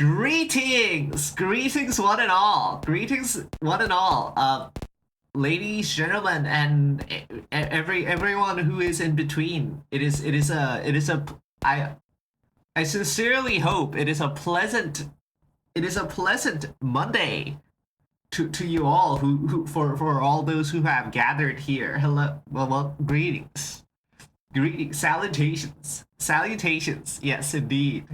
Greetings, one and all. Greetings, one and all. Ladies, gentlemen, and everyone who is in between. I sincerely hope it is a pleasant Monday to you all who for all those who have gathered here. Hello, well, greetings. Salutations. Yes, indeed.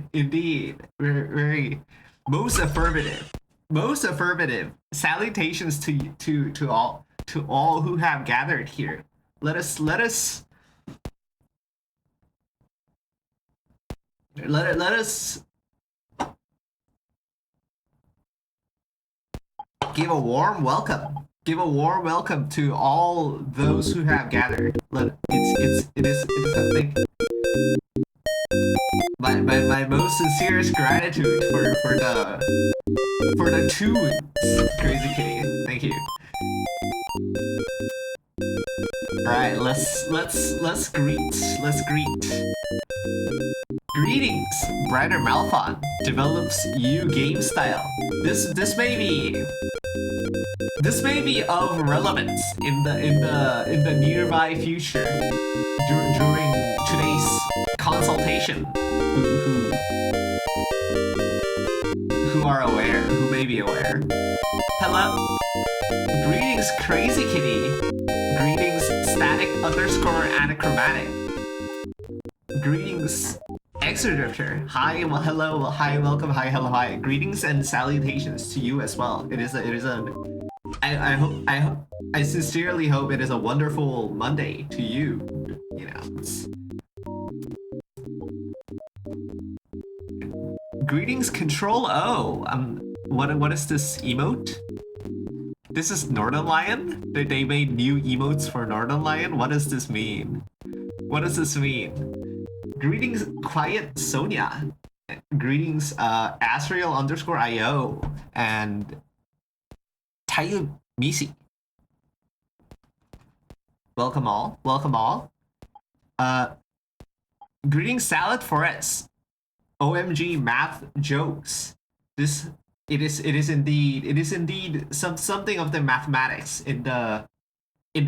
Very most affirmative. Salutations to all who have gathered here. Let us give a warm welcome. Give a warm welcome to all those who have gathered. It is something. My most sincerest gratitude for the tunes, Crazy Kitty. Thank you. All right, let's greet. Greetings, Brighter Malphon develops new game style. This may be of relevance in the nearby future during today's consultation. Who may be aware. Hello. Greetings, Crazy Kitty. Greetings, static_anachromatic. Greetings, Exodrifter. Hi, well, hello, hi, welcome, hi, hello, hi. Greetings and salutations to you as well. I sincerely hope it is a wonderful Monday to you. You know. Greetings, Control O. What is this emote? This is Northern Lion? They made new emotes for Northern Lion? What does this mean? Greetings, Quiet Sonia. Greetings, Asriel_IO and Tayu Misi. Welcome all. Greetings, Salad Forest. OMG math jokes. It is indeed something of the mathematics in the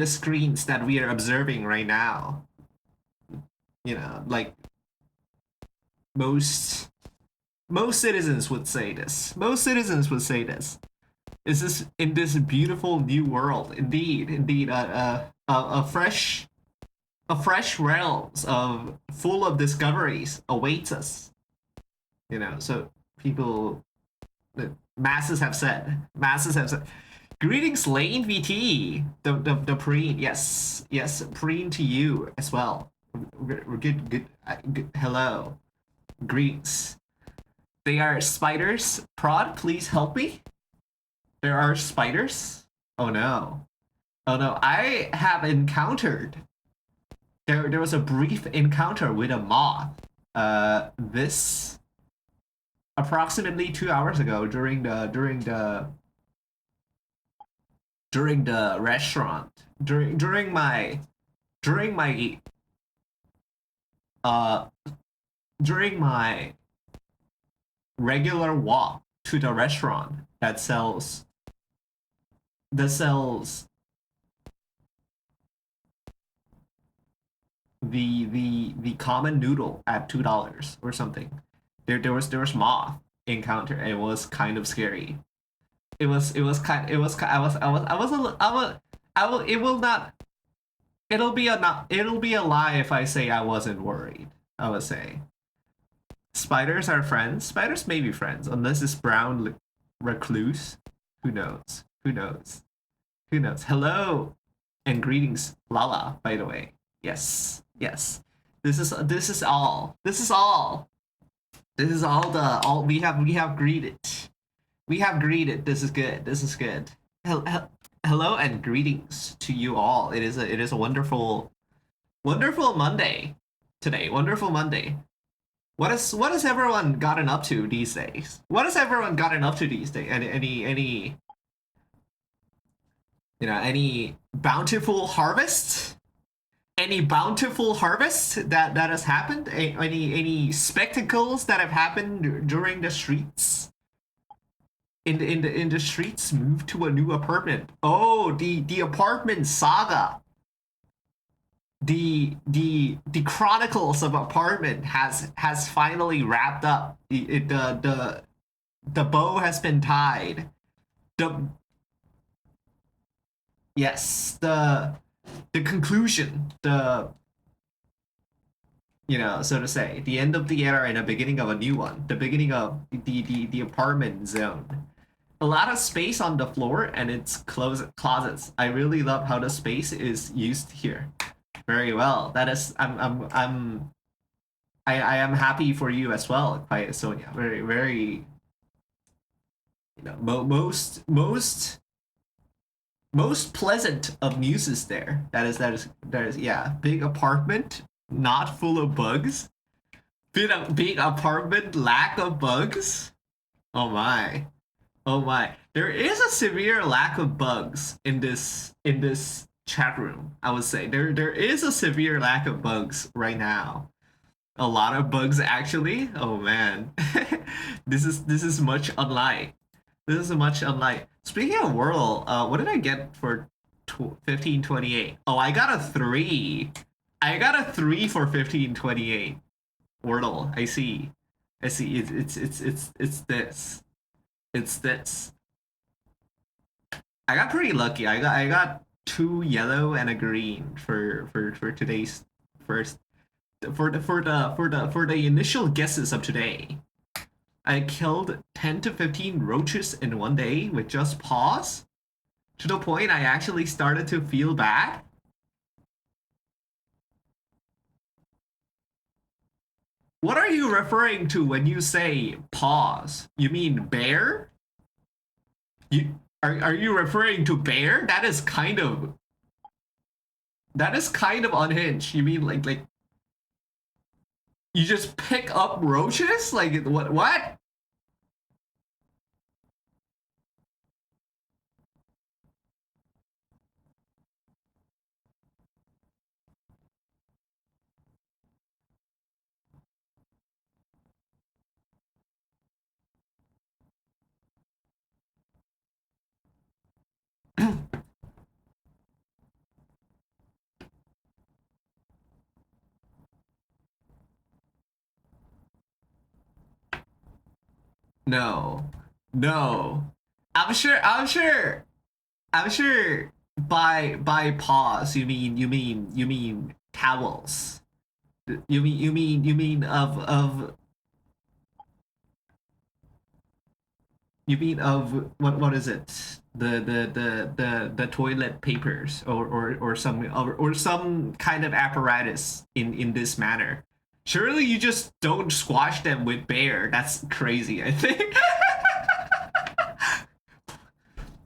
screens that we are observing right now. You know, like most citizens would say this. Is this in this beautiful new world? Indeed, a fresh realms full of discoveries awaits us. You know, so people, the masses have said. Greetings, Lane VT, the preen. Yes, preen to you as well. We're good. Hello, greetings. They are spiders. Prod, please help me. There are spiders. Oh no. I have encountered. There was a brief encounter with a moth. This approximately 2 hours ago during the restaurant during my regular walk to the restaurant that sells the common noodle at $2 or something. There was moth encounter, and it was kind of scary. It will be a lie if I say I wasn't worried. I would say spiders are friends. Spiders may be friends unless it's brown recluse. Who knows? Hello and greetings, Lala, by the way. Yes. This is all we have greeted. This is good. Hello and greetings to you all. It is a wonderful Monday today. Wonderful Monday. What has everyone gotten up to these days? Any bountiful harvest? Any bountiful harvest that has happened? Any spectacles that have happened during the streets? In the streets, move to a new apartment. Oh, the apartment saga. The chronicles of apartment has finally wrapped up. The bow has been tied. The yes, the conclusion, the so to say, the end of the era and the beginning of a new one, the beginning of the apartment zone. A lot of space on the floor and it's closets. I really love how the space is used here. Very well. That is, I am happy for you as well, Quiet Sonia. Very, very, most pleasant of news is there. That is yeah. Big apartment, not full of bugs. Big apartment, lack of bugs. Oh my. Oh my. There is a severe lack of bugs in this chat room. I would say there is a severe lack of bugs right now. A lot of bugs actually. Oh man. This is much unlike. This is much unlike. Speaking of Wordle, what did I get for 1528? Oh, I got a 3. I got a 3 for 1528. Wordle. I see. I see. It's this. It's this. I got pretty lucky. I got 2 yellow and a green for today's first for the initial guesses of today. I killed 10 to 15 roaches in one day with just paws, to the point I actually started to feel bad. What are you referring to when you say paws? You mean bear? Are you referring to bear? That is kind of unhinged. You mean like you just pick up roaches? Like what? No. No. I'm sure by paws you mean towels. You mean of what is it? The toilet papers or some kind of apparatus in this manner. Surely you just don't squash them with bear. That's crazy, I think.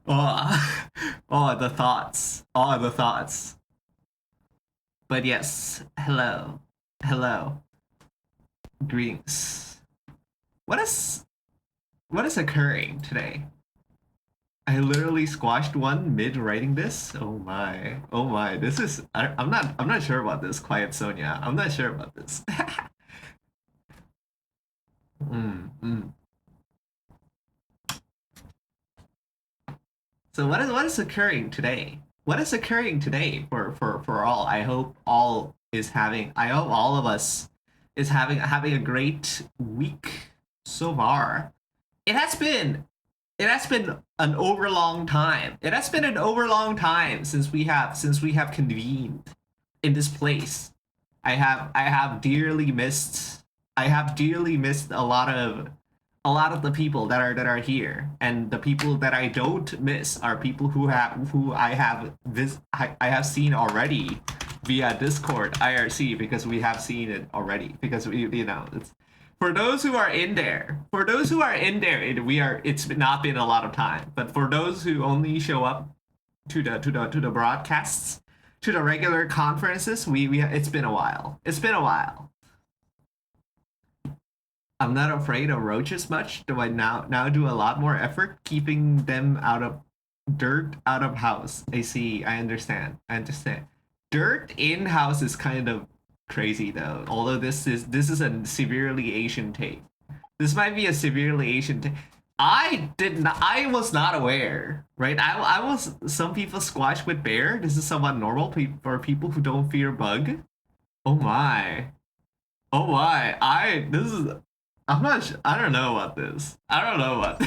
Oh, oh, the thoughts. Oh, the thoughts. But yes, hello. Hello. Greetings. What is what is occurring today? I literally squashed one mid writing this. Oh my. Oh my. This is I'm not sure about this, Quiet Sonia. I'm not sure about this. Mm. So what is occurring today? What is occurring today for all? I hope all of us is having a great week so far. It has been it has been an overlong time. It has been an overlong time since we have convened in this place. I have dearly missed a lot of the people that are here, and the people that I don't miss are people who I have seen already via Discord IRC, because we have seen it already, because it's for those who are in there. For those who are in there, it's not been a lot of time, but for those who only show up to the broadcasts, to the regular conferences, we it's been a while. It's been a while. I'm not afraid of roaches much, though I now do a lot more effort keeping them out of dirt, out of house. I see. I understand. I understand. Dirt in house is kind of crazy though. Although this is a severely Asian take. This might be a severely Asian take. I was not aware, right? I was some people squash with bear. This is somewhat normal for people who don't fear bug. Oh my. Oh my. I'm not I don't know about this. I don't know about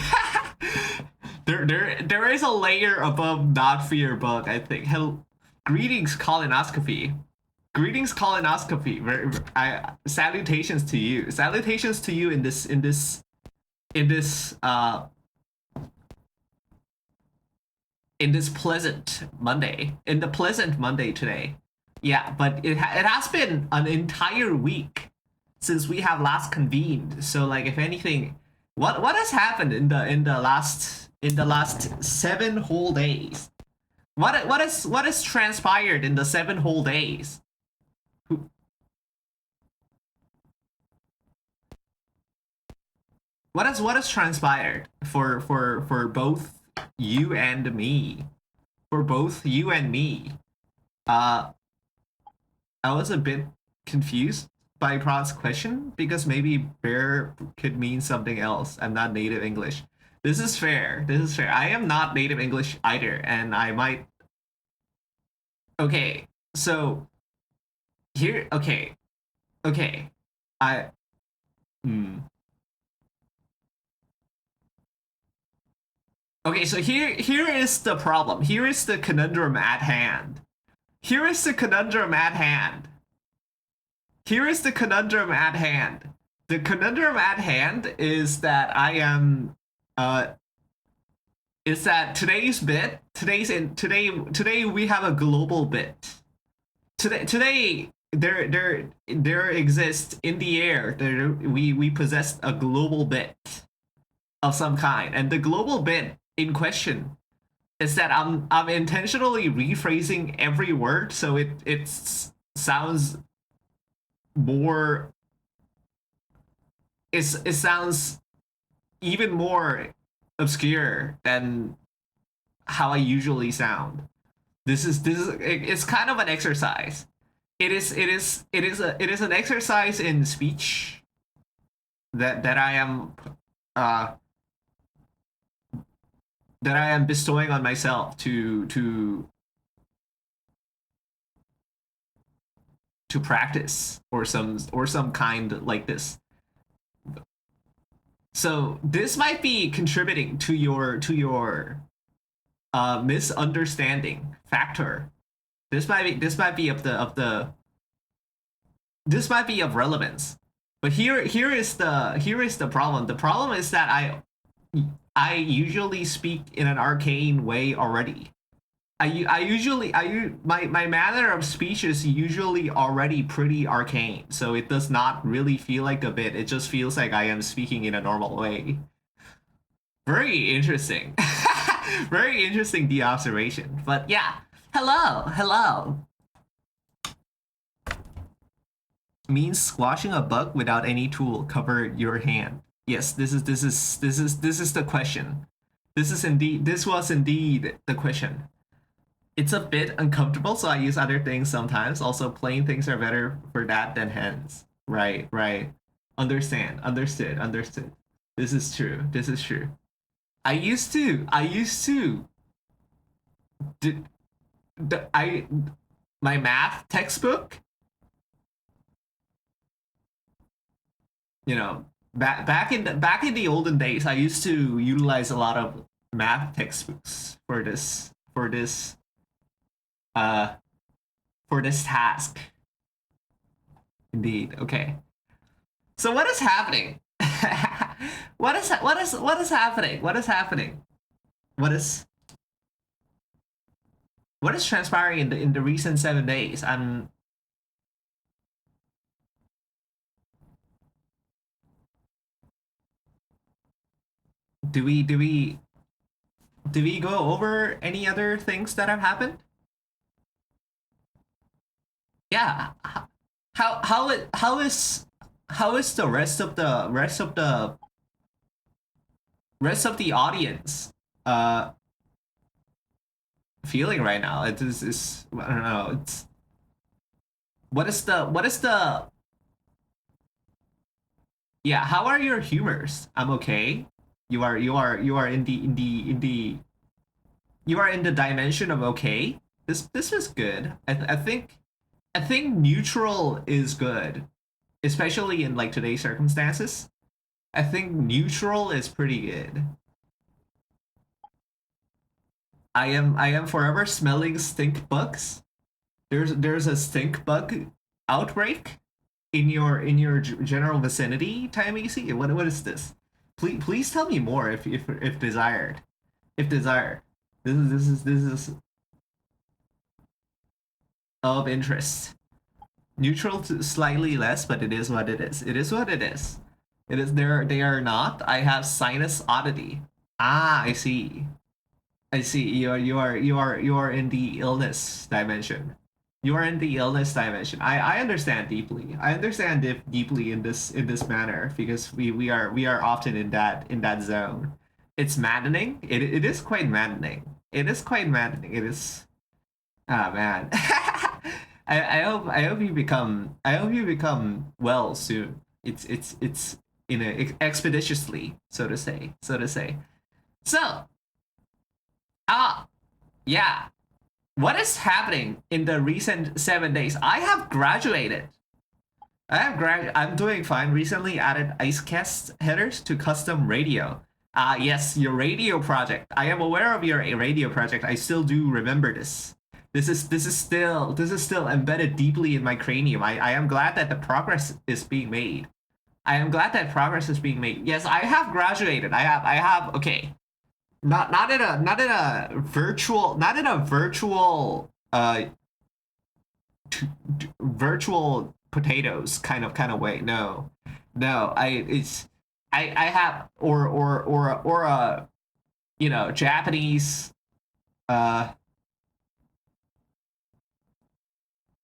there is a layer above not fear bug, I think. Hello, greetings colonoscopy. Greetings colonoscopy. Salutations to you. Salutations to you in this in this pleasant Monday. In the pleasant Monday today. Yeah, but it has been an entire week since we have last convened. So like if anything, what has happened in the last 7 whole days? What has transpired in the 7 whole days? What has transpired for both you and me? For both you and me. Uh I was a bit confused by Pra's question because maybe bear could mean something else. I'm not native English. This is fair. This is fair. I am not native English either, and I might. Okay, so here. Okay, okay. I. Hmm. Okay, so here is the problem. Here is the conundrum at hand. Here is the conundrum at hand. Here is the conundrum at hand. The conundrum at hand is that I am is that today we have a global bit. Today there exists in the air we possess a global bit of some kind, and the global bit in question is that I'm intentionally rephrasing every word so it sounds more it sounds even more obscure than how I usually sound. It's kind of an exercise. It is an exercise in speech that uh I am bestowing on myself to practice or some kind like this. So this might be contributing to your misunderstanding factor. This might be this might be of relevance. But here is the problem. The problem is that I usually speak in an arcane way already. My manner of speech is usually already pretty arcane, so it does not really feel like a bit. It just feels like I am speaking in a normal way. Very interesting. Very interesting the observation. But yeah, hello. Means squashing a bug without any tool cover your hand. Yes, this is the question. This was indeed the question. It's a bit uncomfortable, so I use other things sometimes. Also, plain things are better for that than hands. Right. Understood. This is true. I used to did I my math textbook, you know, back in the olden days, I used to utilize a lot of math textbooks uh for this task. Indeed. Okay. So what is happening? What is happening? What is happening? What is what is transpiring in the recent 7 days? Do we do we do we go over any other things that have happened? Yeah. How is the rest of the audience uh feeling right now? It is I don't know. what is the yeah, how are your humors? I'm okay. You are you are in the dimension of okay. This is good. I think neutral is good, especially in like today's circumstances. I think neutral is pretty good. I am forever smelling stink bugs. There's a stink bug outbreak in your general vicinity, Time Easy. What is this? Please tell me more if desired. If desired. This is of interest. Neutral to slightly less, but it is what it is. It is what it is. It is there. They are not. I have sinus oddity. Ah, I see. I see. You are in the illness dimension. You are in the illness dimension. I understand deeply. I understand deeply in this manner because we are often in that zone. It's maddening. It is quite maddening. It is quite maddening. It is. Ah man. I hope you become well soon. It's in a expeditiously, so to say. So to say. So ah yeah. What is happening in the recent 7 days? I have graduated. I'm doing fine. Recently added IceCast headers to custom radio. Yes, your radio project. I am aware of your radio project. I still do remember this. This is still embedded deeply in my cranium. I am glad that the progress is being made. I am glad that progress is being made. Yes, I have graduated. I have okay. Not in a virtual virtual potatoes kind of way. No. No, I have or a Japanese uh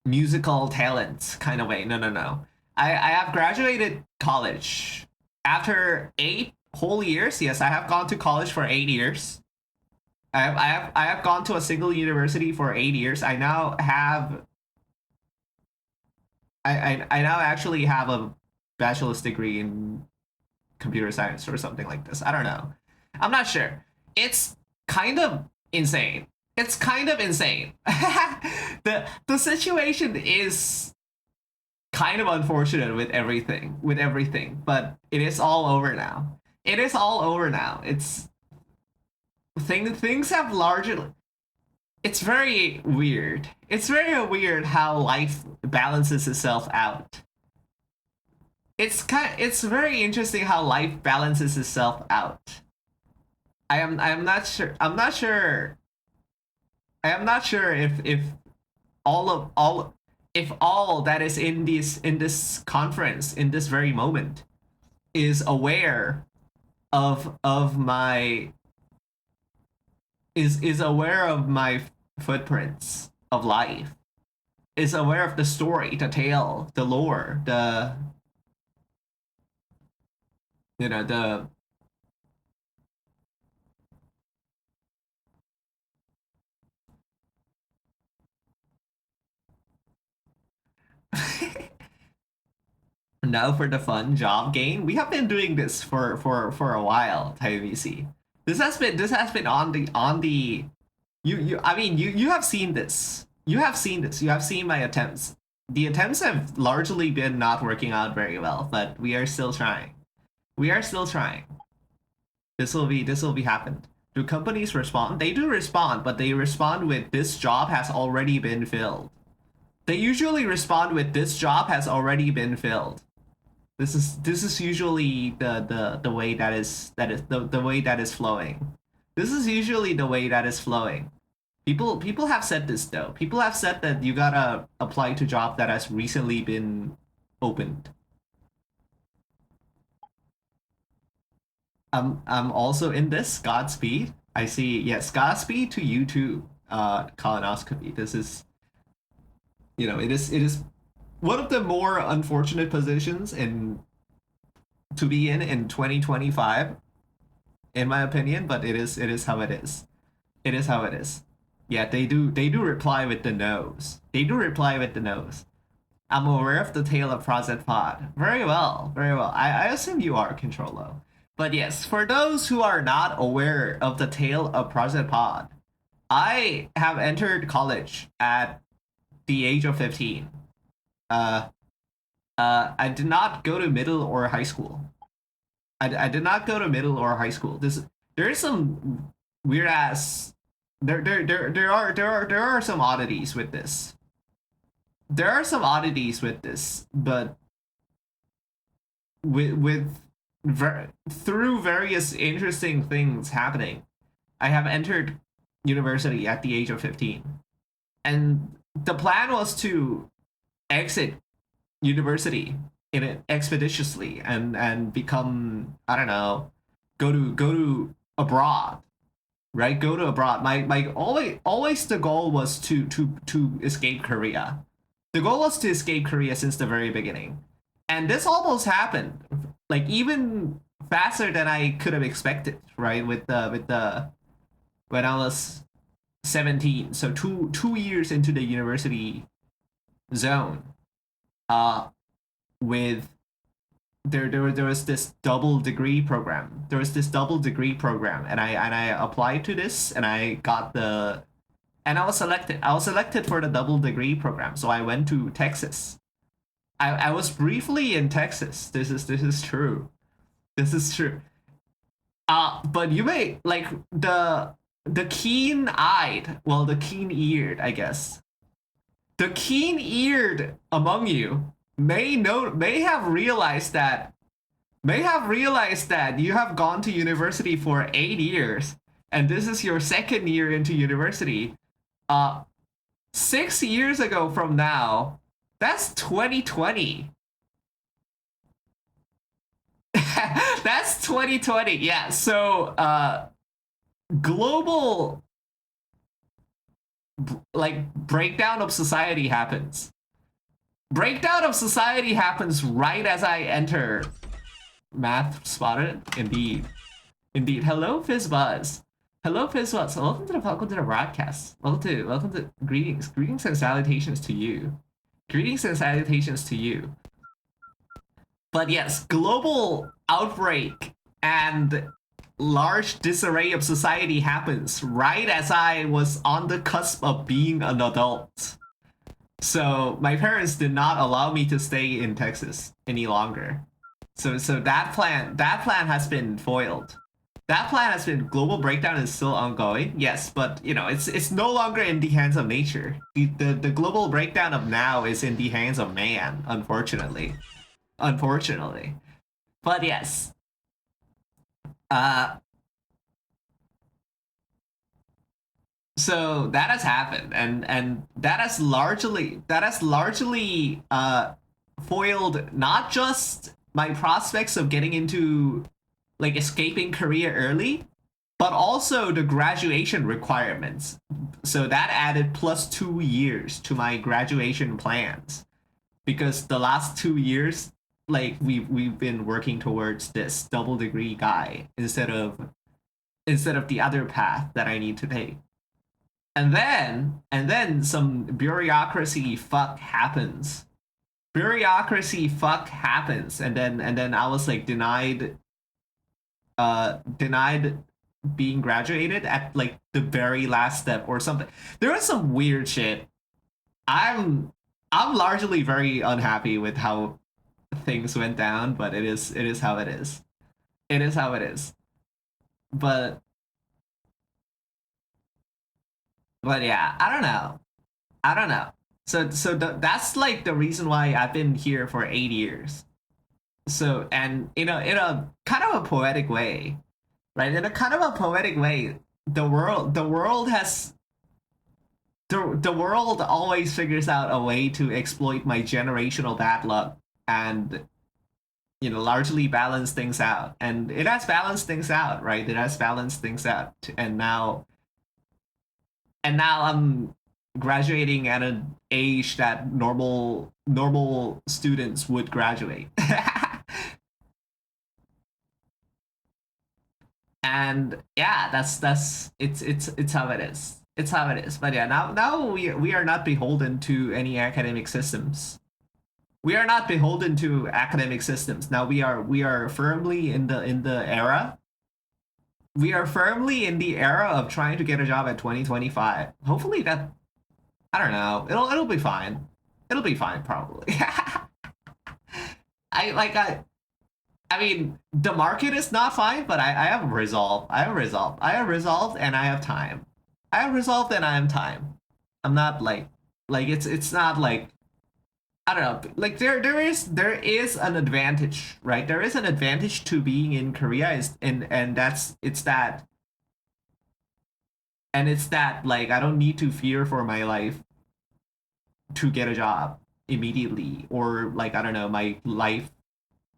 musical talent kind of way. No, no, no. I have graduated college after 8 whole years. Yes, I have gone to college for 8 years. I have gone to a single university for 8 years. I now actually have a bachelor's degree in computer science or something like this. I don't know. I'm not sure. It's kind of insane. It's kind of insane. The situation is kind of unfortunate with everything, but it is all over now. It is all over now. Things have largely. It's very weird. It's very weird how life balances itself out. It's very interesting how life balances itself out. I am not sure. I am not sure if all if all that is in this conference in this very moment is aware of my is aware of my footprints of life, is aware of the story, the tale, the lore, the now for the fun job game. We have been doing this for a while, TVC. This has been on the you I mean you have seen this. You have seen this. You have seen my attempts. The attempts have largely been not working out very well, but we are still trying. We are still trying. This will be happened. Do companies respond? They do respond, but they respond with this job has already been filled. They usually respond with this job has already been filled. This is usually the way that is the way that is flowing. This is usually the way that is flowing. People have said this though. People have said that you gotta apply to job that has recently been opened. I'm also in this. Godspeed. I see. Yes, Godspeed to you too. Colonoscopy. This is it is one of the more unfortunate positions to be in 2025, in my opinion. But it is how it is. It is how it is. Yeah, they do reply with the nose. They do reply with the nose. I'm aware of the tale of Project Pod. Very well, very well. I assume you are, Controllo. But yes, for those who are not aware of the tale of Project Pod, I have entered college at the age of 15. Uh, I did not go to middle or high school. I did not go to middle or high school. There is some weird ass there are some oddities with this. There are some oddities with this, but through various interesting things happening, I have entered university at the age of 15. And the plan was to exit university in it expeditiously and become, I don't know, go to abroad, right? Go to abroad. My always the goal was to escape Korea. The goal was to escape Korea since the very beginning. And this almost happened, like even faster than I could have expected, right? With the when I was 17, so two years into the university zone, uh, with there was this double degree program. There was this double degree program, and I applied to this, and I got the and I was selected. I was selected for the double degree program, so I went to Texas. I was briefly in Texas. This is true. This is true. But you may like the keen eyed, well, the keen eared, I guess. The keen eared among you may have realized that you have gone to university for 8 years, and this is your second year into university. 6 years ago from now, that's 2020. That's 2020. Yeah. So global like breakdown of society happens. Breakdown of society happens right as I enter math spotted. Indeed. Indeed. Hello, Fizzbuzz. Hello, Fizzbuzz. Welcome to the broadcast. Welcome to greetings. Greetings and salutations to you. Greetings and salutations to you. But yes, global outbreak and large disarray of society happens right as I was on the cusp of being an adult. So my parents did not allow me to stay in Texas any longer. So that plan has been foiled. That plan has been global breakdown is still ongoing. Yes, but you know, it's no longer in the hands of nature. The global breakdown of now is in the hands of man, unfortunately. Unfortunately. But yes. Uh so that has happened, and that has largely foiled not just my prospects of getting into like escaping Korea early, but also the graduation requirements. So that added plus 2 years to my graduation plans, because the last 2 years, like we've been working towards this double degree guy instead of the other path that I need to take. And then some bureaucracy fuck happens. Bureaucracy fuck happens, and then I was like denied being graduated at like the very last step or something. There was some weird shit. I'm largely very unhappy with how things went down, but it is how it is. It is how it is. But yeah, I don't know. I don't know. That's like the reason why I've been here for 8 years. So, and in a kind of a poetic way, right? In a kind of a poetic way, the world always figures out a way to exploit my generational bad luck, and largely balance things out. And it has balanced things out, right? It has balanced things out, and now I'm graduating at an age that normal students would graduate. And yeah, that's it's how it is. It's how it is. But yeah, now we are not beholden to any academic systems. We are not beholden to academic systems. Now we are firmly in the era. We are firmly in the era of trying to get a job at 2025. Hopefully that, I don't know. It'll be fine. It'll be fine probably. I like I mean, the market is not fine, but I have resolve. I have resolve. I have resolved and I have time. I have resolved and I have time. I'm not like it's not like, I don't know. Like there is an advantage, right? There is an advantage to being in Korea is and that's it's that like I don't need to fear for my life to get a job immediately, or like I don't know, my life,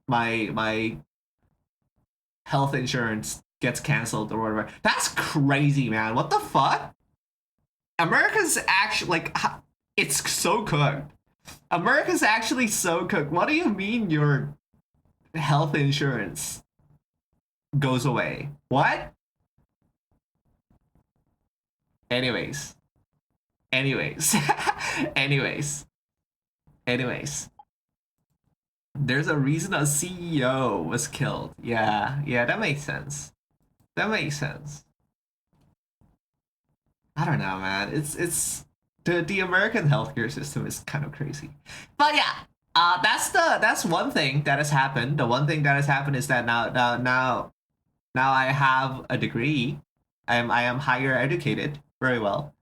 my health insurance gets canceled or whatever. That's crazy, man. What the fuck? America's actually like it's so cooked. America's actually so cooked. What do you mean your health insurance goes away? What? Anyways, anyways, anyways, anyways. There's a reason a CEO was killed. Yeah, yeah, that makes sense. That makes sense. I don't know, man. It's the American healthcare system is kind of crazy. But yeah, that's one thing that has happened. The one thing that has happened is that now I have a degree. I am higher educated. Very well.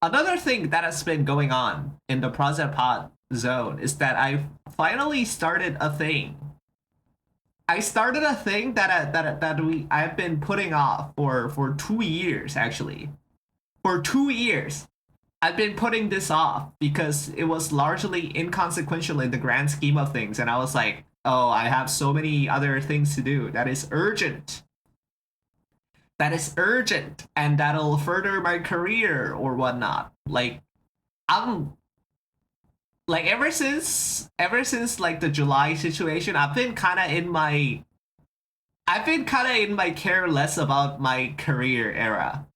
Another thing that has been going on in the Project Pod zone is that I've finally started a thing. I started a thing that I've been putting off for 2 years actually. For 2 years, I've been putting this off because it was largely inconsequential in the grand scheme of things, and I was like, oh, I have so many other things to do. That is urgent. That is urgent, and that'll further my career or whatnot. Like, I'm like ever since like the July situation, I've been kind of in my care less about my career era,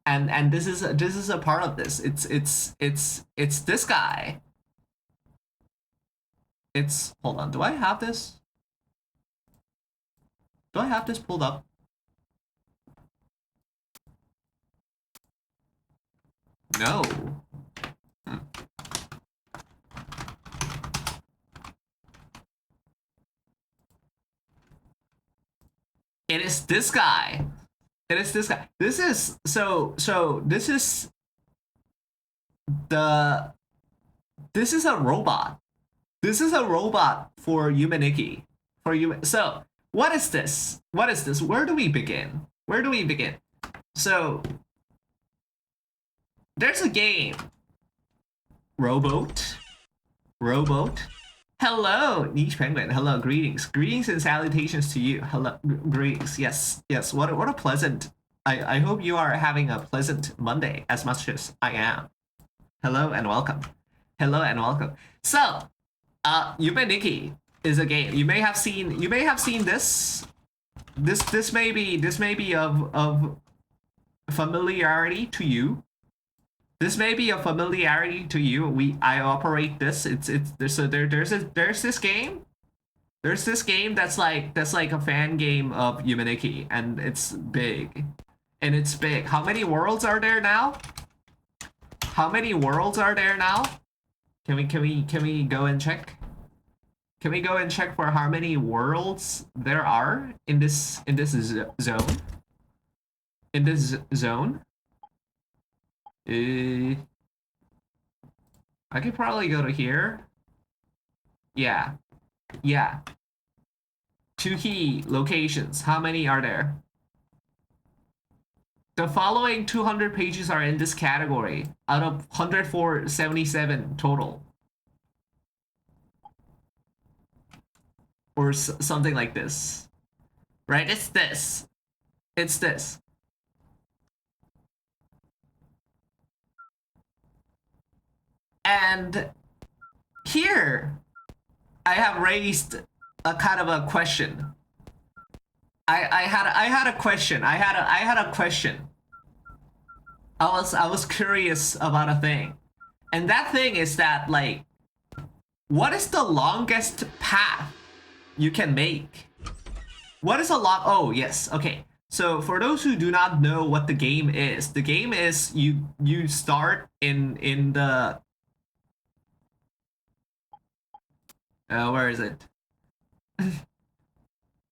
and this is a part of this. It's this guy. It's hold on. Do I have this? Do I have this pulled up? No. Hmm. It is this guy. It is this guy. This is this is the this is a robot. This is a robot for Humaniki. For human. So what is this? What is this? Where do we begin? Where do we begin? So there's a game. Rowboat. Rowboat. Hello, Niche Penguin. Hello, greetings. Greetings and salutations to you. Hello, greetings. Yes, yes. What a pleasant. I hope you are having a pleasant Monday as much as I am. Hello and welcome. Hello and welcome. So, Yume Nikki is a game. You may have seen this. This may be of familiarity to you. This may be a familiarity to you. I operate this. It's so there's this game. There's this game that's like a fan game of Humaniki, and it's big. And it's big. How many worlds are there now? How many worlds are there now? Can we go and check? Can we go and check for how many worlds there are in this zone? In this zone? I could probably go to here. Yeah. Yeah. Two key locations. How many are there? The following 200 pages are in this category out of 177 total. Or something like this. Right? It's this. It's this. And here, I have raised a kind of a question. I had a question. I had a question. I was curious about a thing, and that thing is that like, What is the longest path you can make? What is a long... Oh, yes. Okay. So for those who do not know what the game is you start in the... where is it?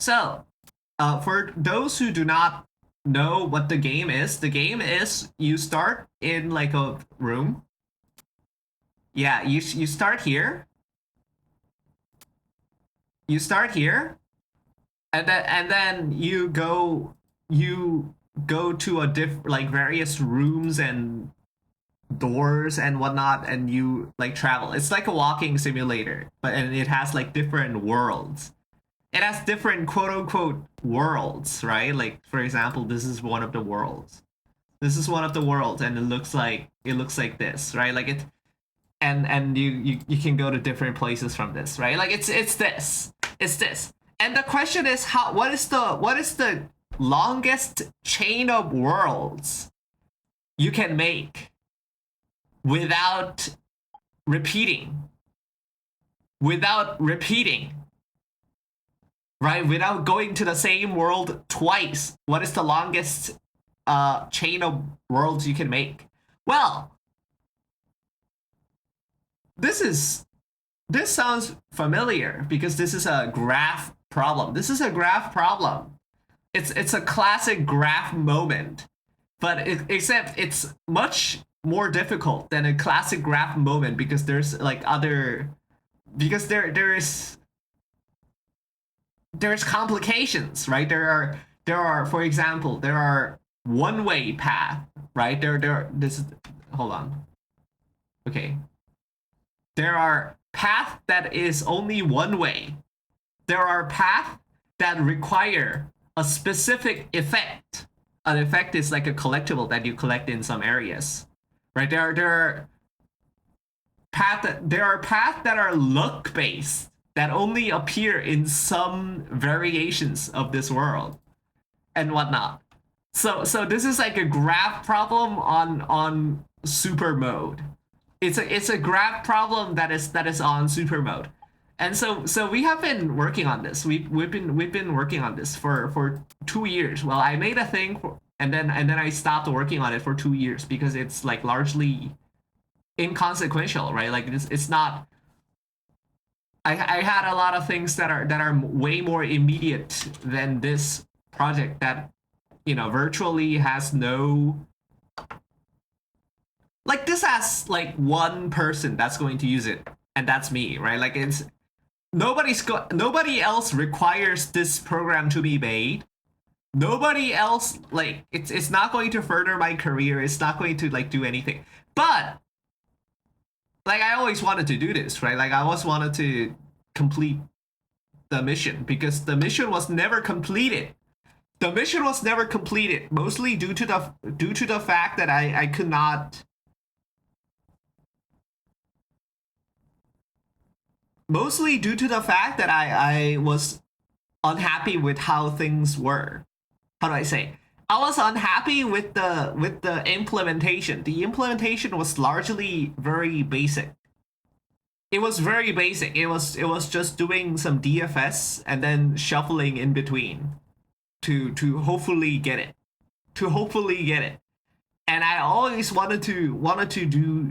So, for those who do not know what the game is you start in like a room. Yeah, you start here. You start here, and then you go to a like various rooms and doors and whatnot, and you like travel. It's like a walking simulator, and it has like different worlds. It has different quote unquote worlds, right? Like for example, this is one of the worlds. This is one of the worlds, and it looks like this, right? Like it, and you can go to different places from this, right? Like it's this. And the question is what is the longest chain of worlds you can make without repeating? Right? Without going to the same world twice. What is the longest chain of worlds you can make? Well, this sounds familiar because this is a graph problem. It's a classic graph moment, but except it's much more difficult than a classic graph moment because there's like because there's complications, right? There are for example, there are one-way path, right? Hold on. Okay. There are paths that is only one way. There are paths that require a specific effect. An effect is like a collectible that you collect in some areas, right? There are paths that are luck based that only appear in some variations of this world and whatnot. So this is like a graph problem on super mode. It's a graph problem that is on super mode. And so we have been working on this. We've been working on this for 2 years. Well, I made a thing and then I stopped working on it for 2 years because it's like largely inconsequential, right? Like it's not. I had a lot of things that are way more immediate than this project that virtually has no. Like this has like one person that's going to use it, and that's me, right? Like it's nobody else requires this program to be made. Nobody else, like it's not going to further my career. It's not going to like do anything. But like I always wanted to do this, right? Like I always wanted to complete the mission because the mission was never completed. The mission was never completed, mostly due to the fact that I could not. Mostly due to the fact that I was unhappy with how things were. How do I say? I was unhappy with the implementation. The implementation was largely very basic. It was very basic. It was just doing some DFS and then shuffling in between to hopefully get it. And I always wanted to do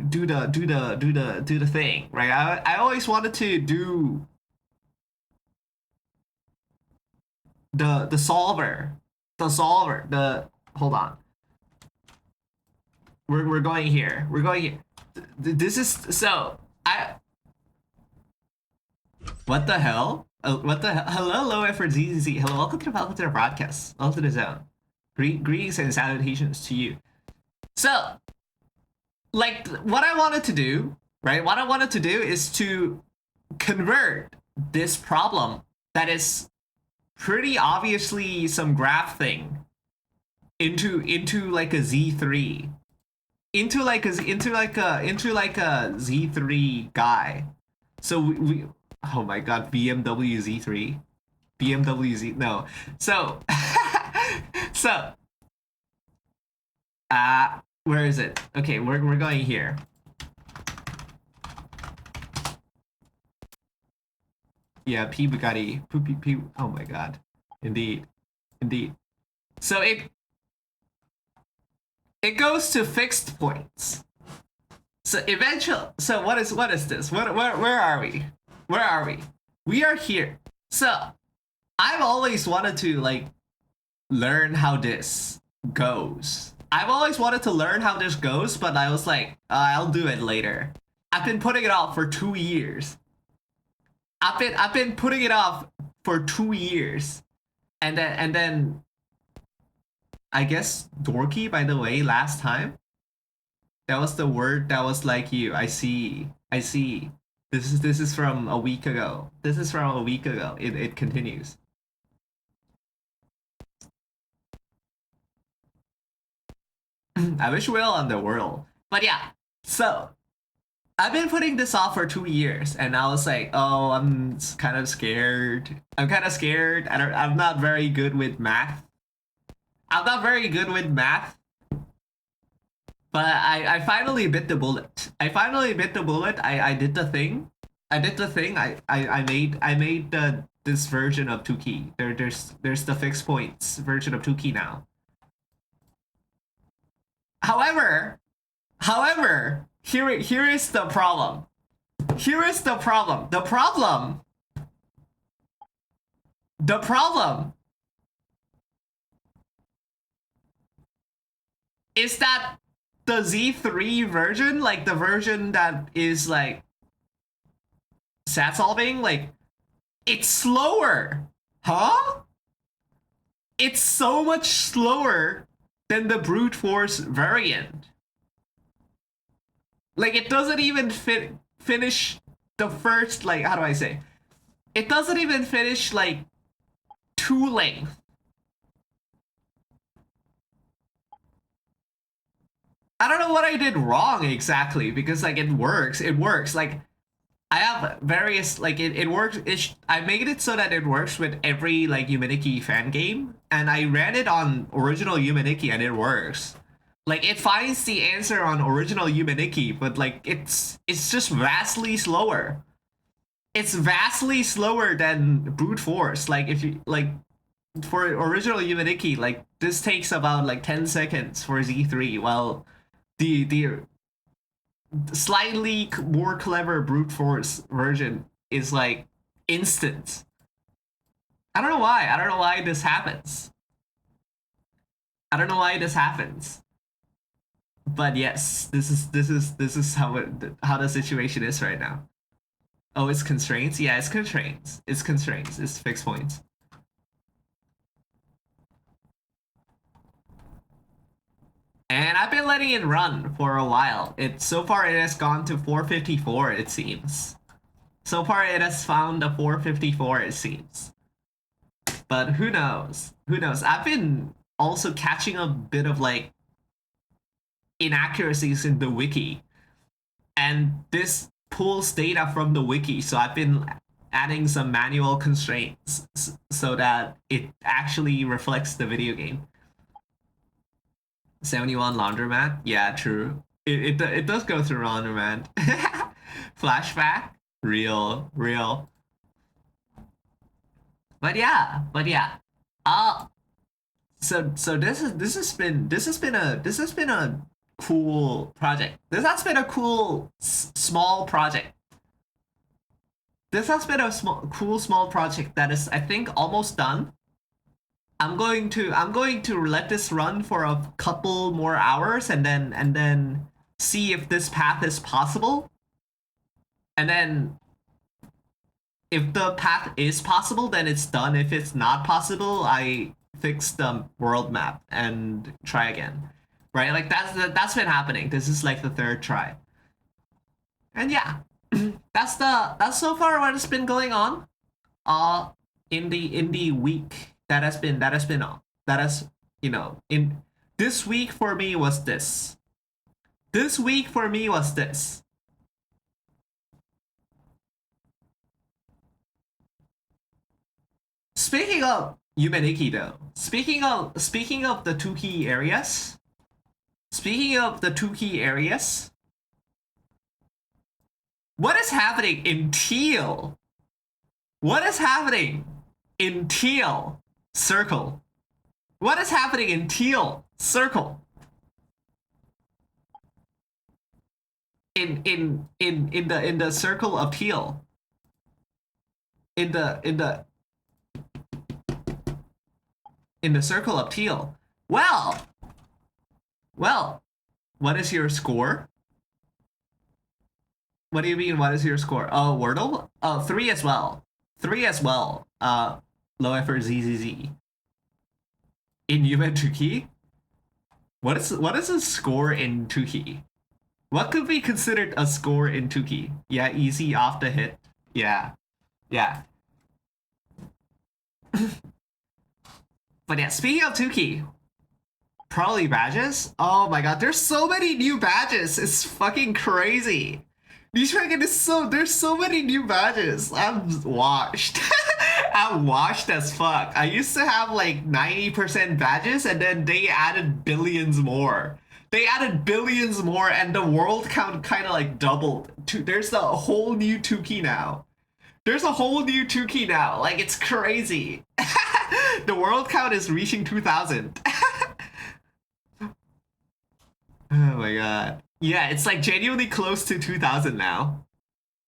the thing, right? I always wanted to do the solver. Hold on. We're going here. This is so I. What the hell? What the hell? Hello, effort ZZZ. Hello, welcome to the broadcast. Welcome to the zone. Greetings and salutations to you. So, like, what I wanted to do, right? What I wanted to do is to convert this problem that is pretty obviously some graph thing into like a Z3, into like a Z3 guy. So we oh my god, BMW Z3, BMW Z no. So so where is it? Okay, we're going here. Yeah, P Bugatti. P. Oh my god. Indeed. Indeed. So it goes to fixed points. So eventually, so what is this? Where are we? Where are we? We are here. So I've always wanted to like learn how this goes. I've always wanted to learn how this goes, but I was like, I'll do it later. I've been putting it off for 2 years. I've been putting it off for 2 years, and then I guess dorky. By the way, last time that was the word that was like you. I see. I see. This is from a week ago. This is from a week ago. It continues. I wish well on the world. But yeah, so I've been putting this off for 2 years, and I was like, oh, I'm kind of scared. I'm kind of scared. I'm not very good with math. I'm not very good with math. But I finally bit the bullet. I finally bit the bullet. I did the thing. I did the thing. I made this version of 2key. There's the fixed points version of 2key now. However, here is the problem. Here is the problem. The problem is that the Z3 version, like the version that is like stat solving, like it's slower. Huh? It's so much slower than the brute force variant. Like it doesn't even finish the first, like, how do I say? It doesn't even finish like 2 length. I don't know what I did wrong exactly, because like it works. Like I have various, like it works. I made it so that it works with every like Yumeniki fan game, and I ran it on original Yumeniki and it works. Like it finds the answer on original Yumeniki, but like it's just vastly slower. It's vastly slower than brute force. Like if you like for original Yumeniki, like this takes about like 10 seconds for Z3, while the slightly more clever brute force version is like instant. I don't know why. I don't know why this happens. I don't know why this happens. But yes, this is how the situation is right now. Oh, it's constraints. Yeah, it's constraints. It's constraints. It's fixed points. And I've been letting it run for a while. So far it has gone to 454, it seems. So far it has found a 454, it seems. But who knows? Who knows? I've been also catching a bit of like inaccuracies in the wiki. And this pulls data from the wiki, so I've been adding some manual constraints so that it actually reflects the video game. 71 laundromat? Yeah, true. It does go through laundromat. Flashback? Real. But yeah. So this has been a cool project. This has been a cool small project. This has been a cool small project that is, I think, almost done. I'm going to let this run for a couple more hours and then see if this path is possible. And then if the path is possible, then it's done. If it's not possible, I fix the world map and try again. Right? Like that's been happening. This is like the 3rd try. And yeah, that's so far what has been going on in the week that has in this week for me was this. This week for me was this. Speaking of Yumeniki though, speaking of the 2key areas, what is happening in Teal? What is happening in teal circle? What is happening in teal circle? In the circle of teal. In the circle of teal. Well, what is your score? What do you mean? What is your score? Oh, Wordle? Oh, three as well. Three as well. Low effort ZZZ. In Yumen Tuki? What is a score in Tuki? What could be considered a score in Tuki? Yeah, easy off the hit. Yeah. Yeah. But yeah, speaking of Tuki, probably badges? Oh my god, there's so many new badges. It's fucking crazy. There's so many new badges. I'm washed. I'm washed as fuck. I used to have like 90% badges and then they added billions more. They added billions more and the world count kind of like doubled. There's a whole new Tuki now. There's a whole new Tuki now. Like it's crazy. The world count is reaching 2,000. Oh my god. Yeah, it's like genuinely close to 2,000 now.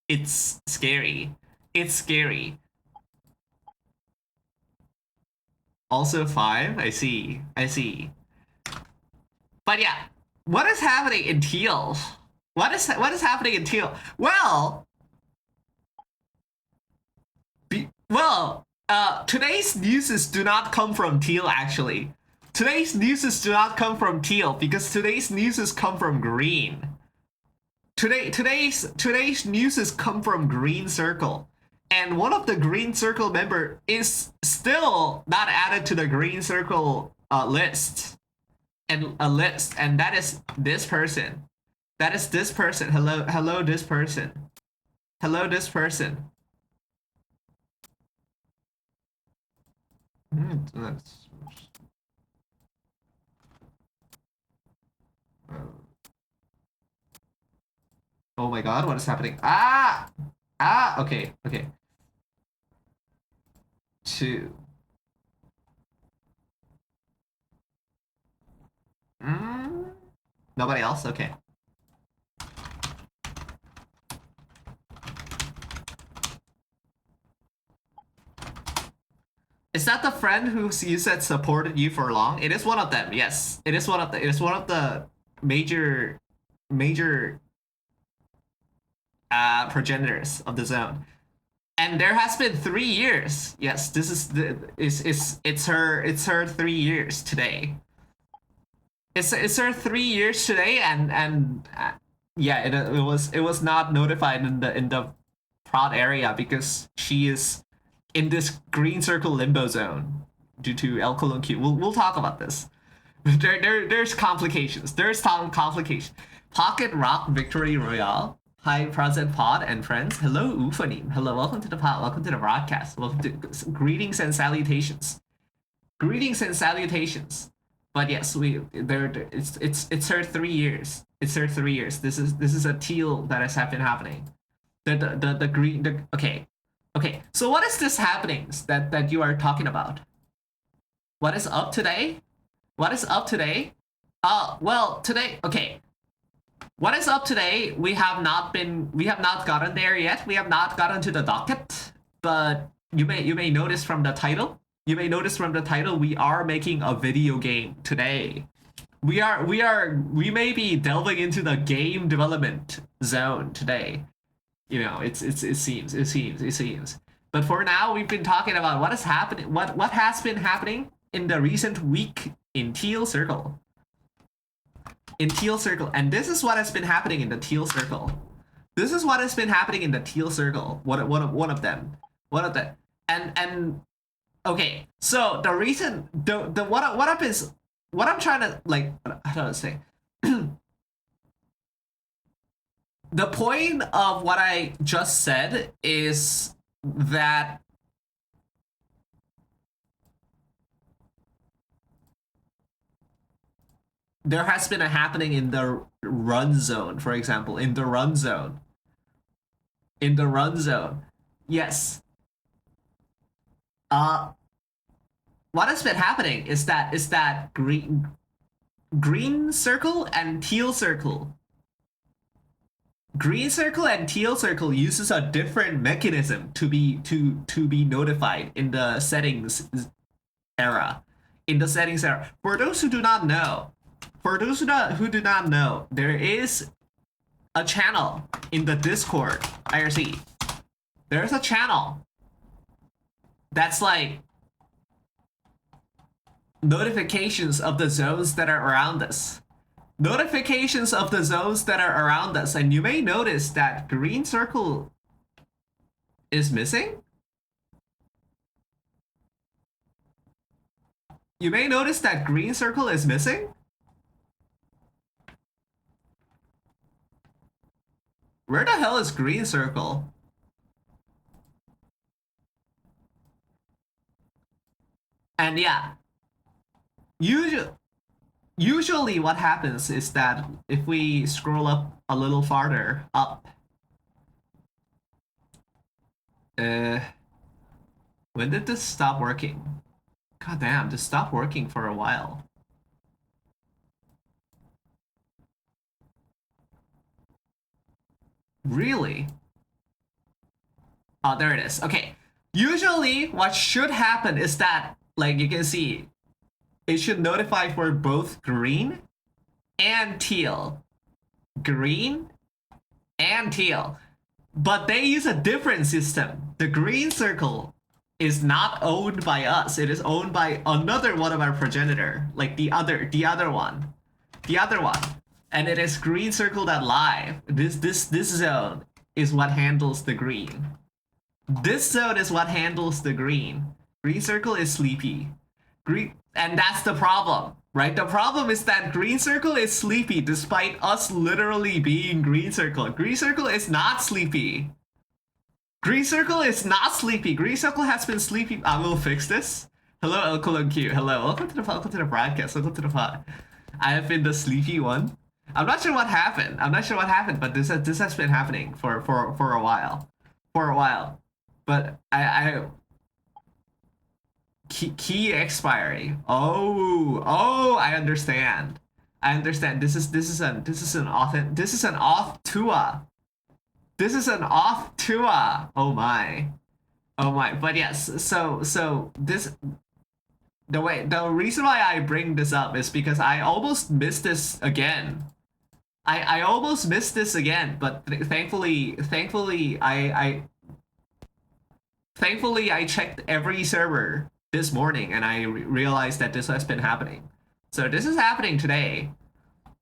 It's scary. It's scary. Also 5? I see. I see. But yeah, what is happening in teal? What is happening in teal? Well, today's newses do not come from teal actually. Today's newses do not come from teal because today's newses come from green. Today's newses come from green circle. And one of the green circle member is still not added to the green circle list. And a list, and that is this person. That is this person. Hello, this person. Hello, this person. Oh my god, what is happening? Okay. 2. Nobody else? Okay. Is that the friend who you said supported you for long? It is one of them. Yes, it is one of the major progenitors of the zone. And there has been 3 years. Yes, this is it's her 3 years today. It's her 3 years today, and yeah, it was not notified in the prod area because she is in this green circle limbo zone due to El Colon Q. We'll talk about this. There's complications. There's complications. Pocket Rock Victory Royale. Hi, Present Pod and friends. Hello, Ufanim. Hello, welcome to the pod. Welcome to the broadcast. Welcome to greetings and salutations. Greetings and salutations. But yes, it's her 3 years. It's her 3 years. This is a teal that has been happening. The green. Okay. So what is this happenings that you are talking about? What is up today? What is up today? Well, today. Okay. What is up today? We have not gotten there yet. We have not gotten to the docket, but you may notice from the title. We are making a video game today. We may be delving into the game development zone today. You know, it seems. But for now, we've been talking about what is happening, what has been happening in the recent week in Teal Circle. And this is what has been happening in the Teal Circle. One of them. And okay, so the reason what I'm trying to like, how do I say? The point of what I just said is that there has been a happening in the run zone, for example, in the run zone. Yes. Uh, what has been happening is that green circle and teal circle. Green circle and teal circle uses a different mechanism to be notified in the settings era. In the settings era. For those who do not know, who do not know, there is a channel in the Discord IRC. There's a channel that's like notifications of the zones that are around us. Notifications of the zones that are around us, and you may notice that green circle is missing. You may notice that green circle is missing. Where the hell is green circle? And yeah, usually what happens is that if we scroll up a little farther up, when did this stop working? God damn, this stopped working for a while. Really? Oh, there it is. Okay. Usually what should happen is that, like you can see, it should notify for both green and teal. Green and teal. But they use a different system. The green circle is not owned by us. It is owned by another one of our progenitor. Like the other one. The other one. And it is green circle.live. This zone is what handles the green. This zone is what handles the green. Green circle is sleepy. And that's the problem, right? The problem is that green circle is sleepy despite us literally being green circle. Green circle is not sleepy. Green circle is not sleepy. Green circle has been sleepy. I will fix this. Hello, El Colon Q. Hello, welcome to the broadcast. Welcome to the pod. I have been the sleepy one. I'm not sure what happened. But this has been happening for a while. But I key expiry. Oh, I understand. This is an auth tua. This is an auth tua. Oh my. But yes, so this the reason why I bring this up is because I almost missed this again. I almost missed this again, but thankfully I checked every server this morning and I realized that this has been happening. So this is happening today.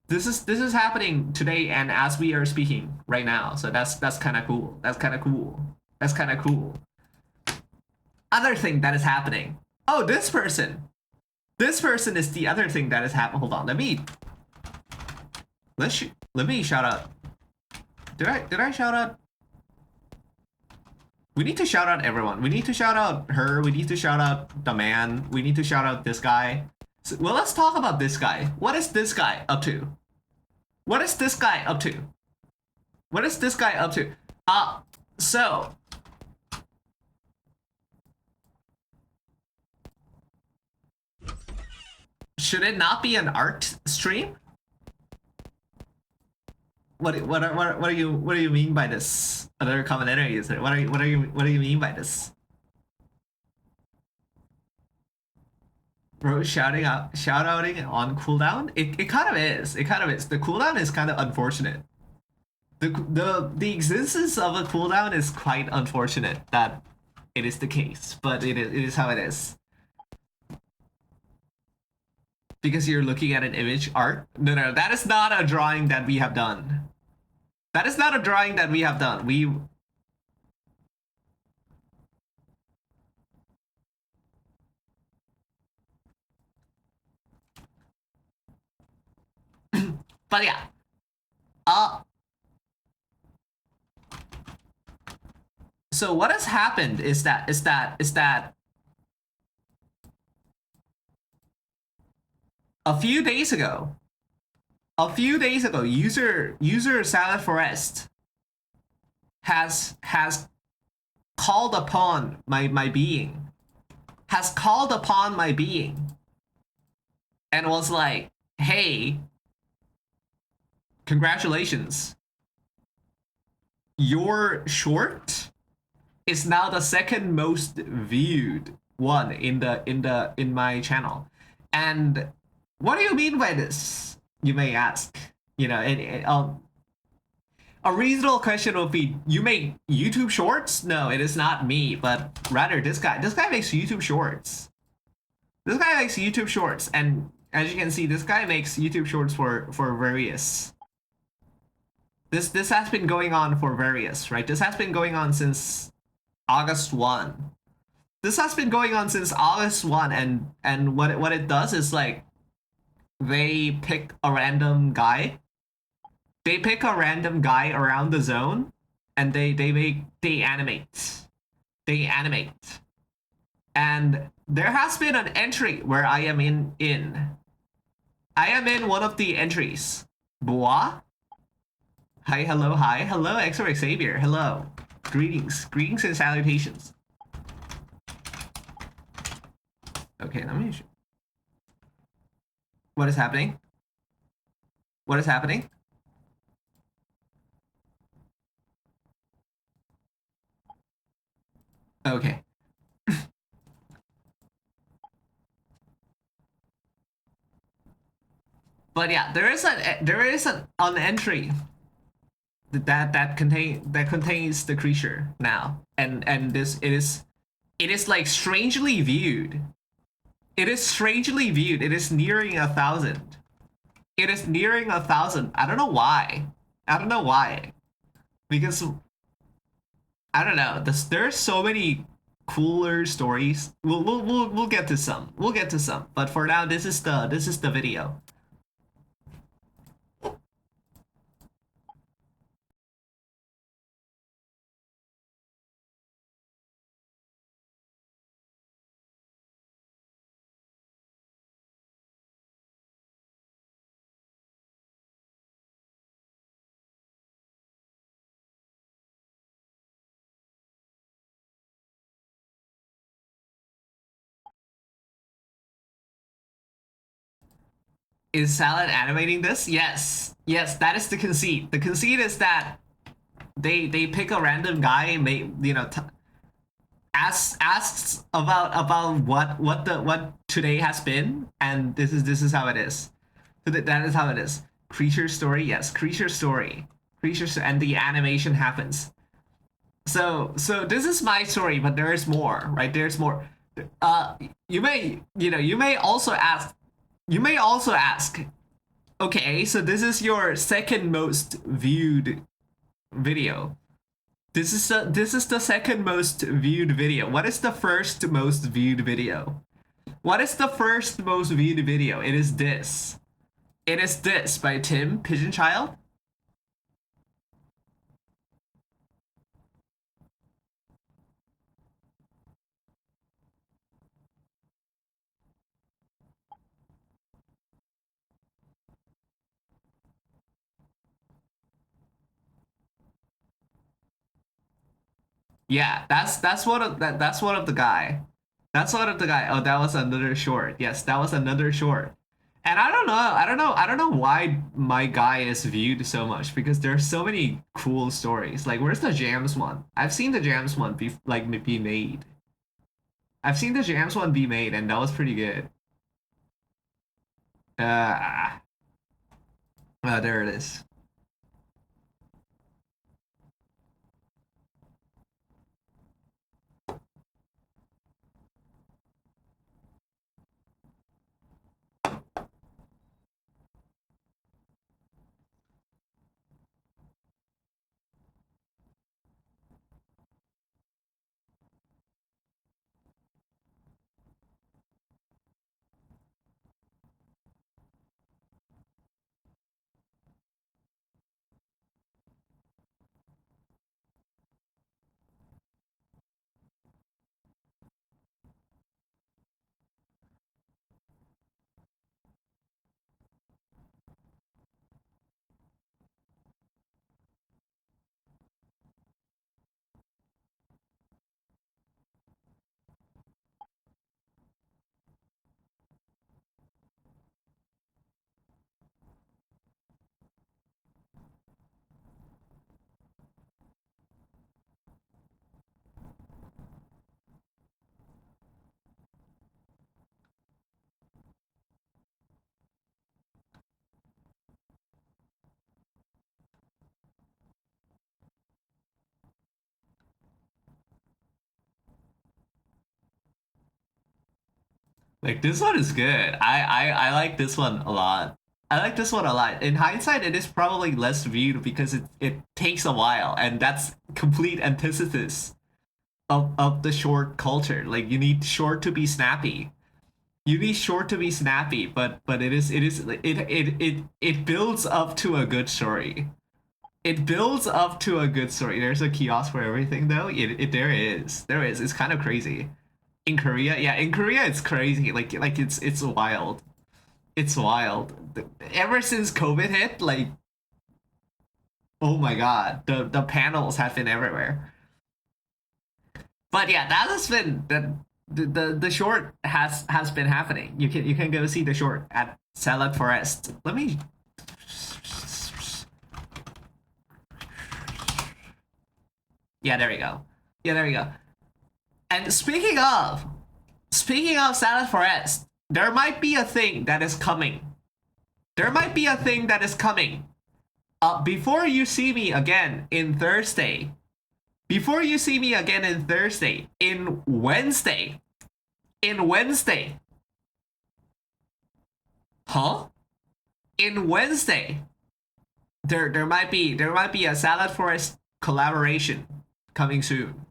This is happening today, and as we are speaking right now. So that's kind of cool. That's kind of cool. Other thing that is happening. Oh, this person is the other thing that is happening. Hold on, let me shout out. Did I shout out? We need to shout out everyone. We need to shout out her. We need to shout out the man. We need to shout out this guy. So, well, let's talk about this guy. What is this guy up to? So should it not be an art stream? What do you mean by this? Other commentator user. What do you mean by this? Bro, shouting outing on cooldown? It kind of is. The cooldown is kind of unfortunate. The existence of a cooldown is quite unfortunate that it is the case, but it is how it is. Because you're looking at an image art? No, that is not a drawing that we have done. We but yeah. So what has happened is that a few days ago, user Salad Forest has called upon my being has called upon my being and was like, hey, congratulations. Your short is now the second most viewed one in my channel. And what do you mean by this? You may ask. You know, a reasonable question would be, you make YouTube shorts? No, it is not me, but rather this guy. This guy makes YouTube shorts. This guy makes YouTube shorts, and as you can see, this guy makes YouTube shorts for various. This has been going on for various, right? This has been going on since August 1. This has been going on since August 1, and what it does is like they pick a random guy. They pick a random guy around the zone, and they animate. They animate. And there has been an entry where I am in. I am in one of the entries. Bois? Hi, hello, hi. Hello, XR Xavier. Hello. Greetings. Greetings and salutations. Okay, let me... What is happening? What is happening? Okay. But yeah, there is an entry that contains the creature now, and this it is like strangely viewed. It is strangely viewed. It is nearing 1,000. It is nearing 1,000. I don't know why. I don't know why. Because I don't know. There's so many cooler stories. We'll get to some. We'll get to some. But for now, this is the video. Is Salad animating this? Yes. Yes, that is the conceit. The conceit is that they pick a random guy and asks about what today has been, and this is how it is. So that is how it is. Creature story, yes. Creature story. And the animation happens. So this is my story, but there is more, right? There's more. You may also ask. You may also ask. Okay, so this is your second most viewed video. This is the second most viewed video. What is the first most viewed video? What is the first most viewed video? It is this. It is this by Tim Pigeon Child. Yeah, that's one of that's one of the guy. That's one of the guy. Oh, that was another short. Yes, that was another short. And I don't know why my guy is viewed so much, because there's so many cool stories. Like, where's the Jams one? I've seen the Jams one be made. I've seen the Jams one be made, and that was pretty good. Uh, there it is. Like this one is good. I like this one a lot. I like this one a lot. In hindsight, it is probably less viewed because it takes a while, and that's complete antithesis of the short culture. Like you need short to be snappy. You need short to be snappy, but it builds up to a good story. It builds up to a good story. There's a kiosk for everything though. There is. It's kind of crazy. In Korea, yeah, in Korea it's crazy. Like it's wild. It's wild. Ever since COVID hit, like oh my god, the panels have been everywhere. But yeah, that has been the short has been happening. You can go see the short at Salad Forest. Let me. Yeah, there we go. Yeah, there we go. And speaking of Salad Forest, there might be a thing that is coming. There might be a thing that is coming. Before you see me again in Thursday, before you see me again in Thursday, in Wednesday, huh? In Wednesday, there might be a Salad Forest collaboration coming soon.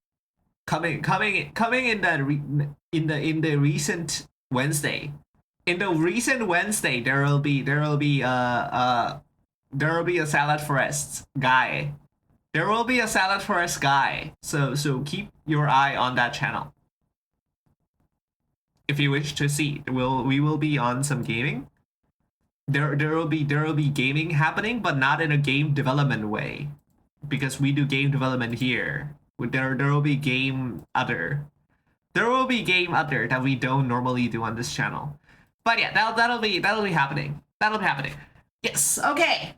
Coming in the recent Wednesday. In the recent Wednesday, there will be a Salad Forest guy. There will be a Salad Forest guy. So keep your eye on that channel. If you wish to see, we will be on some gaming. There will be gaming happening, but not in a game development way, because we do game development here. There will be game other. There will be game other that we don't normally do on this channel. But yeah, that'll be happening. That'll be happening. Yes. Okay.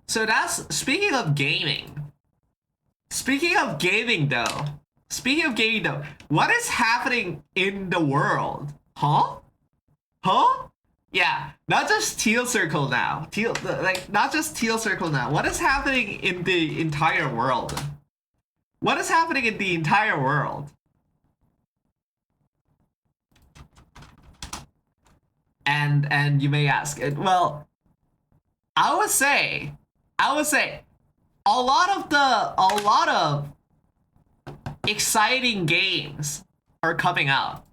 So that's speaking of gaming. Speaking of gaming though. Speaking of gaming though, what is happening in the world? Huh? Huh? Yeah, not just Teal Circle now. Not just Teal Circle now. What is happening in the entire world? What is happening in the entire world? And you may ask, well, I would say a lot of exciting games are coming out.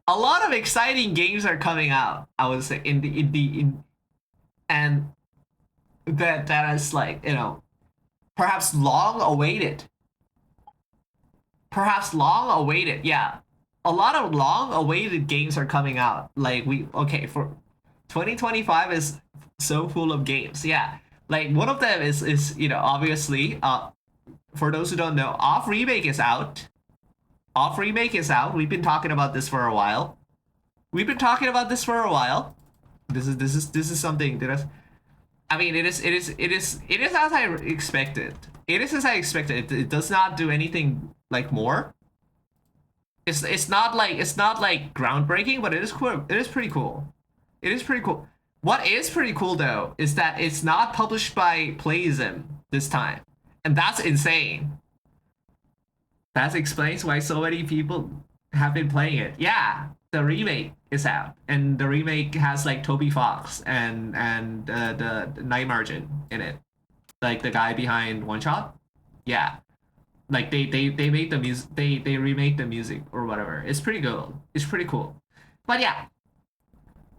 A lot of exciting games are coming out. I would say in and that is like perhaps long awaited. Perhaps long awaited. Yeah, a lot of long awaited games are coming out. Like for 2025 is so full of games. Yeah, like one of them is obviously for those who don't know, Off Remake is out. Off Remake is out. We've been talking about this for a while. We've been talking about this for a while. This is something that is. I mean, it is as I expected. It is as I expected. It does not do anything like more. It's not like groundbreaking, but it is cool. It is pretty cool. It is pretty cool. What is pretty cool though is that it's not published by Playism this time, and that's insane. That explains why so many people have been playing it. Yeah, the remake is out, and the remake has like Toby Fox and the Night Margin in it, like the guy behind One Shot. Yeah, like they made the music, they remake the music or whatever. It's pretty good. It's pretty cool. But yeah,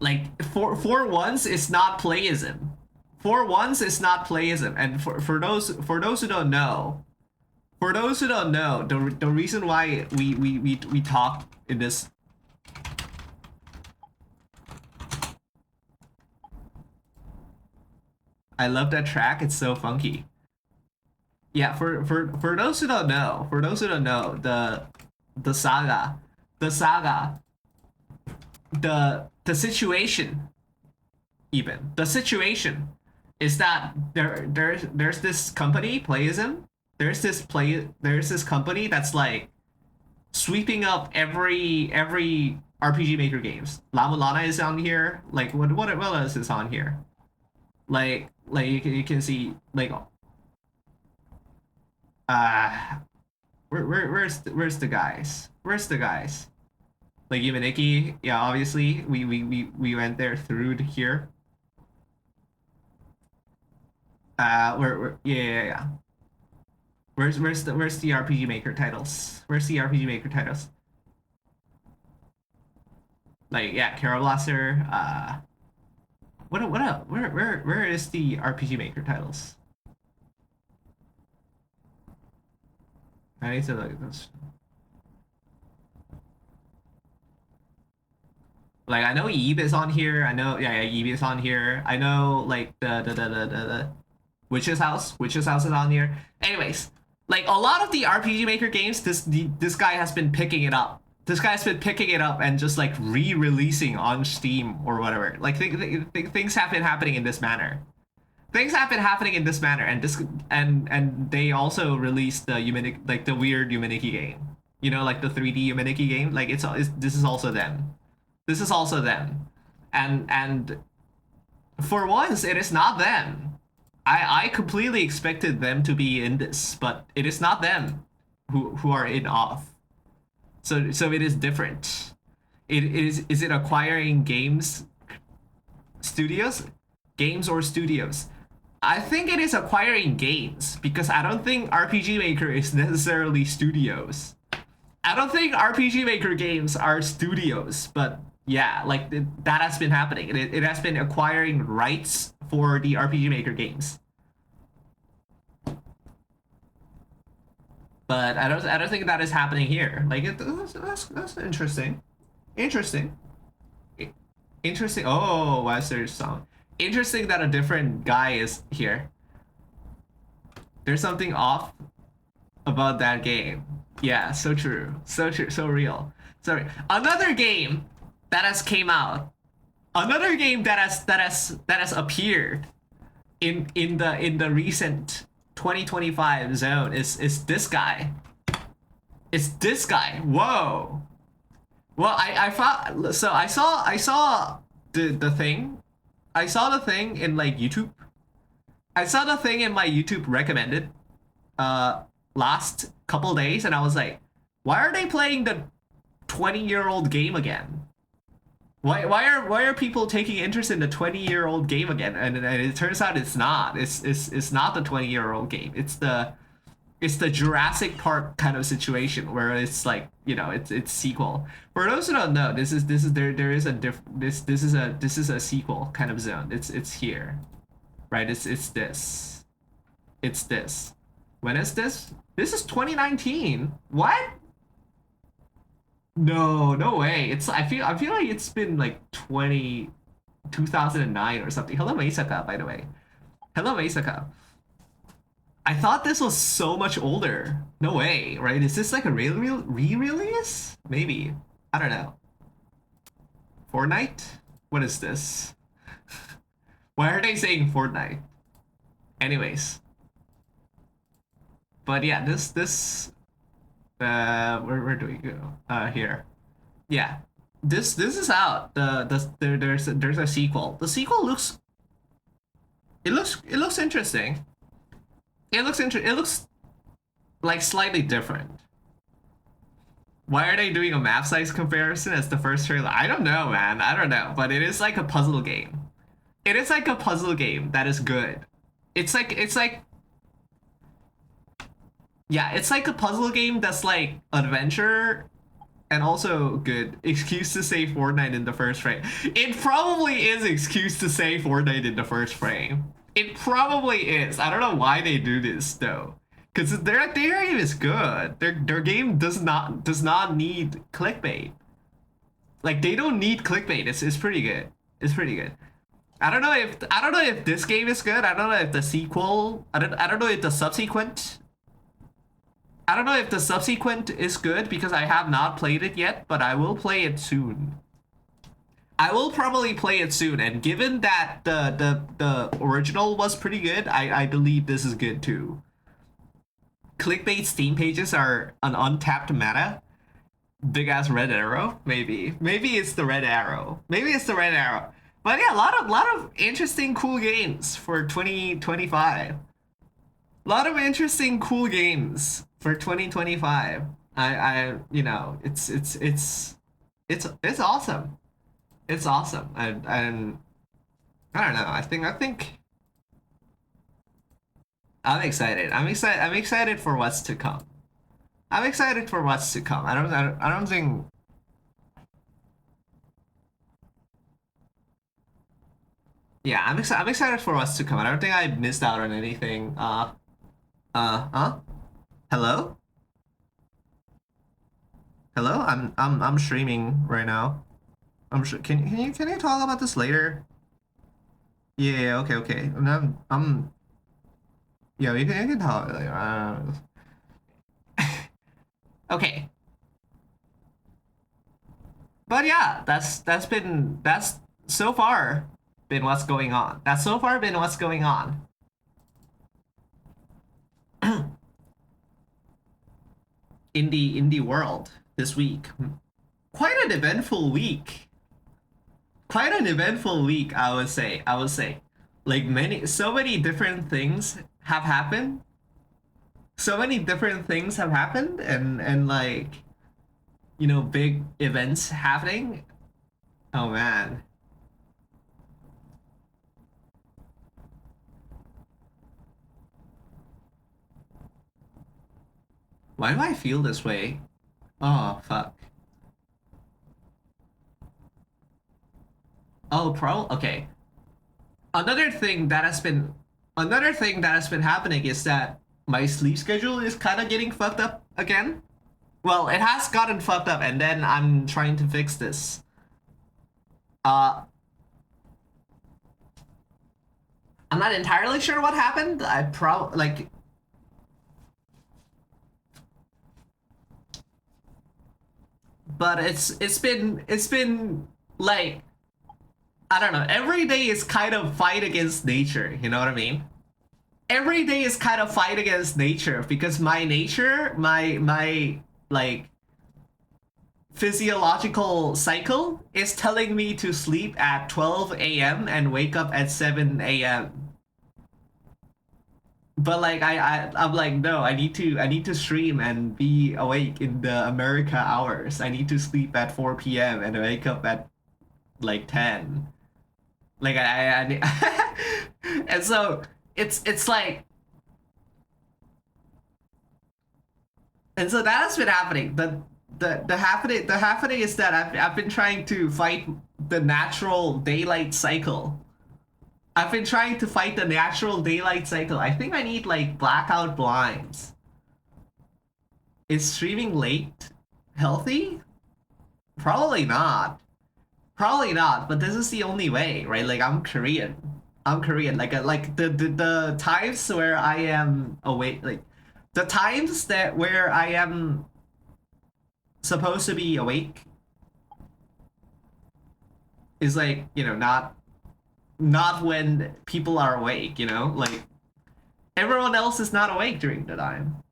like for once, it's not playism. For once, it's not playism, and for those who don't know, the reason why we talk in this. I love that track. It's so funky. Yeah, for those who don't know, the saga, the saga, the situation, even the situation is that there's this company, Playism. There's this company that's like sweeping up every RPG Maker games. Lama Lana is on here. Like what else is on here? Like you can see like uh where's the guys? Where's the guys? Like Yumaniki, yeah, obviously we went there through here. Yeah. Where's the RPG Maker titles? Where's the RPG Maker titles? Like yeah, Carol Blaster. What up? Where is the RPG Maker titles? I need to look at this. Like I know Eve is on here. I know yeah, Eve is on here. I know like the Witch's House. Witch's House is on here. Anyways, like a lot of the RPG Maker games, this guy has been picking it up. This guy's been picking it up and just like re-releasing on Steam or whatever. Like things have been happening in this manner. Things have been happening in this manner, and this and they also released the like the weird Yumaniki game. You know, like the 3D Yumaniki game. Like it's this is also them. This is also them, and for once it is not them. I completely expected them to be in this, but it is not them who are in off. So it is different. It is it acquiring games studios? Games or studios? I think it is acquiring games because I don't think RPG Maker is necessarily studios. I don't think RPG Maker games are studios, but yeah, like that has been happening. It has been acquiring rights for the RPG Maker games. But I don't think that is happening here. Like that's interesting. Interesting. Interesting. Oh, Wester's song. Interesting that a different guy is here. There's something off about that game. Yeah, so true. So true. So real. Sorry. Another game that has came out. Another game that has appeared in the recent 2025 zone is this guy. It's this guy. Whoa. Well, I thought so. I saw the thing. I saw the thing in like YouTube. I saw the thing in my YouTube recommended last couple days, and I was like, why are they playing the 20-year-old game again? Why are people taking interest in the 20-year-old game again? And it turns out it's not. It's not the 20-year-old game. It's the Jurassic Park kind of situation where it's like, you know, it's sequel. For those who don't know, this is there is a this is a sequel kind of zone. It's here. Right? It's this. It's this. When is this? This is 2019. What? No way. I feel like it's been like 2009 or something. Hello Maisaka, by the way. Hello Maisaka. I thought this was so much older. No way, right? Is this like a re-release? Maybe. I don't know. Fortnite? What is this? Why are they saying Fortnite? Anyways. But yeah, this where do we go? Here. Yeah. This is out. There's a sequel. The sequel looks interesting. It looks like slightly different. Why are they doing a map size comparison as the first trailer? I don't know, man. I don't know, but it is like a puzzle game. It is like a puzzle game that is good. It's like yeah, it's like a puzzle game that's like adventure and also good. Excuse to say Fortnite in the first frame. It probably is excuse to say Fortnite in the first frame. It probably is. I don't know why they do this though, because their game is good. Their game does not need clickbait. Like they don't need clickbait. It's pretty good. It's pretty good. I don't know if this game is good. I don't know if the sequel. I don't know if the subsequent. I don't know if the subsequent is good because I have not played it yet, but I will play it soon. I will probably play it soon, and given that the original was pretty good, I believe this is good too. Clickbait Steam pages are an untapped meta. Big ass red arrow, maybe it's the red arrow. Maybe it's the red arrow. But yeah, a lot of interesting cool games for 2025. A lot of interesting, cool games for 2025. It's awesome. It's awesome. And I don't know. I think I'm excited. I'm excited. I'm excited for what's to come. I'm excited for what's to come. I don't think. Yeah, I'm excited for what's to come. I don't think I missed out on anything. Huh? Hello? Hello? I'm streaming right now. Can you talk about this later? Yeah, yeah, okay, okay. I'm yeah, you can talk later. Okay. But yeah, that's so far been what's going on. That's so far been what's going on. In the world this week. Quite an eventful week. Quite an eventful week, I would say. I would say. Like so many different things have happened. So many different things have happened and like, big events happening. Oh man. Why do I feel this way? Oh, fuck. Oh, okay. Another thing that has been another thing that has been happening is that my sleep schedule is kind of getting fucked up again. Well, it has gotten fucked up, and then I'm trying to fix this. Uh, I'm not entirely sure what happened. I probably like, but it's been like, I don't know. Every day is kind of fight against nature. You know what I mean? Every day is kind of fight against nature because my nature, my like physiological cycle is telling me to sleep at 12 a.m. and wake up at 7 a.m. But like I'm like, no, I need to stream and be awake in the America hours. I need to sleep at 4 p.m. and wake up at like 10. Like and so it's like, and so that has been happening. The happening is that I've been trying to fight the natural daylight cycle. I've been trying to fight the natural daylight cycle. I think I need like blackout blinds. Is streaming late healthy? Probably not. Probably not, but this is the only way, right? Like I'm Korean. I'm Korean. Like the times where I am awake, like the times that where I am supposed to be awake is like, not when people are awake, Like everyone else is not awake during the time.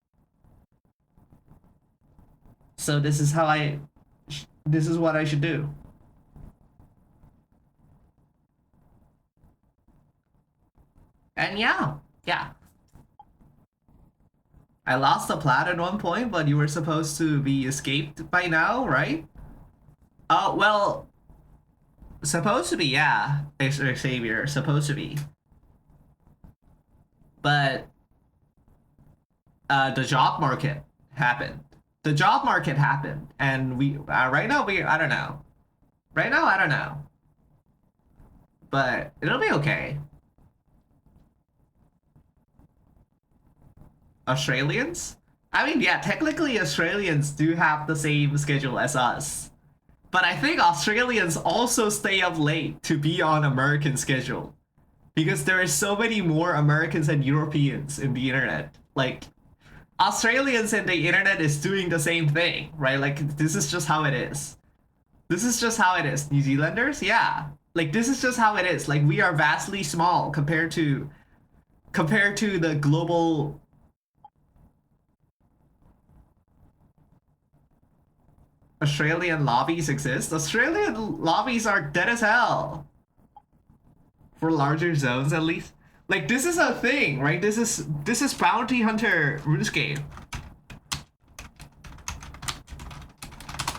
So this is what I should do. And yeah, yeah. I lost the plat at one point, but you were supposed to be escaped by now, right? Well, supposed to be, yeah. Xavier, supposed to be. But the job market happened. The job market happened, and we right now we I don't know. Right now I don't know, but it'll be okay. Australians? I mean, yeah, technically Australians do have the same schedule as us. But I think Australians also stay up late to be on American schedule because there is so many more Americans and Europeans in the internet. Like Australians and the internet is doing the same thing, right? Like this is just how it is. This is just how it is. New Zealanders, yeah. Like this is just how it is. Like we are vastly small compared to the global. Australian lobbies exist. Australian lobbies are dead as hell. For larger zones, at least. Like this is a thing, right? This is Bounty Hunter RuneScape.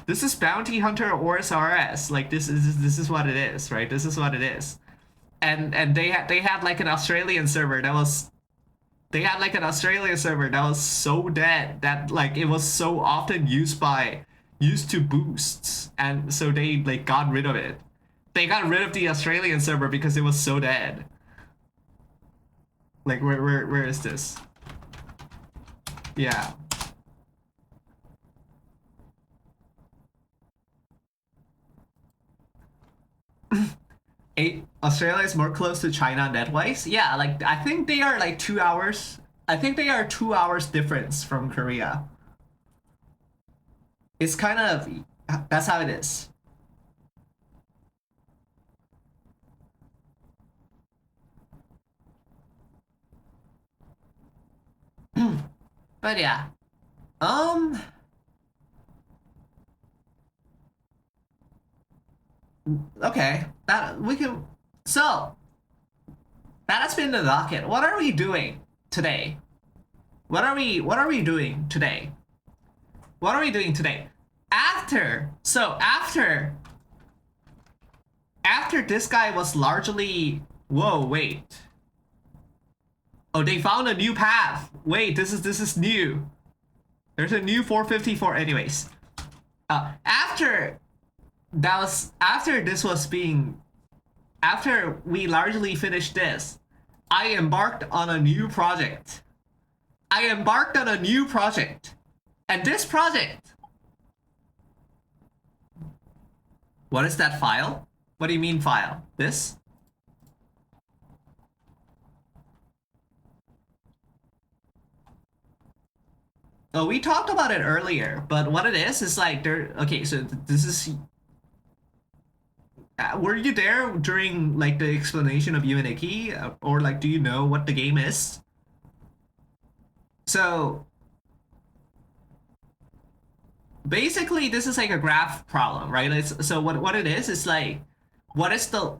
This is Bounty Hunter Oris RS. Like this is what it is, right? This is what it is. And they had like an Australian server that was they had like an Australian server that was so dead that like it was so often used to boosts, and so they like got rid of it. They got rid of the Australian server because it was so dead. Like where is this? Yeah. Australia is more close to China net-wise. Yeah, like I think they are like 2 hours. I think they are 2 hours difference from Korea. It's kind of that's how it is. But yeah. Um okay. That we can so that has been the docket. What are we doing today? What are we doing today? What are we doing today? After this guy was largely whoa, wait. Oh, they found a new path. Wait, this is new. There's a new 454 anyways. After we largely finished this, I embarked on a new project. And this project. What is that file? What do you mean file? This? Oh, we talked about it earlier, but what it is like there. Okay, so this is. Were you there during like the explanation of Unity, or like do you know what the game is? So basically, this is like a graph problem, right? So what it is like what is the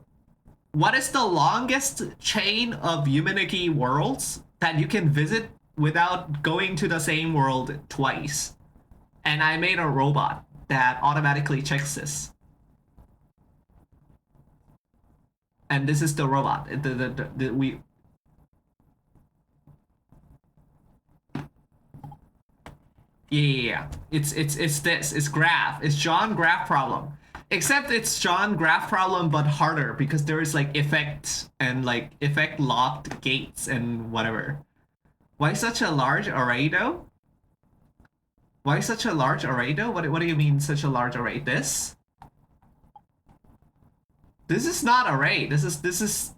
longest chain of Unity worlds that you can visit without going to the same world twice? And I made a robot that automatically checks this. And this is the robot. We yeah. It's this. It's graph. It's John graph problem. Except it's John graph problem but harder because there is like effects and like effect locked gates and whatever. Why such a large array though? Why such a large array though? What do you mean such a large array? This is not array. This is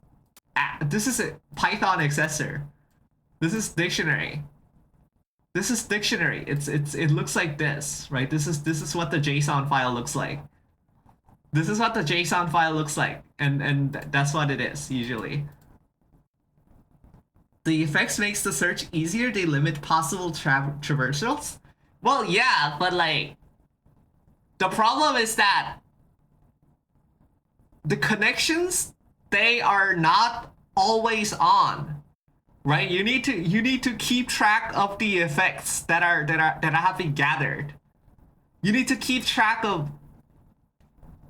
a Python accessor. This is dictionary. This is dictionary. It looks like this, right? This is what the JSON file looks like. This is what the JSON file looks like, and that's what it is usually. The effects makes the search easier. They limit possible traversals. Well, yeah, but like the problem is that the connections, they are not always on, right? You need to keep track of the effects that have been gathered. You need to keep track of,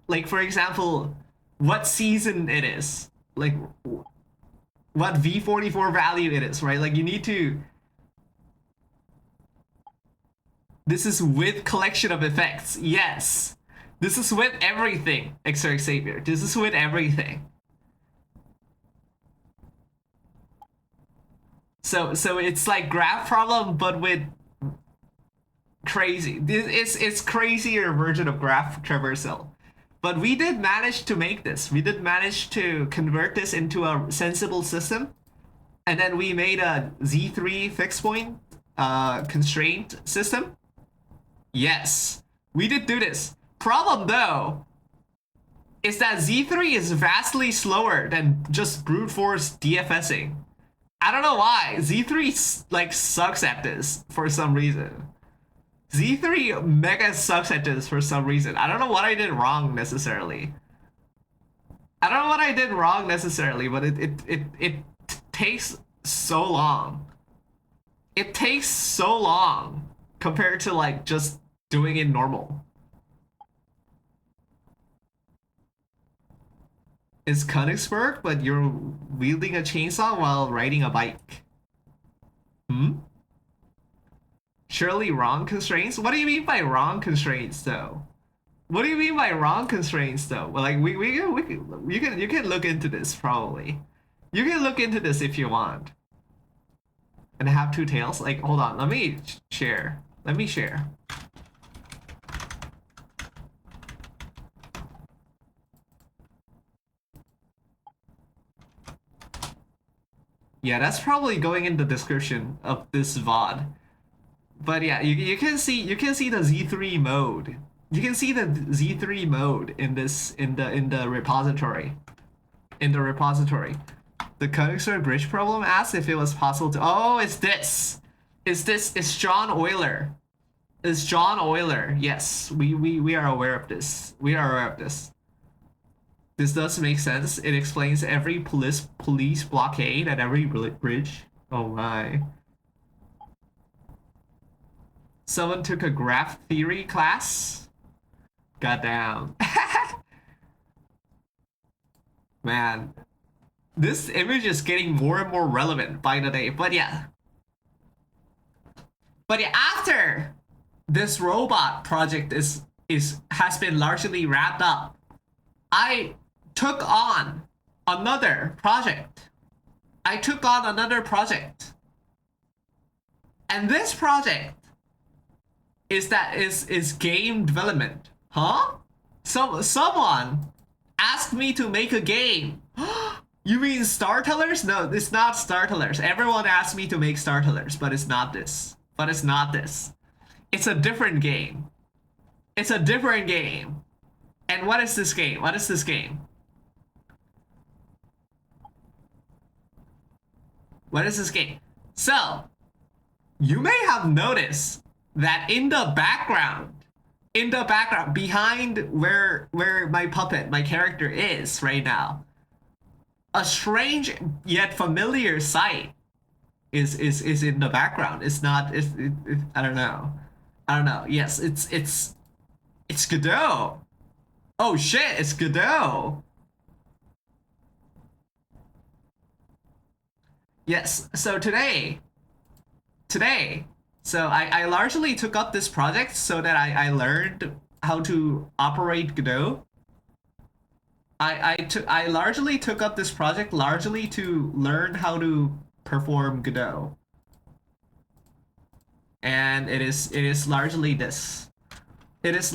like, for example, what season it is, like what V44 value it is, right? Like you need to. This is with collection of effects. Yes. This is with everything, Xer Xavier. This is with everything. So it's like graph problem, but with crazy. It's crazier version of graph traversal. But we did manage to make this. We did manage to convert this into a sensible system. And then we made a Z3 fixed point constraint system. Yes, we did do this. Problem though is that Z3 is vastly slower than just brute force DFSing. I don't know why. Z3 like sucks at this for some reason. Z3 mega sucks at this for some reason. I don't know what I did wrong necessarily. But it takes so long. It takes so long compared to like just doing it normal. It's Königsberg, but you're wielding a chainsaw while riding a bike. Hmm? Surely wrong constraints? What do you mean by wrong constraints, though? What do you mean by wrong constraints, though? Well, like you can look into this probably. You can look into this if you want. And have two tails. Like, hold on, let me share. Let me share. Yeah, that's probably going in the description of this VOD. But yeah, you can see the Z3 mode. You can see the Z3 mode in this in the repository. In the repository. The Königsberg Bridge problem asks if it was possible to. Oh, it's this. It's John Euler. It's John Euler. Yes, we are aware of this. We are aware of this. This does make sense. It explains every police blockade at every bridge. Oh my. Someone took a graph theory class? Goddamn. Man. This image is getting more and more relevant by the day, but yeah. But yeah, after this robot project has been largely wrapped up, I took on another project. And this project is game development. Huh? Someone asked me to make a game. You mean Star Tellers? No, it's not Star Tellers. Everyone asked me to make Star Tellers, but it's not this. It's a different game. It's a different game. And what is this game? What is this game? What is this game? So, you may have noticed that in the background, behind where my puppet, my character is right now, a strange yet familiar sight is in the background. It's not. I don't know. Yes, it's Godot. Oh shit! It's Godot. Yes. So today. So I largely took up this project so that I learned how to operate Godot. I largely took up this project largely to learn how to perform Godot. And it is largely this. This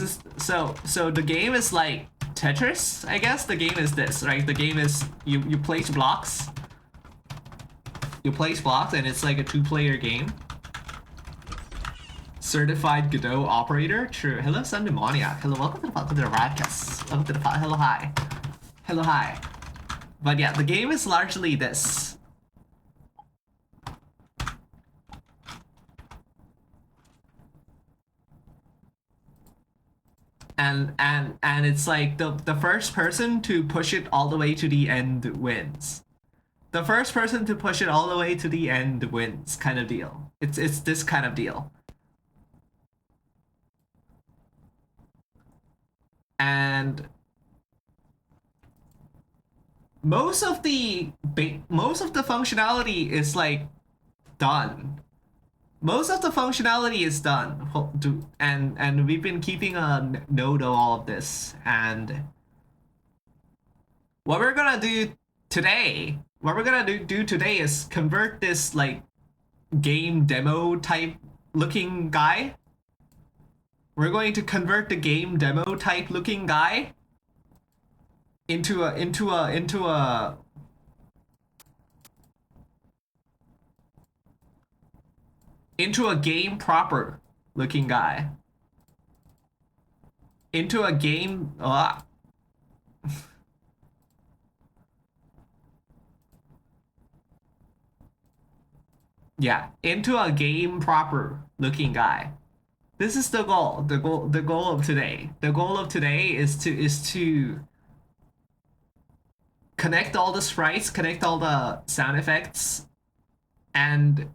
is so the game is like Tetris, I guess. The game is this, right? The game is you place blocks. You place blocks and it's like a two-player game. Certified Godot operator. True. Hello, Sun Demoniac. Hello, welcome to the podcast. Welcome to the pod. Hello, hi. Hello, hi. But yeah, the game is largely this. And it's like the first person to push it all the way to the end wins. The first person to push it all the way to the end wins, kind of deal. It's this kind of deal. And most of the functionality is like done. Most of the functionality is done, and we've been keeping a note of all of this. And what we're gonna do today is convert this like game demo type looking guy. We're going to convert the game demo type looking guy into a game proper looking guy. Into a game yeah, into a game proper looking guy. This is the goal. The goal of today. The goal of today is to connect all the sprites, connect all the sound effects, and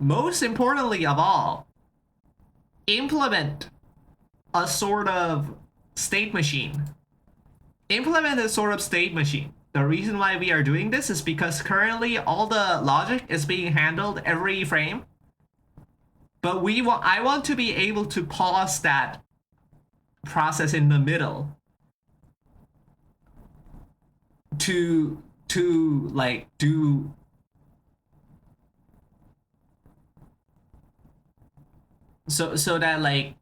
most importantly of all, implement a sort of state machine. Implement a sort of state machine. The reason why we are doing this is because currently all the logic is being handled every frame. But I want to be able to pause that process in the middle to like do so that like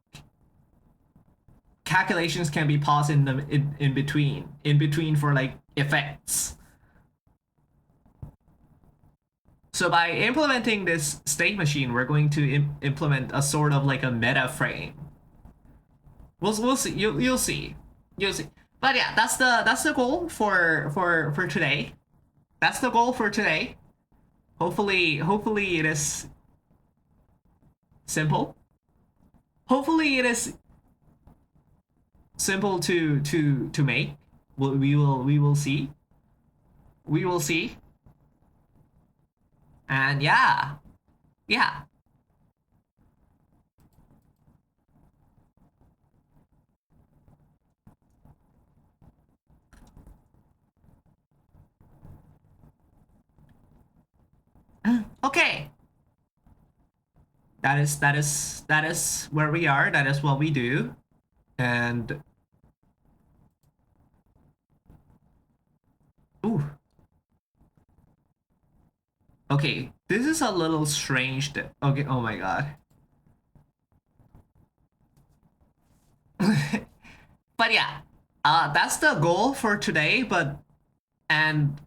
calculations can be paused in between for like effects. So by implementing this state machine, we're going to implement a sort of like a meta frame. We'll see. You'll see. You'll see. But yeah, that's the goal for today. That's the goal for today. Hopefully it is simple. Hopefully it is simple to make. We will see. We will see. And yeah. Yeah. Okay. That is where we are. That is what we do. And ooh. Okay, this is a little strange. Okay, oh my god. But yeah, that's the goal for today. And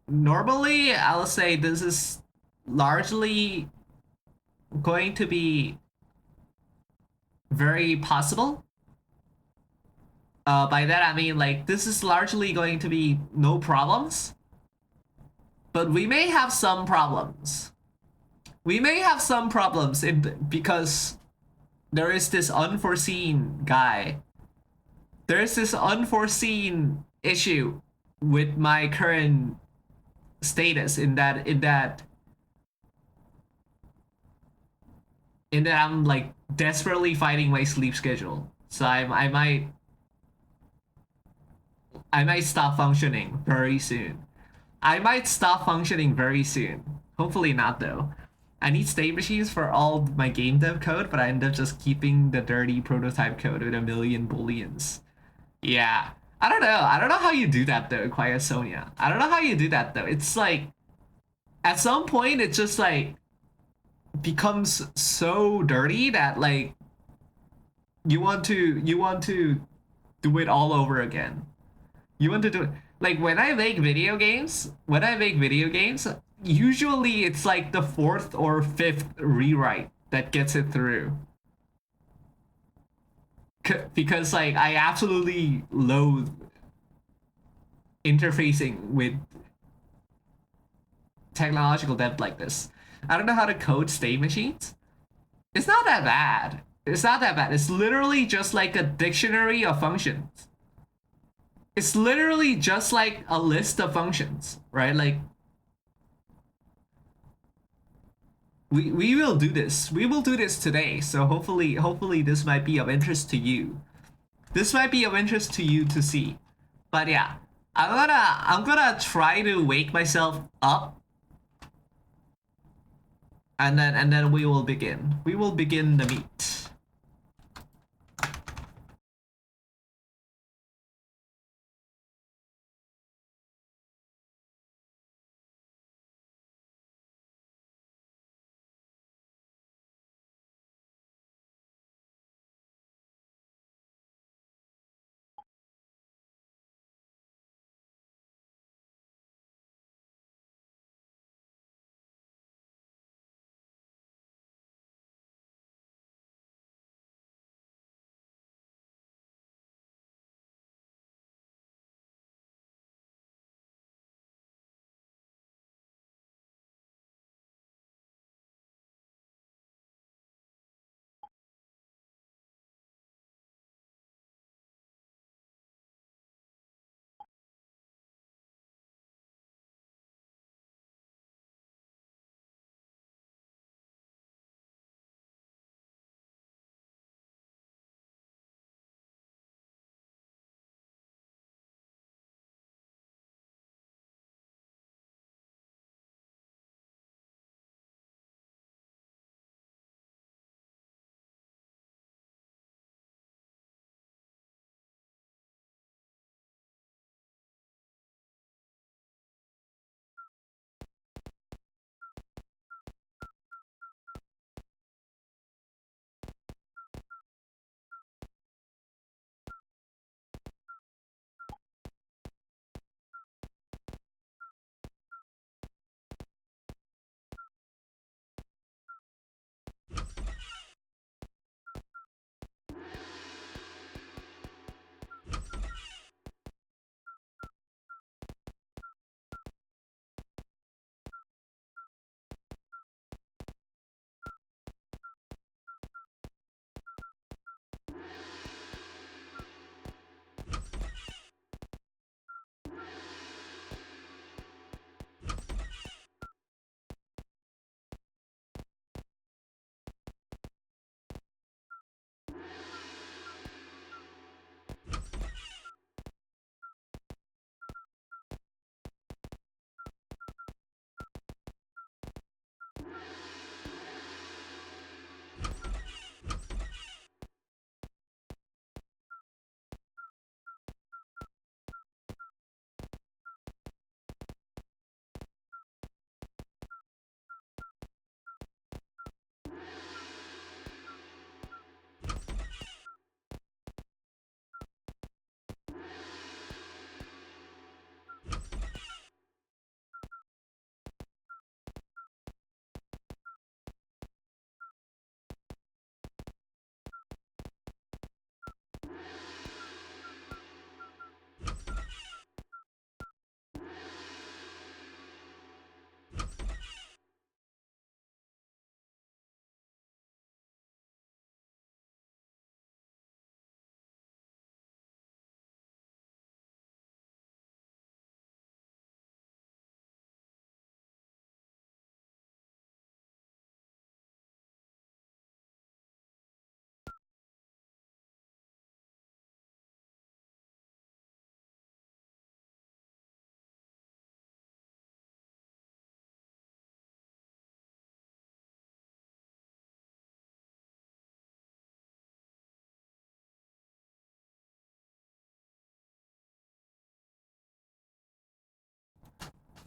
normally I'll say this is largely going to be very possible. By that I mean like this is largely going to be no problems, but we may have some problems. We may have some problems because there is this unforeseen guy. There is this unforeseen issue with my current status in that I'm like desperately fighting my sleep schedule. So I might stop functioning very soon. I might stop functioning very soon. Hopefully not though. I need state machines for all my game dev code, but I end up just keeping the dirty prototype code with a million booleans. Yeah. I don't know. I don't know how you do that though, Quiet Sonia. I don't know how you do that though. It's like at some point it just like becomes so dirty that like you want to do it all over again. You want to do it like when I make video games, usually it's like the fourth or fifth rewrite that gets it through. Because like I absolutely loathe interfacing with technological debt like this. I don't know how to code state machines. It's not that bad. It's not that bad. It's literally just like a dictionary of functions. It's literally just like a list of functions, right? Like we will do this. We will do this today. So hopefully this might be of interest to you. This might be of interest to you to see. But yeah, I'm gonna try to wake myself up and then we will begin. We will begin the meet.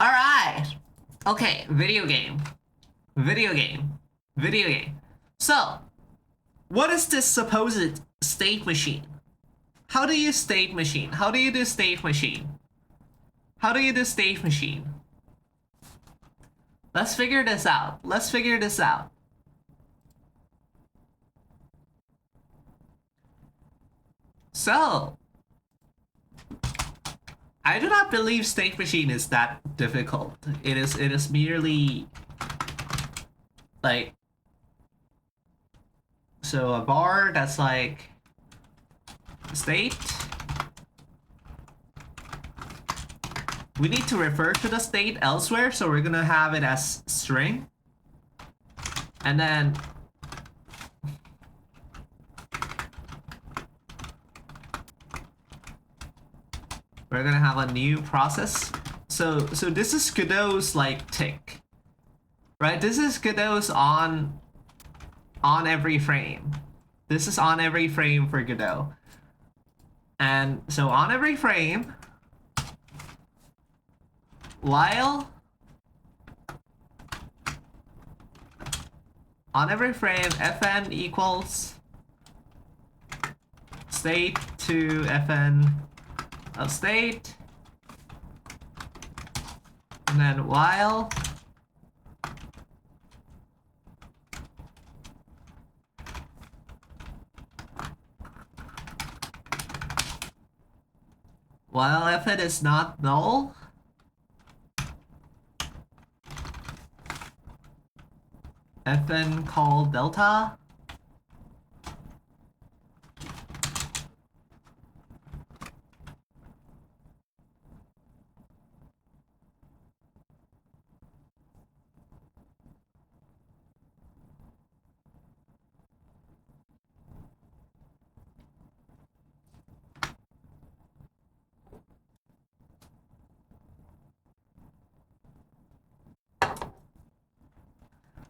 Alright. Okay, video game. Video game. Video game. So, what is this supposed state machine? How do you state machine? How do you do state machine? How do you do state machine? Let's figure this out. Let's figure this out. So, I do not believe state machine is that difficult. It is merely like, so a bar that's like state. We need to refer to the state elsewhere, so we're gonna have it as string. And then we're gonna have a new process. So this is Godot's like tick, right? This is Godot's on every frame. This is on every frame for Godot. And so on every frame, while on every frame, fn equals state to fn of state, and then while fn is not null, fn call delta.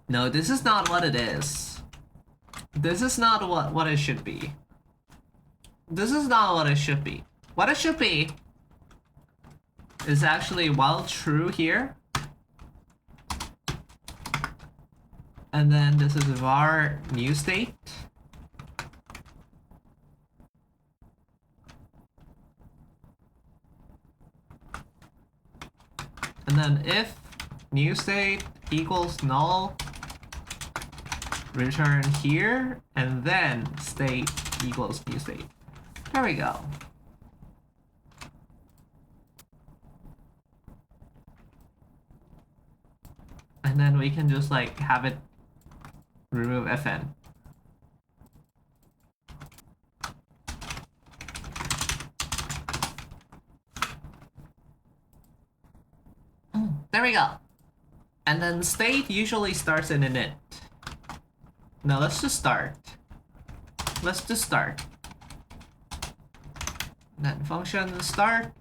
No, this is not what it is. This is not what it should be. This is not what it should be. What it should be is actually while true here. And then this is var new state. And then if new state equals null, return here, and then state equals new state. There we go. And then we can just like have it remove fn. There we go. And then state usually starts in init. Now let's just start. Let's just start. Then function start.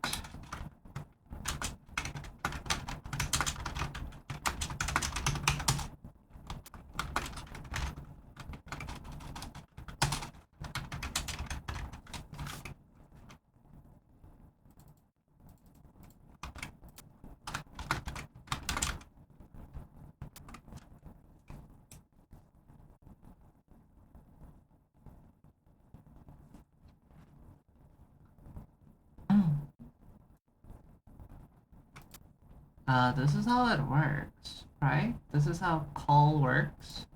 This is how it works, right? This is how call works.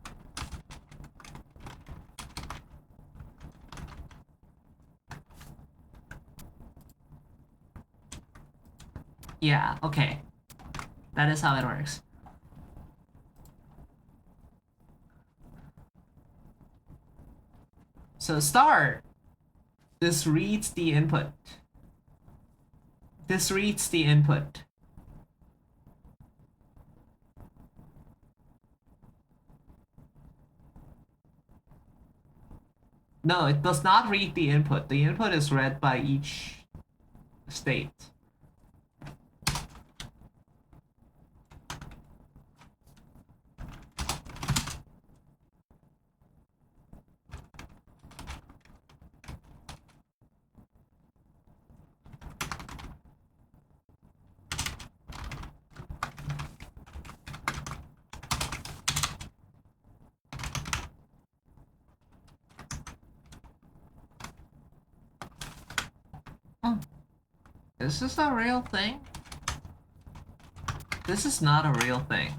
Yeah, okay. That is how it works. So start. This reads the input. This reads the input. No, it does not read the input. The input is read by each state. Is this a real thing? This is not a real thing.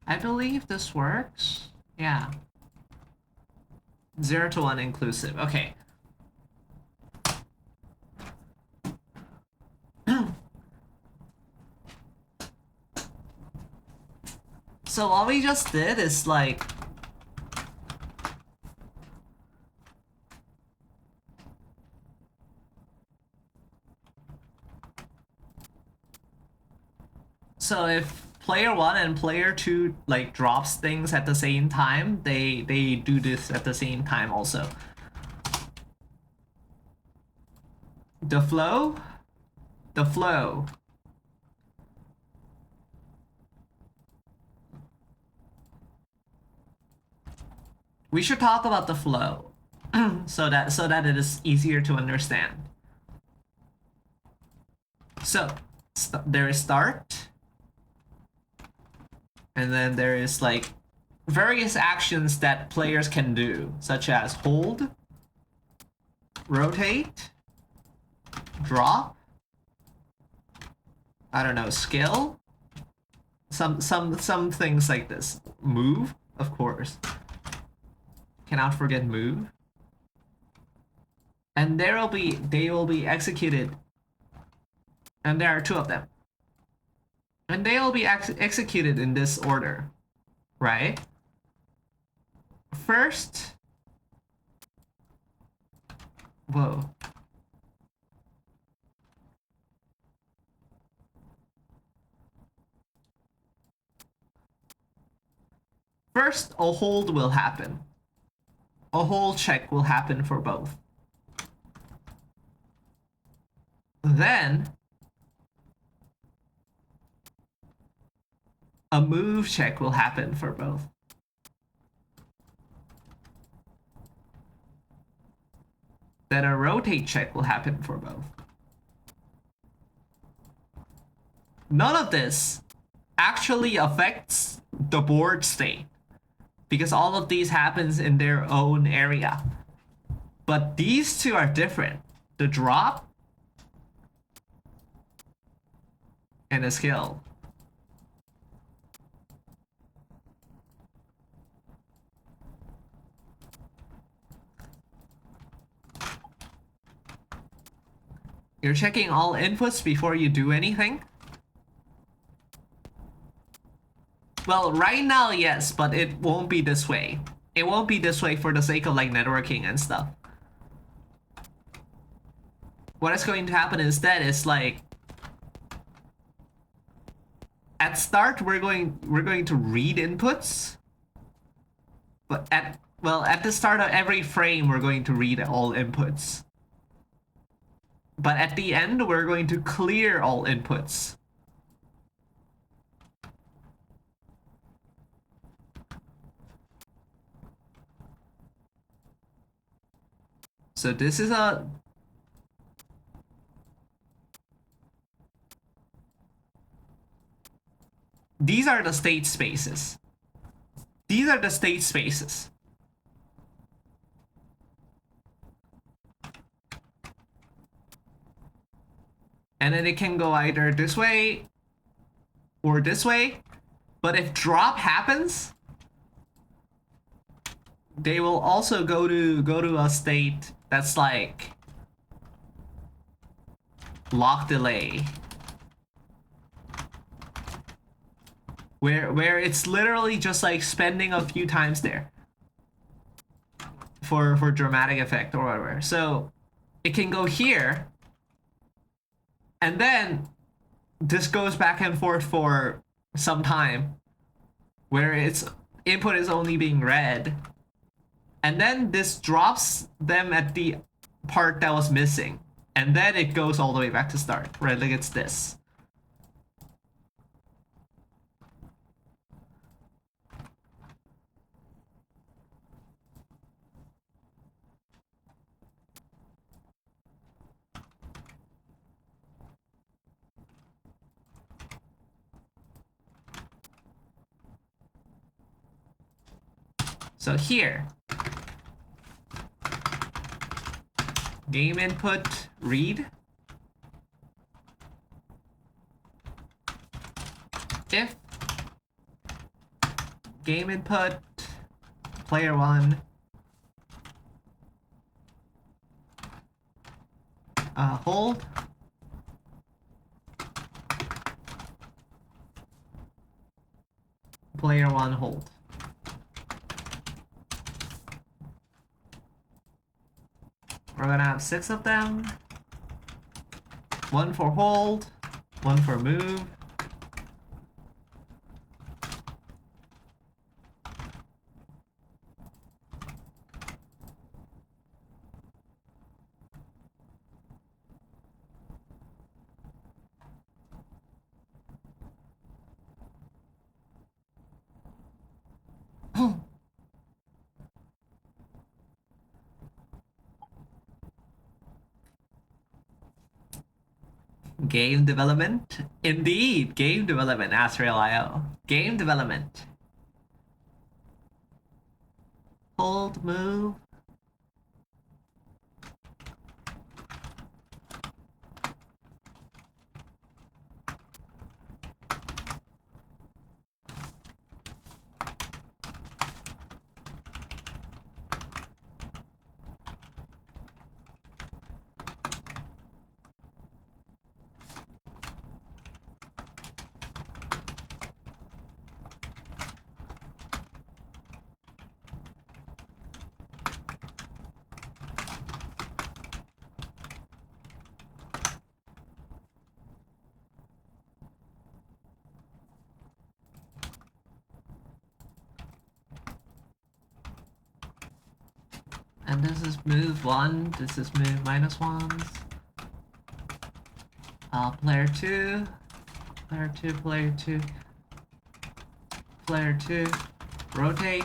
I believe this works. Yeah. 0 to 1 inclusive. Okay. So all we just did is like... So if player 1 and player 2 like drops things at the same time, they do this at the same time also. The flow? The flow. We should talk about the flow so that it is easier to understand. So there is start, and then there is like various actions that players can do, such as hold, rotate, drop, I don't know, skill, some things like this. Move, of course. Cannot forget move. And they will be executed. And there are 2 of them. And they will be executed in this order, right? First, whoa. First, a hold will happen. A hold check will happen for both. Then, a move check will happen for both. Then a rotate check will happen for both. None of this actually affects the board state, because all of these happens in their own area. But these 2 are different. The drop and the skill. You're checking all inputs before you do anything? Well, right now, yes, but it won't be this way. It won't be this way for the sake of like networking and stuff. What is going to happen instead is like at start we're going to read inputs, but at the start of every frame we're going to read all inputs. But at the end we're going to clear all inputs. So this is a... These are the state spaces. These are the state spaces. And then it can go either this way or this way. But if drop happens, they will also go to a state that's like lock delay, where it's literally just like spending a few times there for dramatic effect or whatever. So it can go here, and then this goes back and forth for some time, where its input is only being read. And then this drops them at the part that was missing. And then it goes all the way back to start, right? Like it's this. So here, game input read. If game input player 1 hold, player 1 hold. We're gonna have 6 of them. 1 for hold, 1 for move. Game development? Indeed, game development, Astral.io. Game development. Hold, move. And this is move 1, this is move -1s. Player 2, player 2, player 2, player 2, rotate.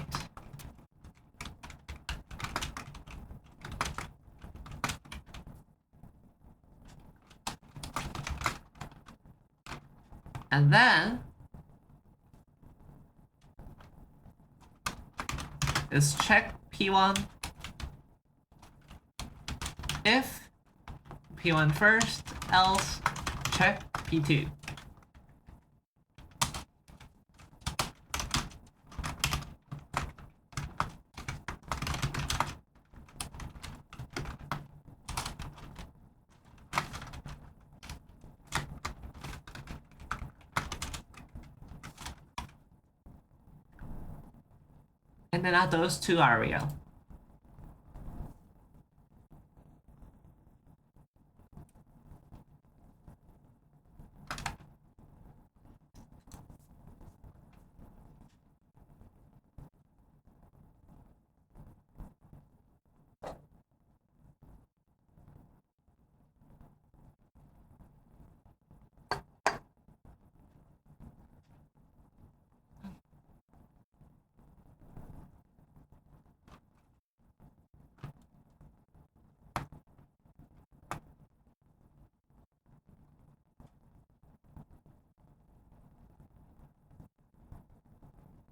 And then is check P1 if P1 first, else check P2. And then add those two are real.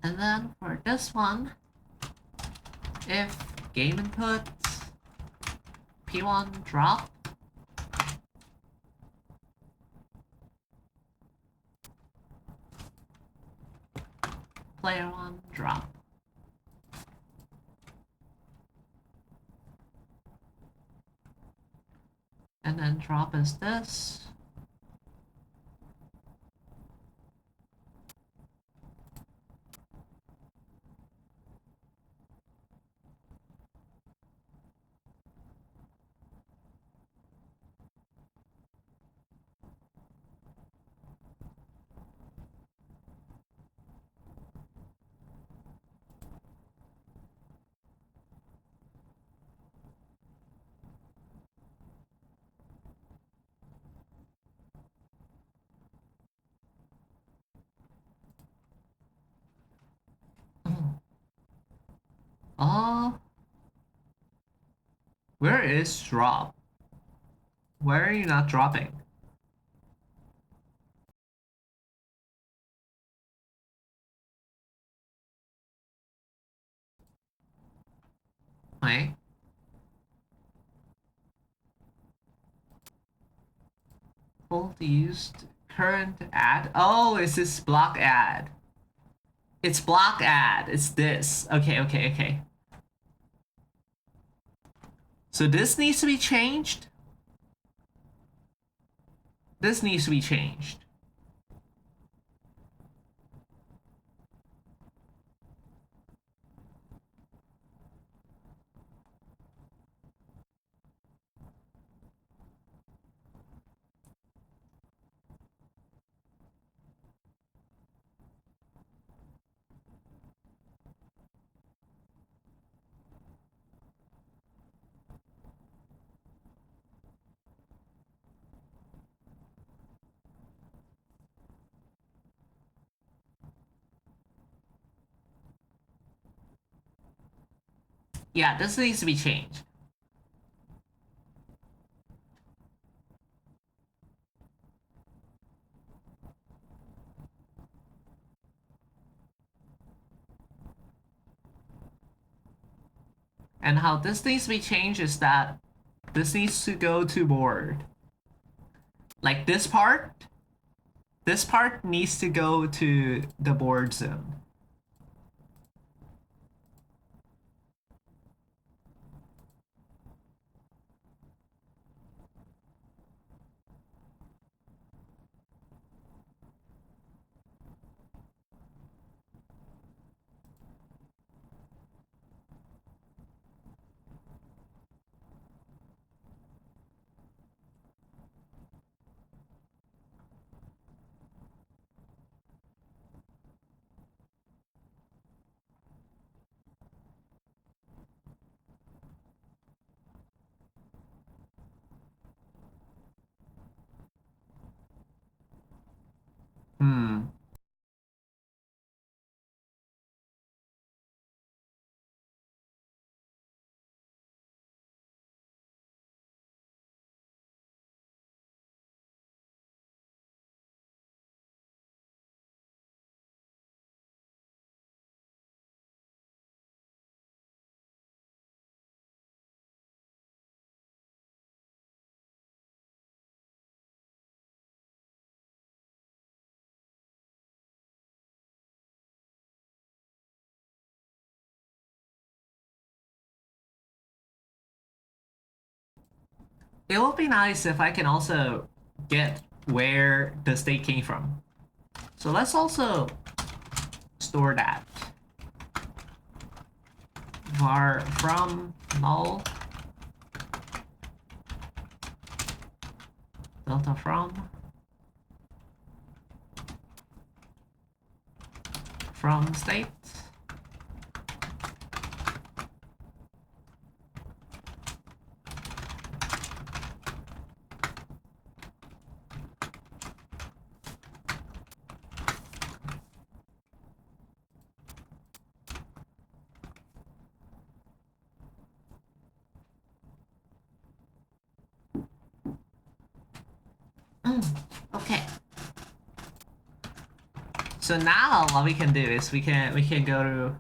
And then for this one, if game input P1 drop, player 1 drop. And then drop is this. Oh, where is drop? Where are you not dropping? Okay. Bold used current add. Oh, is this block add? It's block add. It's this. Okay, okay, okay. So this needs to be changed. This needs to be changed. Yeah, this needs to be changed. And how this needs to be changed is that this needs to go to board. Like this part needs to go to the board zone. Hmm. It would be nice if I can also get where the state came from. So let's also store that. Var from null delta from state. Okay. So now what we can do is we can go to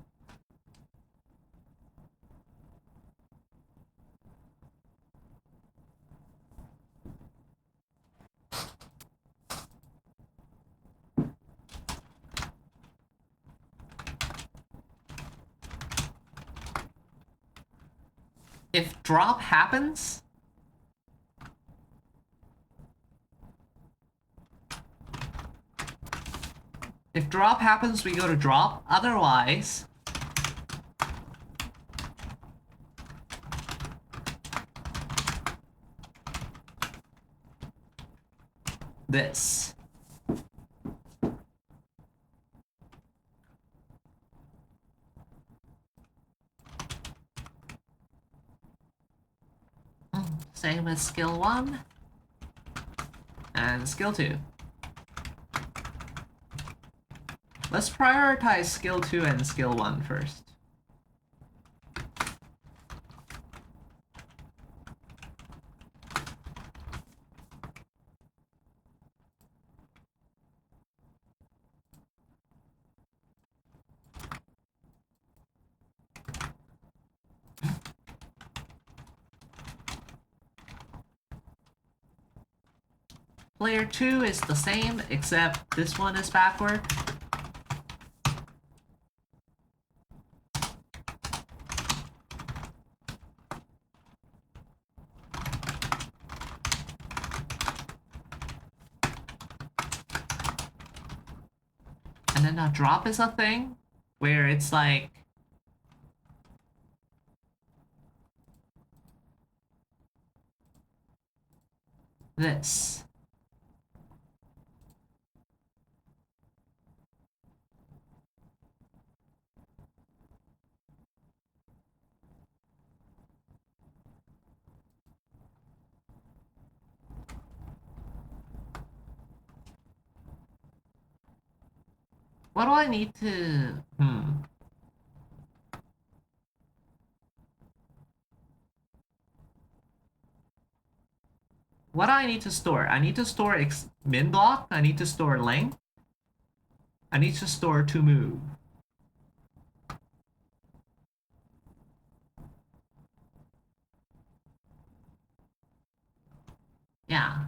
if drop happens. If drop happens, we go to drop. Otherwise, this. Same as skill 1 and skill 2. Let's prioritize skill 2 and skill 1 first. Player 2 is the same, except this one is backward. And then a drop is a thing where it's like this. What do I need to... What do I need to store? I need to store min block. I need to store length. I need to store to move. Yeah.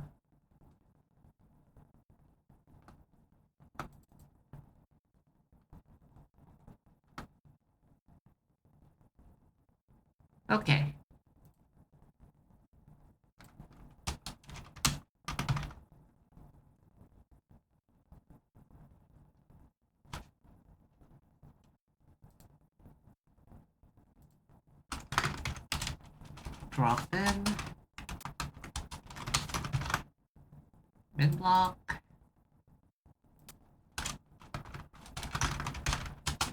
Okay. Drop in. Min block.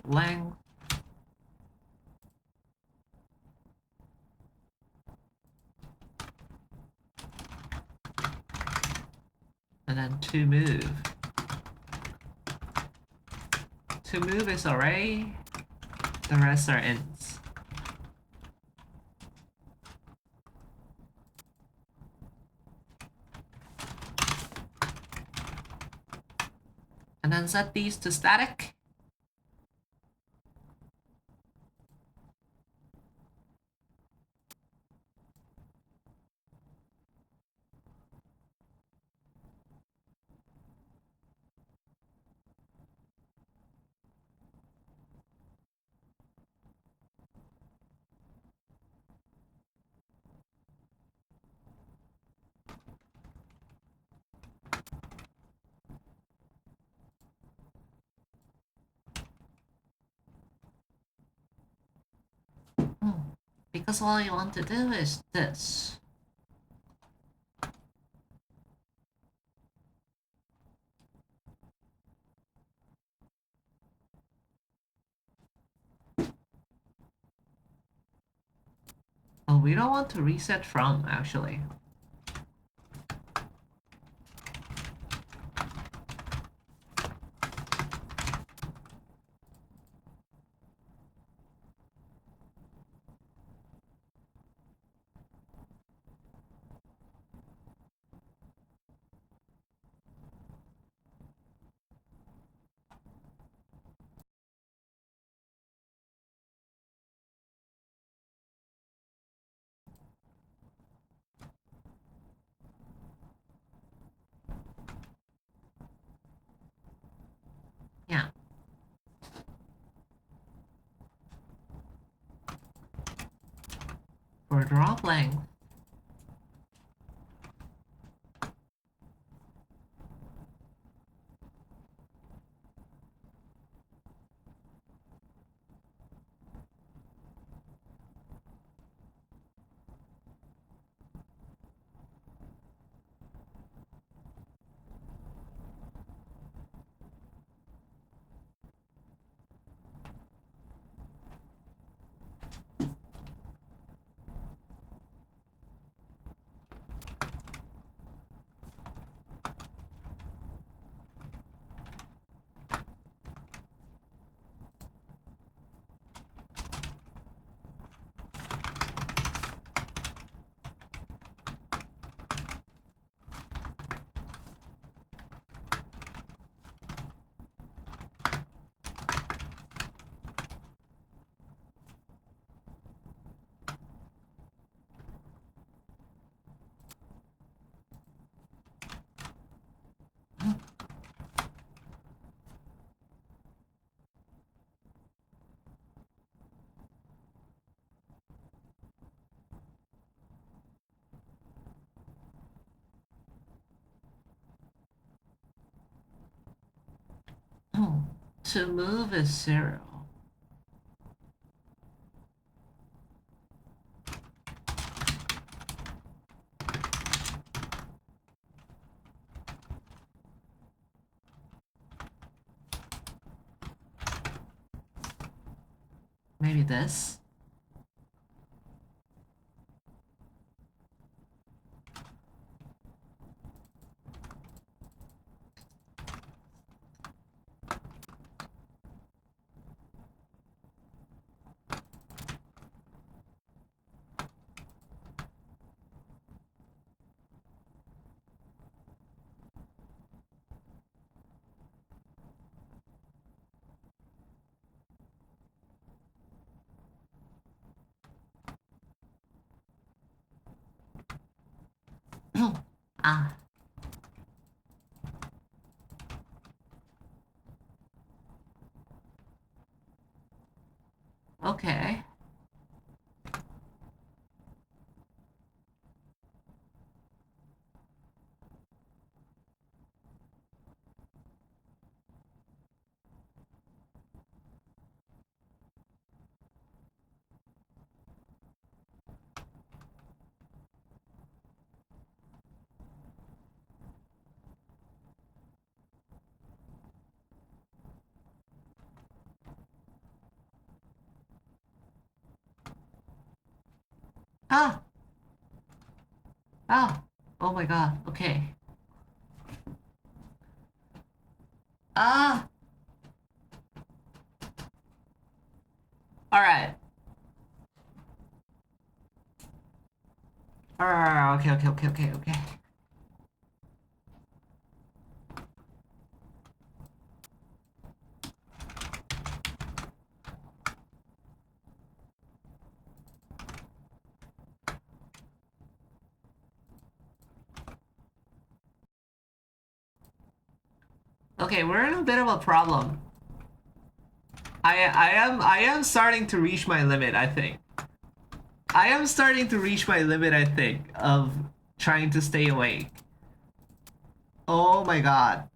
Length. And then to move. To move is array. The rest are ints. And then set these to static. Because all you want to do is this. Oh, we don't want to reset from, actually. Yeah. For drop length, to move is 0. Maybe this? Ah. Okay. Ah! Ah! Oh my god, okay. Ah! Alright. Alright, okay. Okay, we're in a bit of a problem. I am starting to reach my limit, I think. I am starting to reach my limit, I think, of trying to stay awake. Oh my god.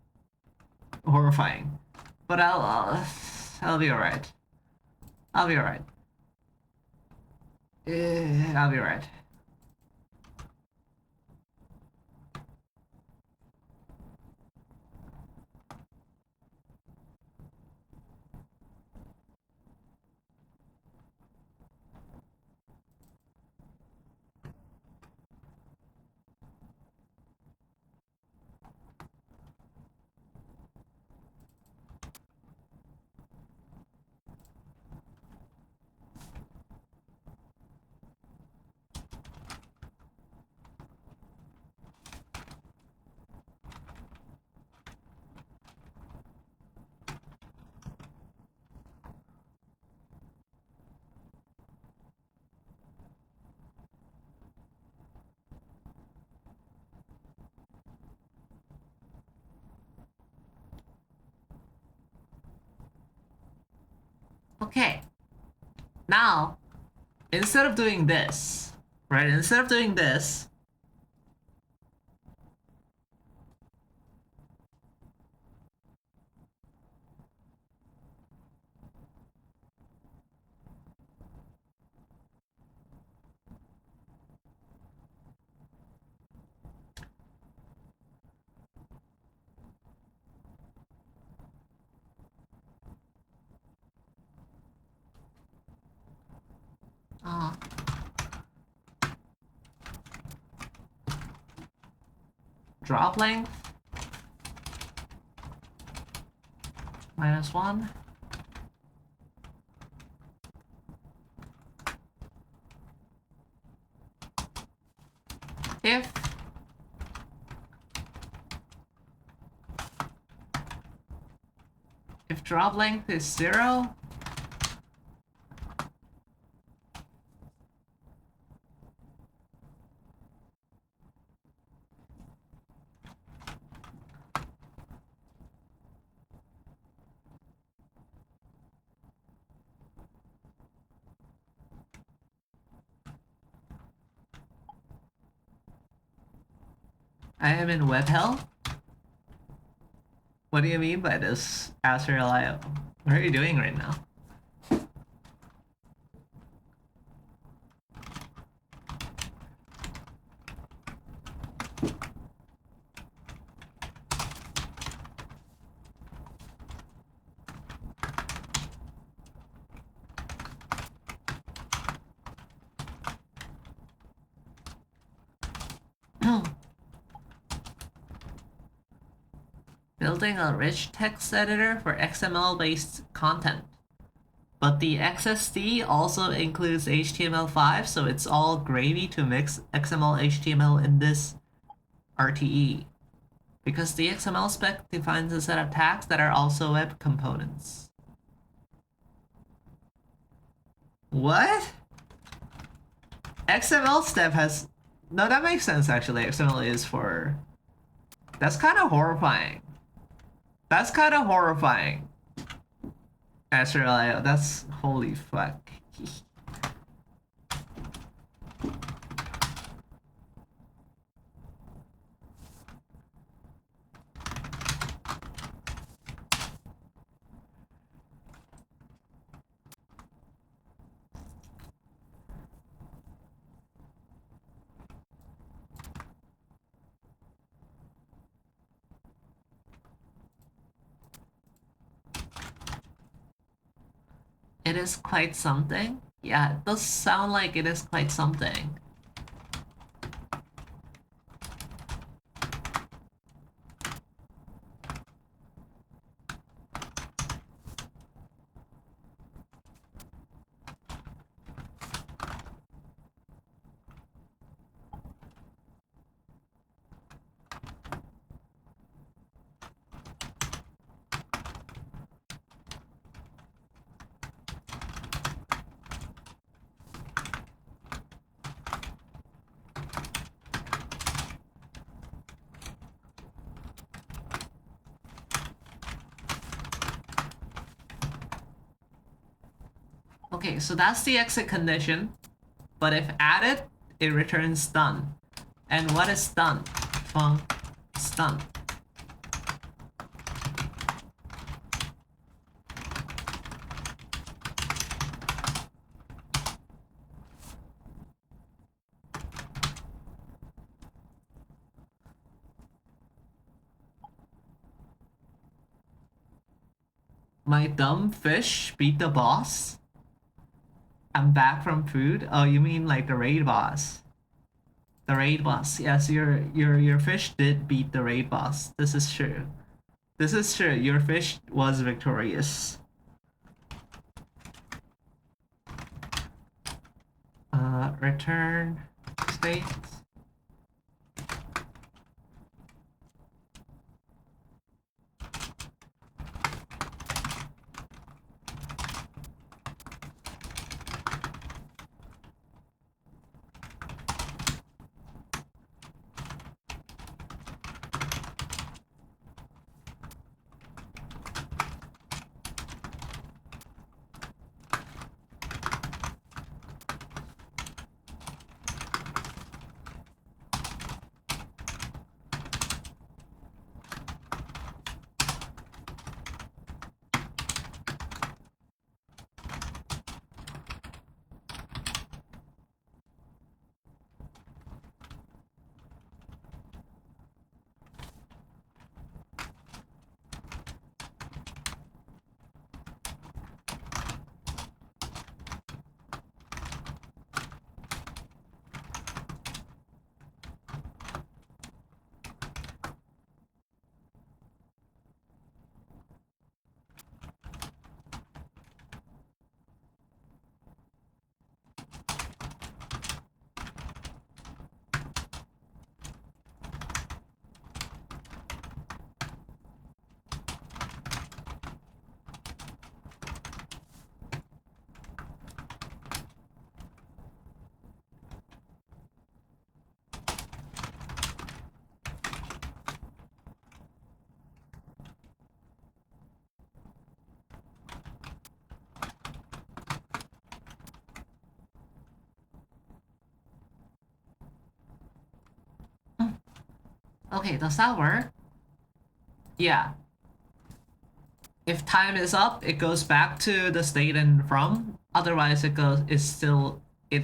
Horrifying. But I'll be alright. I'll be alright. I'll be alright. Okay. Now, instead of doing this, right? Instead of doing this, uh, drop length -1. If drop length is 0, I am in web hell. What do you mean by this, Azrael? What are you doing right now? Building a rich text editor for XML-based content. But the XSD also includes HTML5, so it's all gravy to mix XML, HTML in this RTE. Because the XML spec defines a set of tags that are also web components. What? XML step has... No, that makes sense actually. XML is for... That's kind of horrifying. That's kind of horrifying. Azrael, that's holy fuck. It is quite something. Yeah, it does sound like it is quite something. Okay, so that's the exit condition. But if added, it returns done. And what is done? Func done. My dumb fish beat the boss? I'm back from food? Oh, you mean like the raid boss? The raid boss. Yes, your fish did beat the raid boss. This is true. This is true. Your fish was victorious. Return state. Okay, does that work? Yeah. If time is up, it goes back to the state and from. Otherwise, it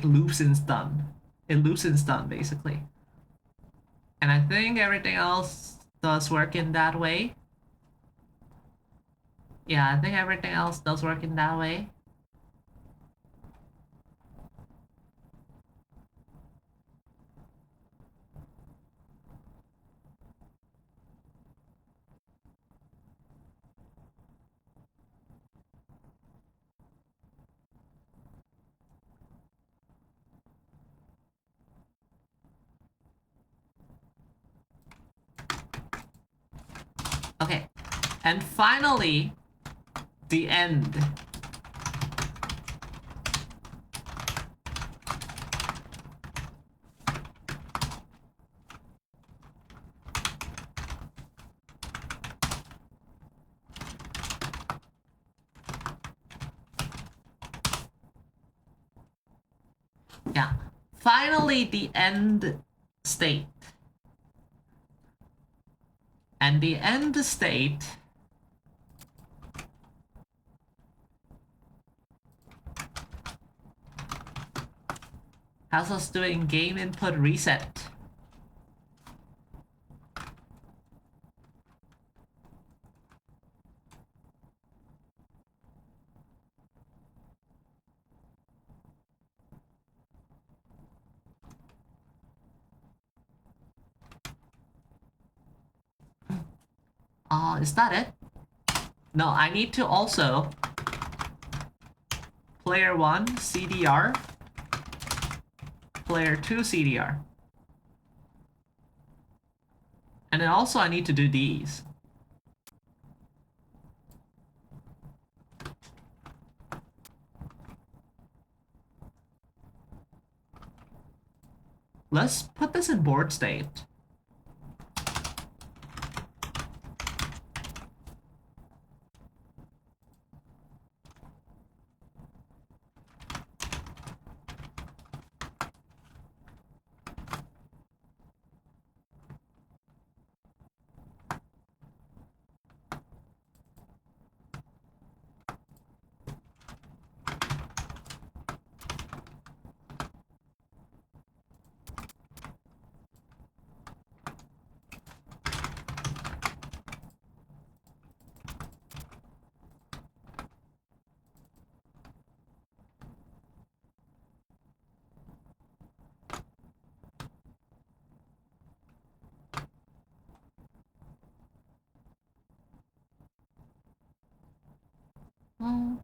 loops in stun. It loops in stun basically. And I think everything else does work in that way. Yeah, I think everything else does work in that way. Okay, and finally, the end. Yeah, finally the end state. And the end state has us doing game input reset. Is that it? No, I need to also player 1 CDR, player 2 CDR. And then also I need to do these. Let's put this in board state. Oh.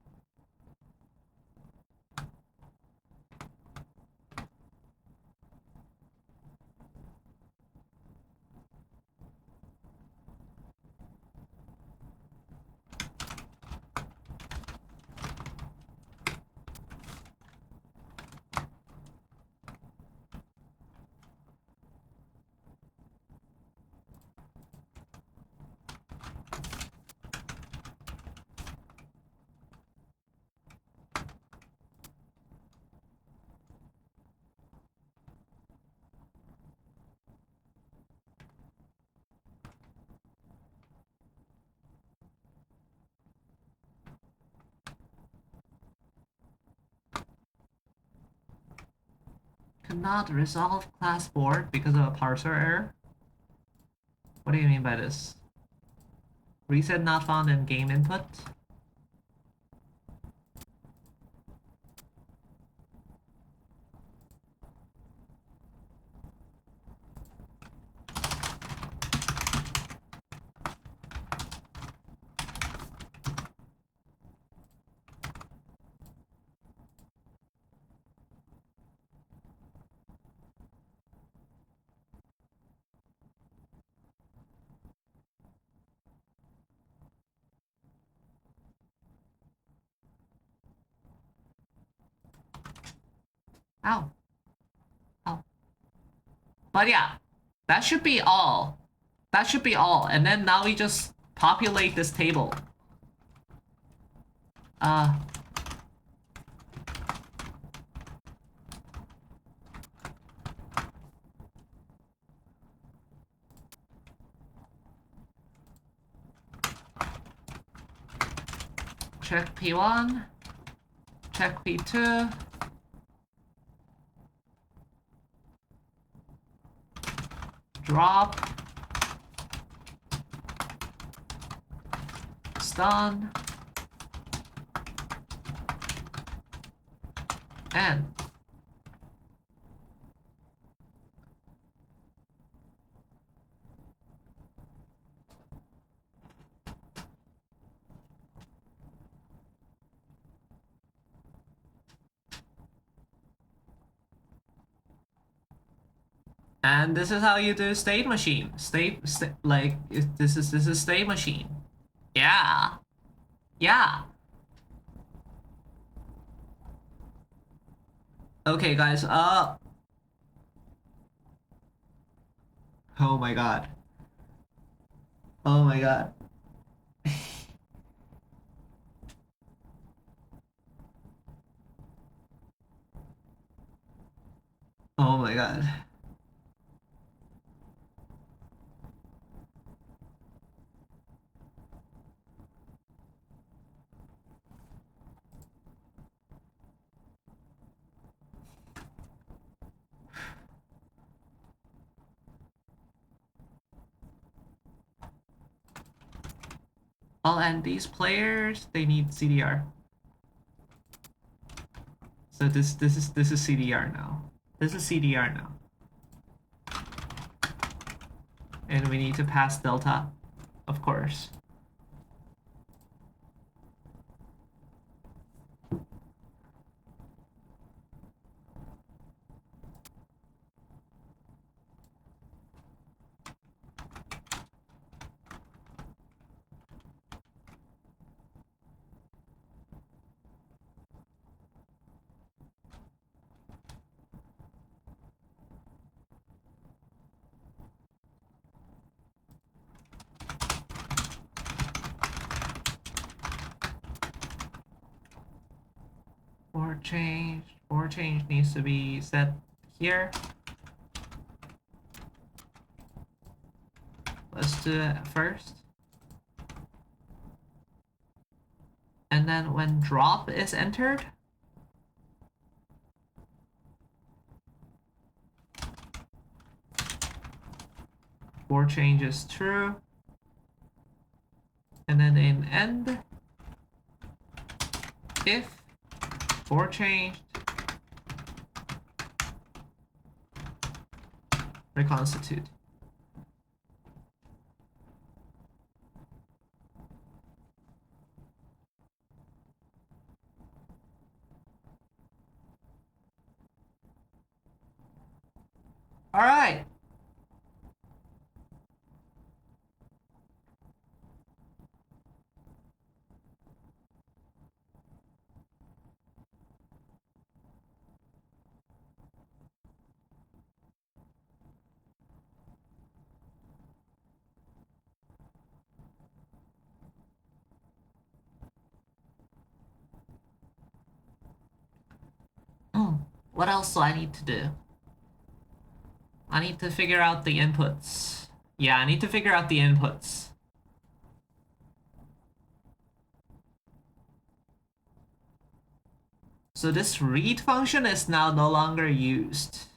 Cannot resolve class board because of a parser error? What do you mean by this? Reset not found in game input? Ow. Ow. But yeah, that should be all. That should be all. And then now we just populate this table. Check P1. Check P2. Drop. Stun. And this is how you do state machine. Like this is state machine. Yeah. Yeah. Okay, guys. Oh my god. Oh my god. Oh my god. Oh, and these players, they need CDR. So this is CDR now. This is CDR now. And we need to pass Delta, of course. Board change needs to be set here. Let's do it first. And then when drop is entered, board change is true. And then in end, if board changed, reconstitute. All right. What else do I need to do? I need to figure out the inputs. Yeah, I need to figure out the inputs. So this read function is now no longer used.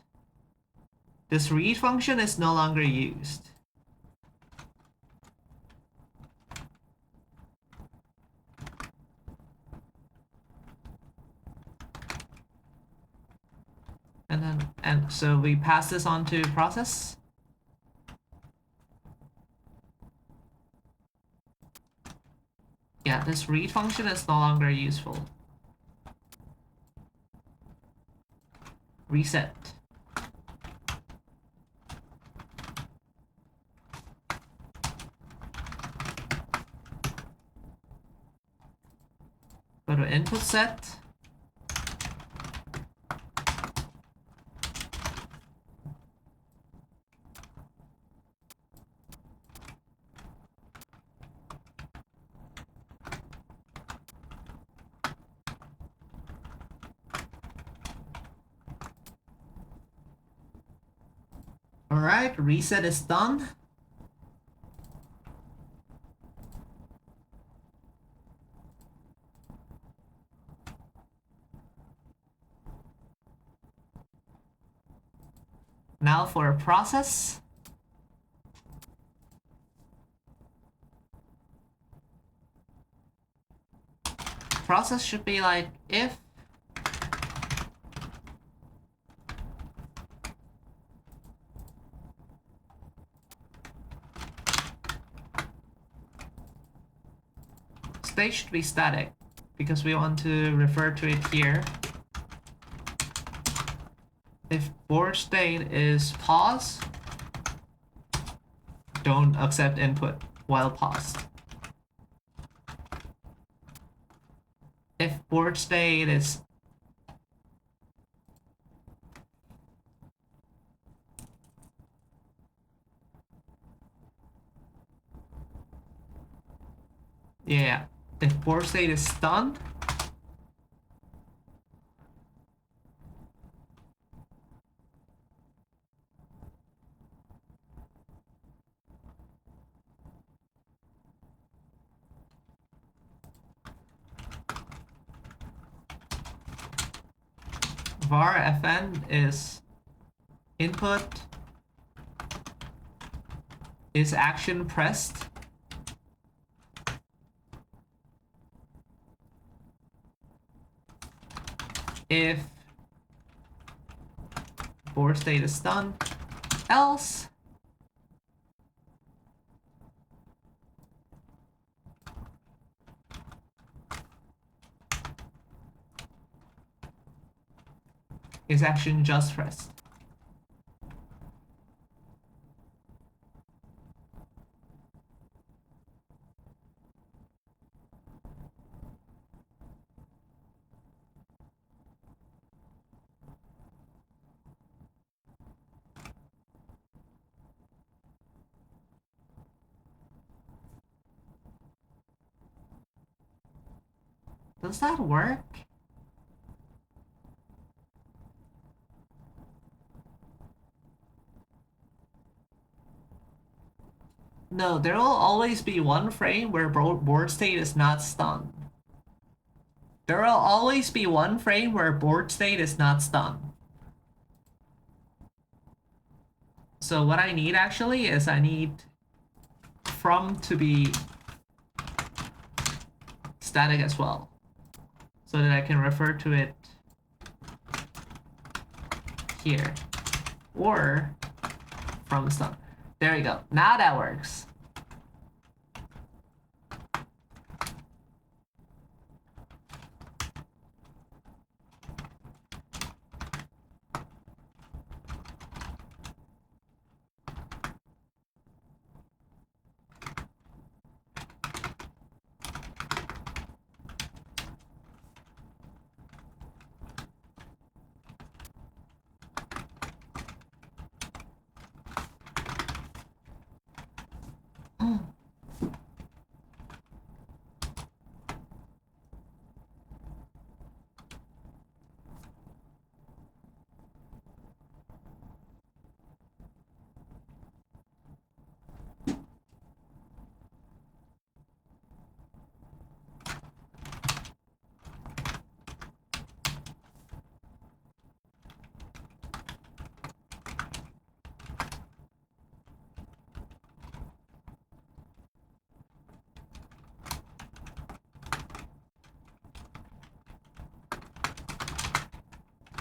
This read function is no longer used. And so we pass this on to process. Yeah, this read function is no longer useful. Reset. Go to input set. All right, reset is done. Now for a process. Process should be like if state should be static because we want to refer to it here. If board state is pause, don't accept input while paused. If board state is if board state is stunned, var fn is input is action pressed. If board state is stunned, else is action just pressed. Does that work? No, there will always be one frame where board state is not stunned. There will always be one frame where board state is not stunned. So what I need actually is I need from to be static as well, so that I can refer to it here, or from stun. There you go. Now that works.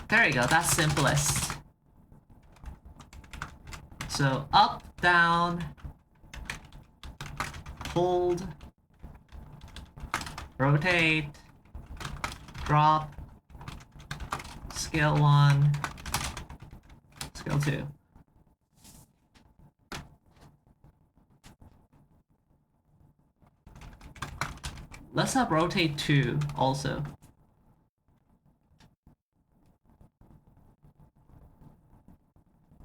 There you go, that's simplest. So up, down, hold, rotate, drop, scale 1, scale 2. Let's have rotate 2 also.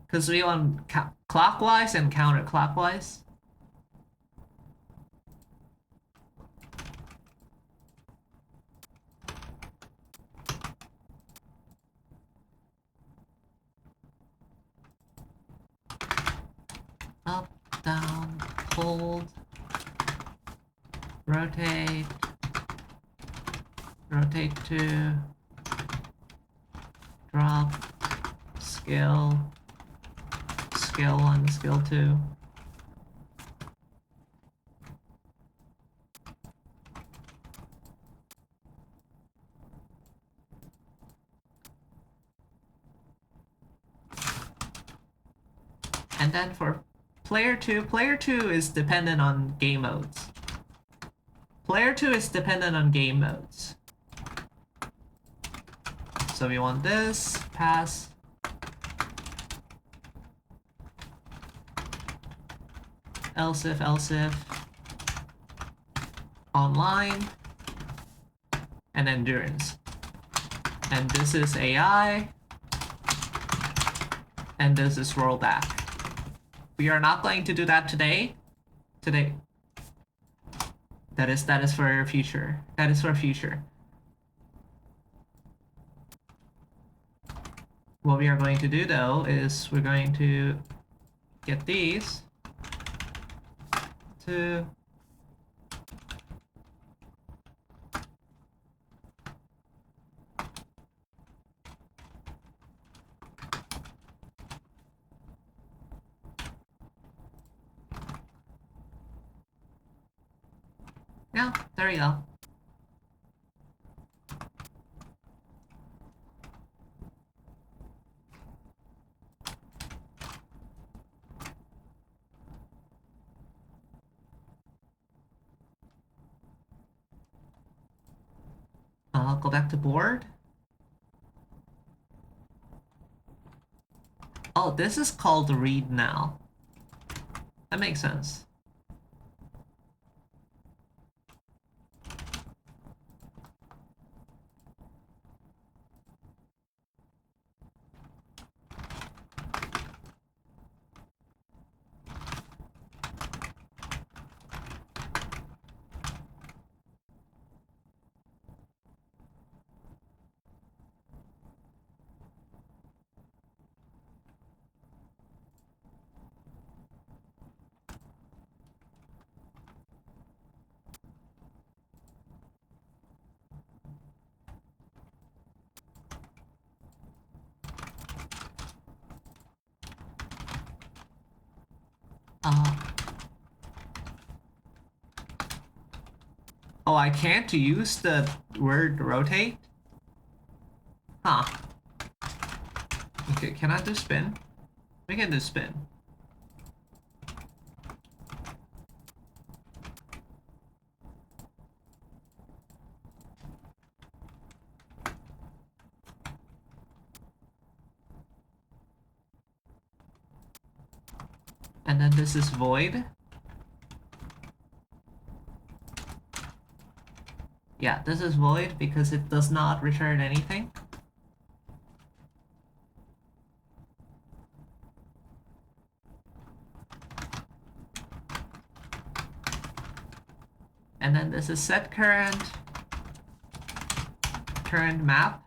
Because we want clockwise and counterclockwise. Up, down, hold, rotate, rotate 2, drop, scale, scale 1, scale 2. And then for player 2 is dependent on game modes. Player 2 is dependent on game modes. So we want this, pass. Else if, online, and endurance. And this is AI, and this is rollback. We are not going to do that today. That is for future. That is for future. What we are going to do though is we're going to get these to yeah, there we go. I'll go back to board. Oh, this is called read now. That makes sense. Oh, I can't use the word rotate? Huh. Okay, can I do spin? We can do spin. And then this is void. Yeah, this is void because it does not return anything. And then this is set current map.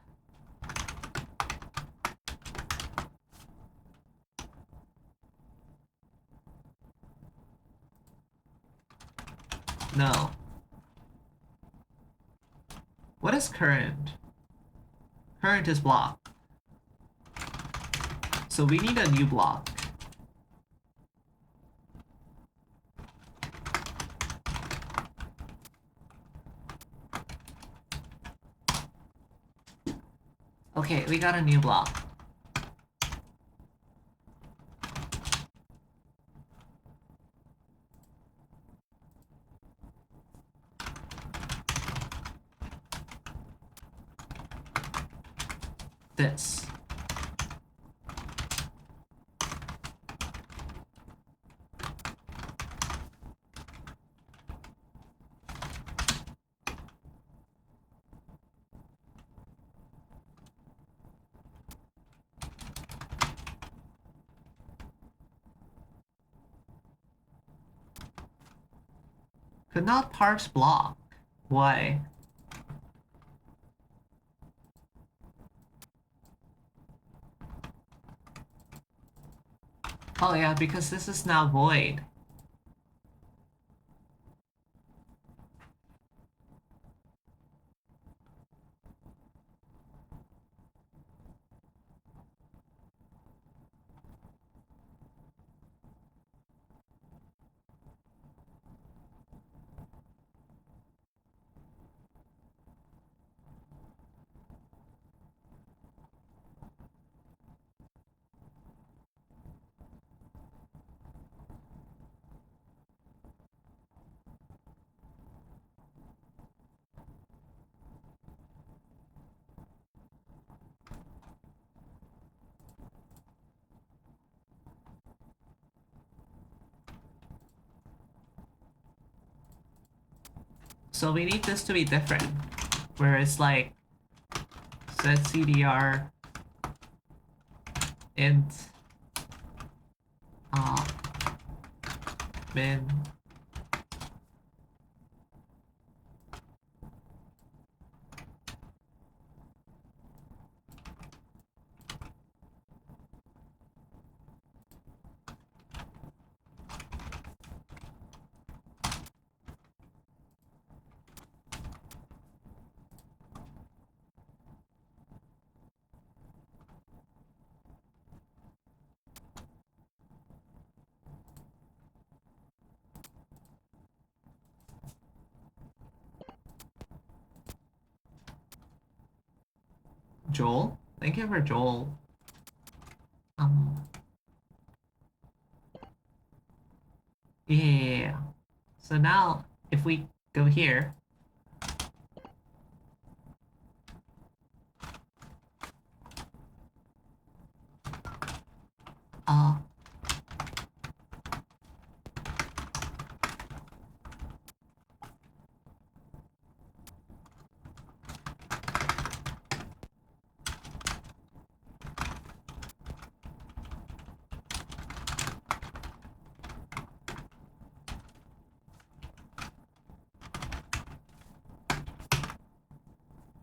No. What is current? Current is block. So we need a new block. Okay, we got a new block. This. Could not parse block. Why? Oh yeah, because this is now void. So we need this to be different, where it's like set CDR int min. Joel? Thank you for Joel. Yeah. So now, if we go here,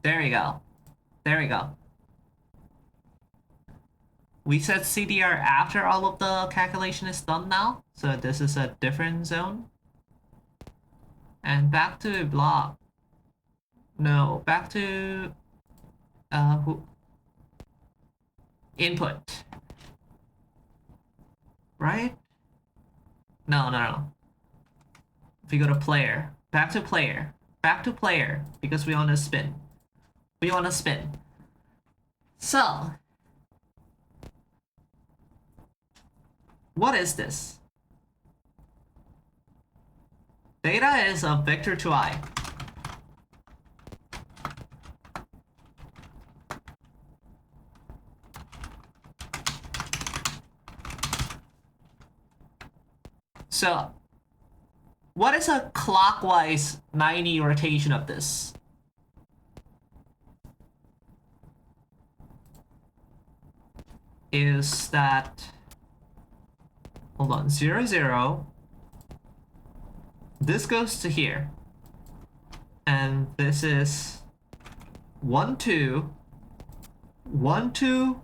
there we go. There we go. We set CDR after all of the calculation is done now. So this is a different zone. And back to block. No, back to input. Right? No. If we go to player, back to player, because we want to spin. So, what is this? Data is a vector to I. So, what is a clockwise 90 rotation of this? Is that, hold on, 0, 0. This goes to here. And this is 1, 2. 1, 2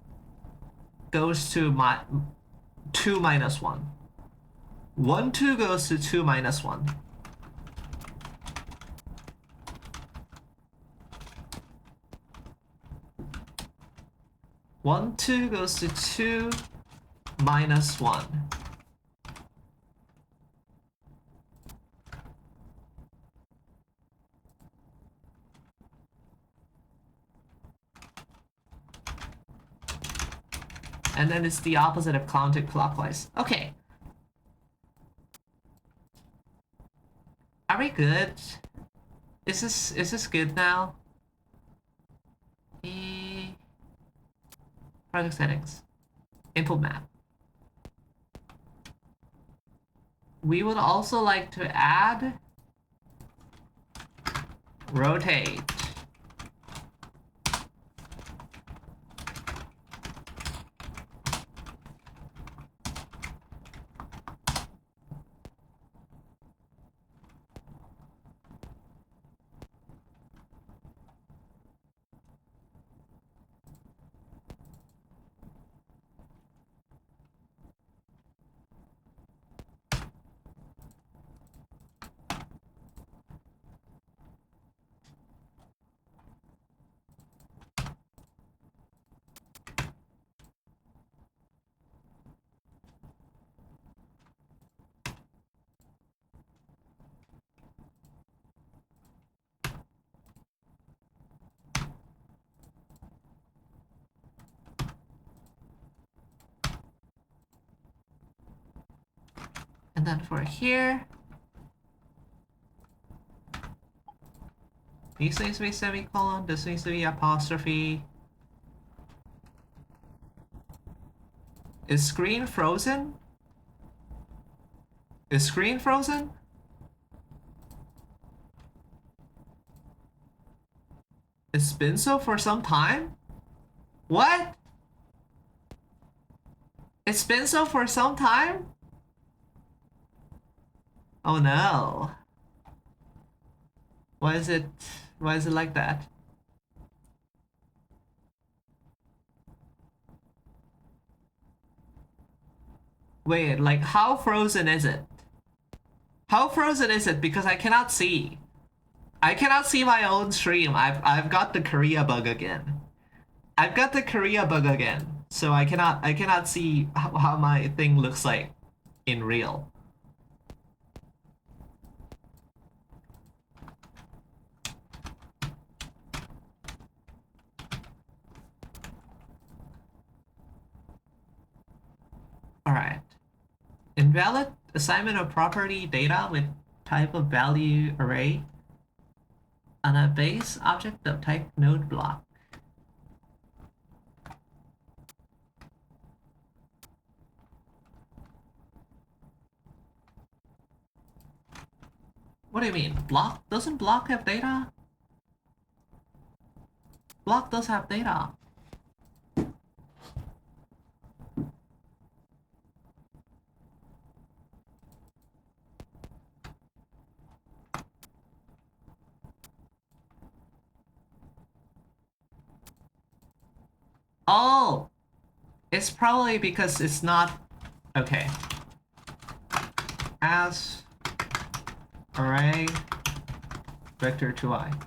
goes to 2 minus 1. 1, 2 goes to 2 minus 1. One, 2 goes to 2 minus 1. And then it's the opposite of counterclockwise. Okay. Are we good? Is this good now? Project settings. Input map. We would also like to add rotate. And then for here, this needs to be semicolon, this needs to be apostrophe. Is screen frozen? Is screen frozen? It's been so for some time? What? It's been so for some time? Oh no. Why is it like that? Wait, like how frozen is it? How frozen is it? Because I cannot see. I cannot see my own stream. I've got the Korea bug again. I've got the Korea bug again. So I cannot see how my thing looks like in real. All right. Invalid assignment of property data with type of value array on a base object of type node block. What do you mean? Block? Doesn't block have data? Block does have data. Oh! It's probably because it's not... Okay. As array vector 2i.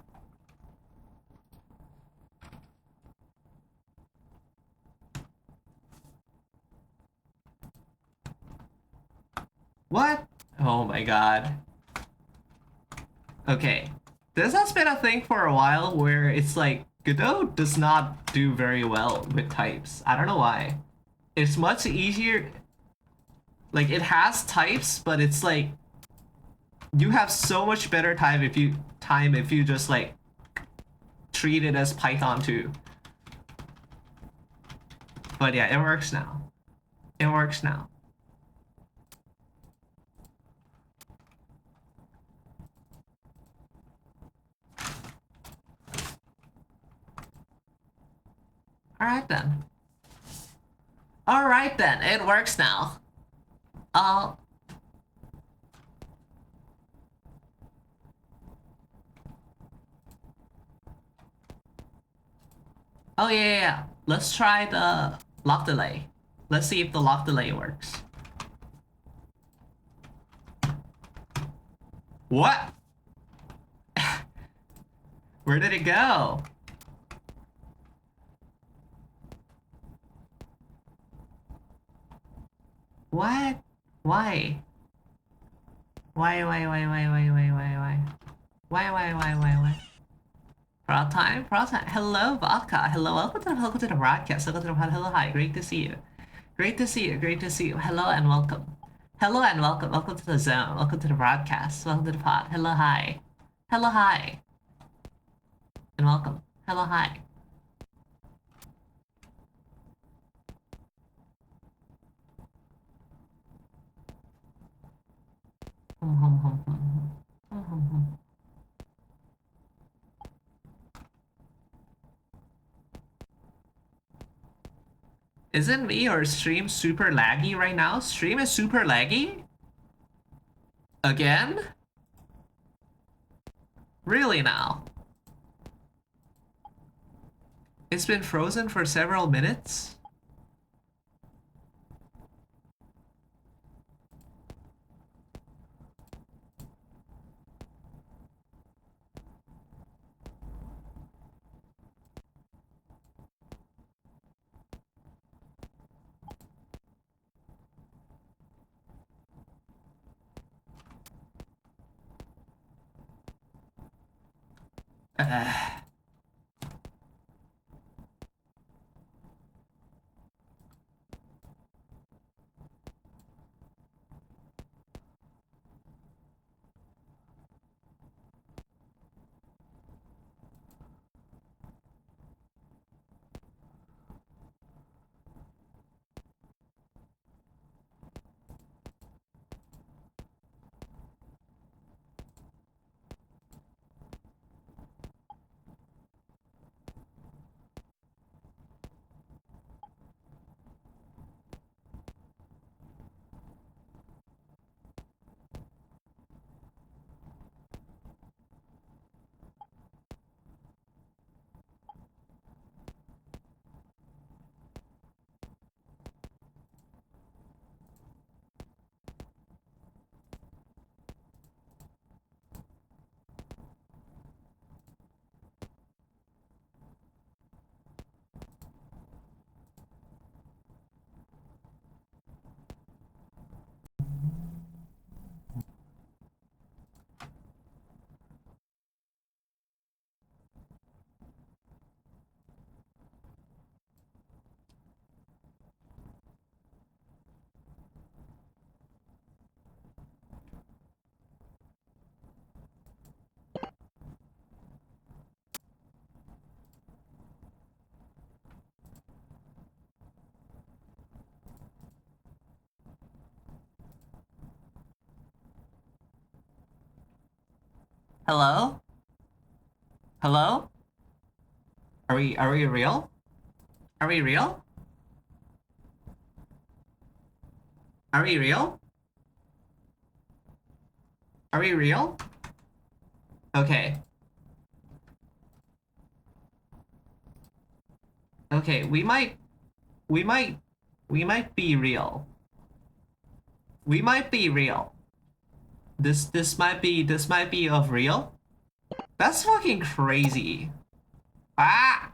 What? Oh my god. Okay. This has been a thing for a while where it's like Godot does not do very well with types. I don't know why. It's much easier. Like it has types, but it's like you have so much better time if you just like treat it as Python 2. But yeah, it works now. It works now. Alright then. Alright then, it works now. Oh yeah. Let's try the lock delay. Let's see if the lock delay works. What? Where did it go? What? Why? Why? Why? Proud time? Proud time. Hello, Vodka. Hello, welcome to the broadcast. Welcome to the pod. Hello, hi. Great to see you. Great to see you. Great to see you. Hello and welcome. Hello and welcome. Welcome to the zone. Welcome to the broadcast. Welcome to the pod. Hello, hi. Hello, hi. And welcome. Hello, hi. Isn't me or stream super laggy right now? Stream is super laggy? Again? Really now? It's been frozen for several minutes? Hello? Hello? Are we real? Are we real? Are we real? Are we real? Okay. Okay, we might we might be real. We might be real. This might be of real. That's fucking crazy. Ah!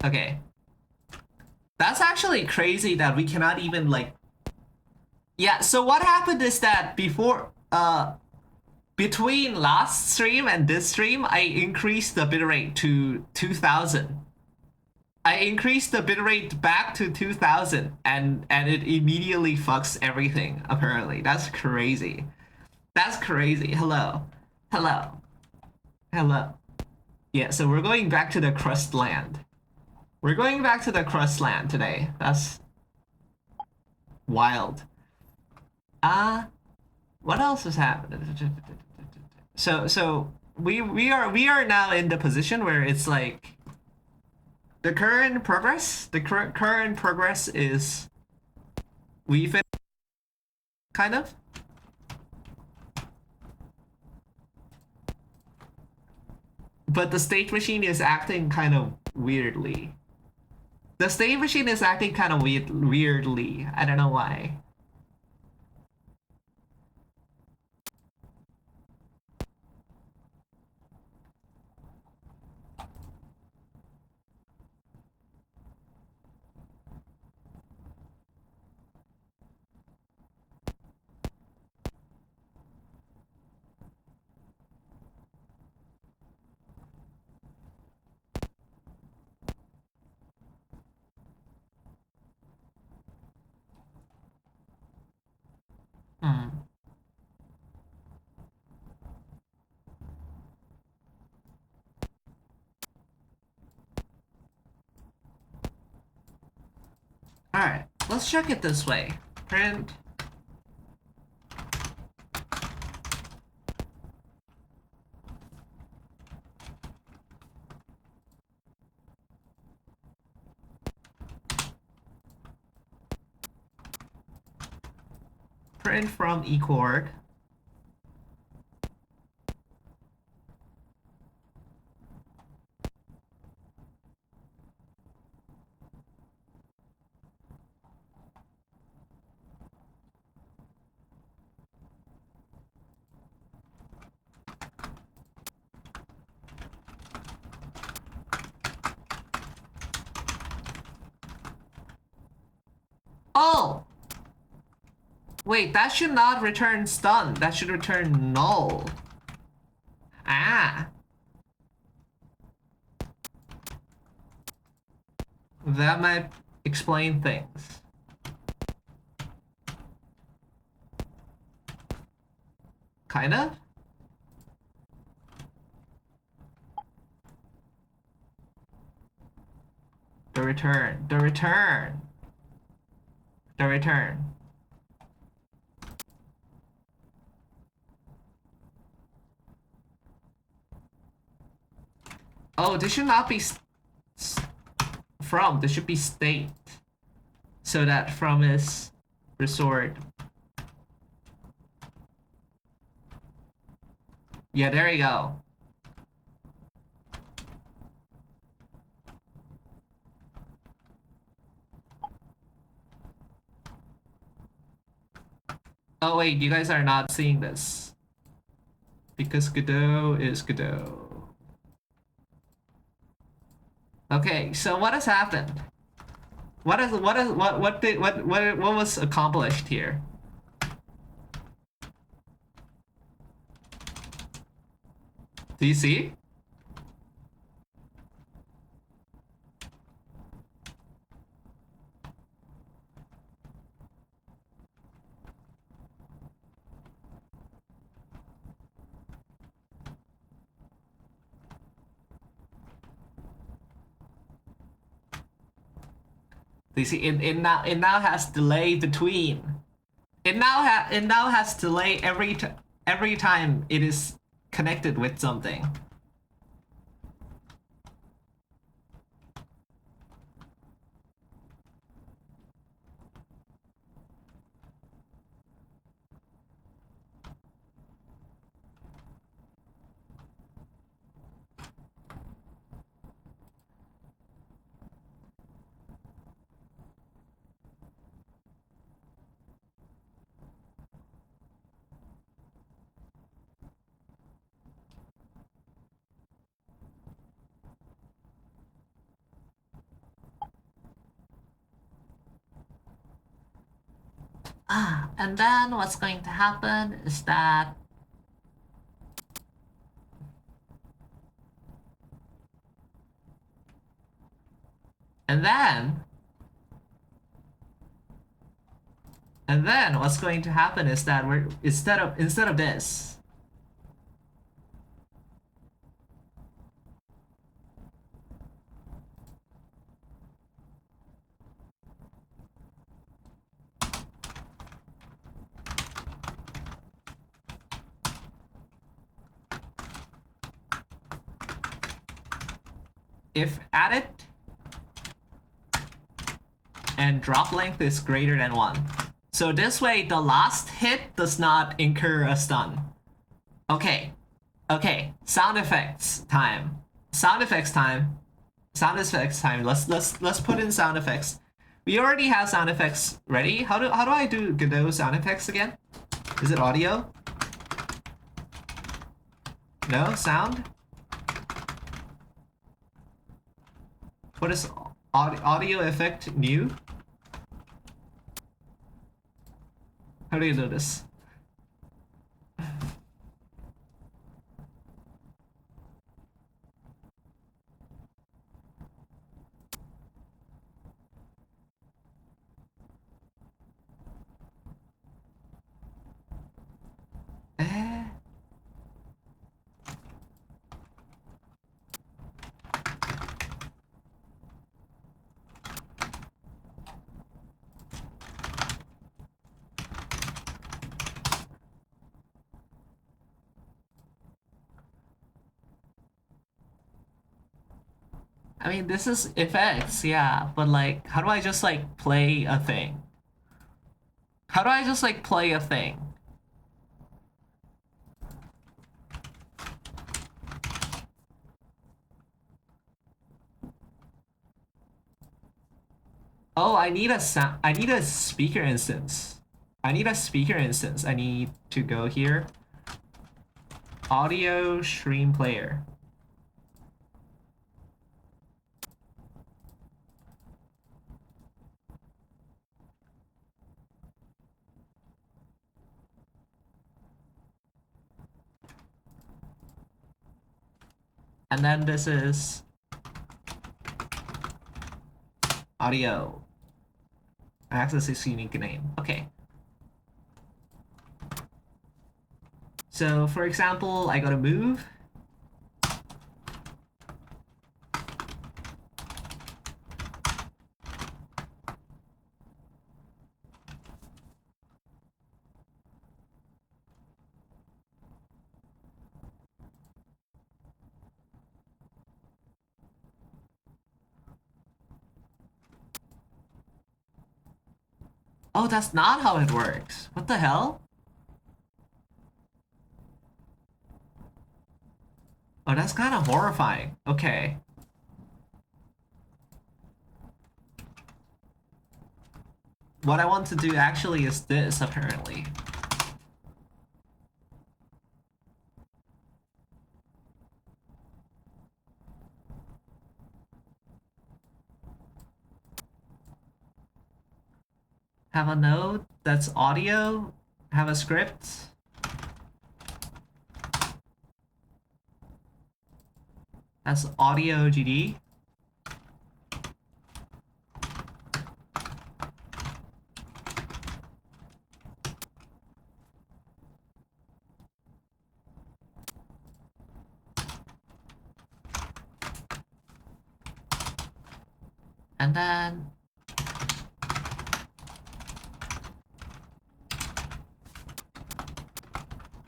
Okay. That's actually crazy that we cannot even like. Yeah, so what happened is that before between last stream and this stream, I increased the bitrate to 2000. I increased the bitrate back to 2000 and it immediately fucks everything, apparently. That's crazy. That's crazy. Hello. Hello. Hello. Yeah, so we're going back to the crust land. We're going back to the crust land today. That's wild. What else is happening? So we are now in the position where it's like the current progress is we fin kind of. But the state machine is acting kind of weirdly. The state machine is acting kind of weirdly. I don't know why. Hmm. All right, let's check it this way. Print. Print from ecord. Oh! Wait, that should not return stun. That should return null. Ah. That might explain things. Kind of? The return. The return. The return. Oh, this should not be from. This should be state. So that from is resort. Yeah, there you go. Oh wait, you guys are not seeing this. Because Godot is Godot. Okay, so what has happened? What was accomplished here? Do you see? Do you see? It now has delay between. it now has delay every time it is connected with something. And then what's going to happen is that and then what's going to happen is that we're instead of this, if added and drop length is greater than 1. So this way the last hit does not incur a stun. Okay. Okay, sound effects time. Sound effects time. Sound effects time. Let's put in sound effects. We already have sound effects ready. How do I do Godot sound effects again? Is it audio? No, sound? What is audio effect new? How do you do this? I mean, this is effects, yeah, but like, how do I just like play a thing? How do I just like play a thing? Oh, I need a sound. I need a speaker instance. I need a speaker instance. I need to go here. Audio stream player. And then this is audio. Access is unique name. Okay. So for example, I gotta move. Oh, that's not how it works. What the hell? Oh, that's kind of horrifying. Okay. What I want to do actually is this, apparently. Have a node that's audio, have a script. That's audio GD. And then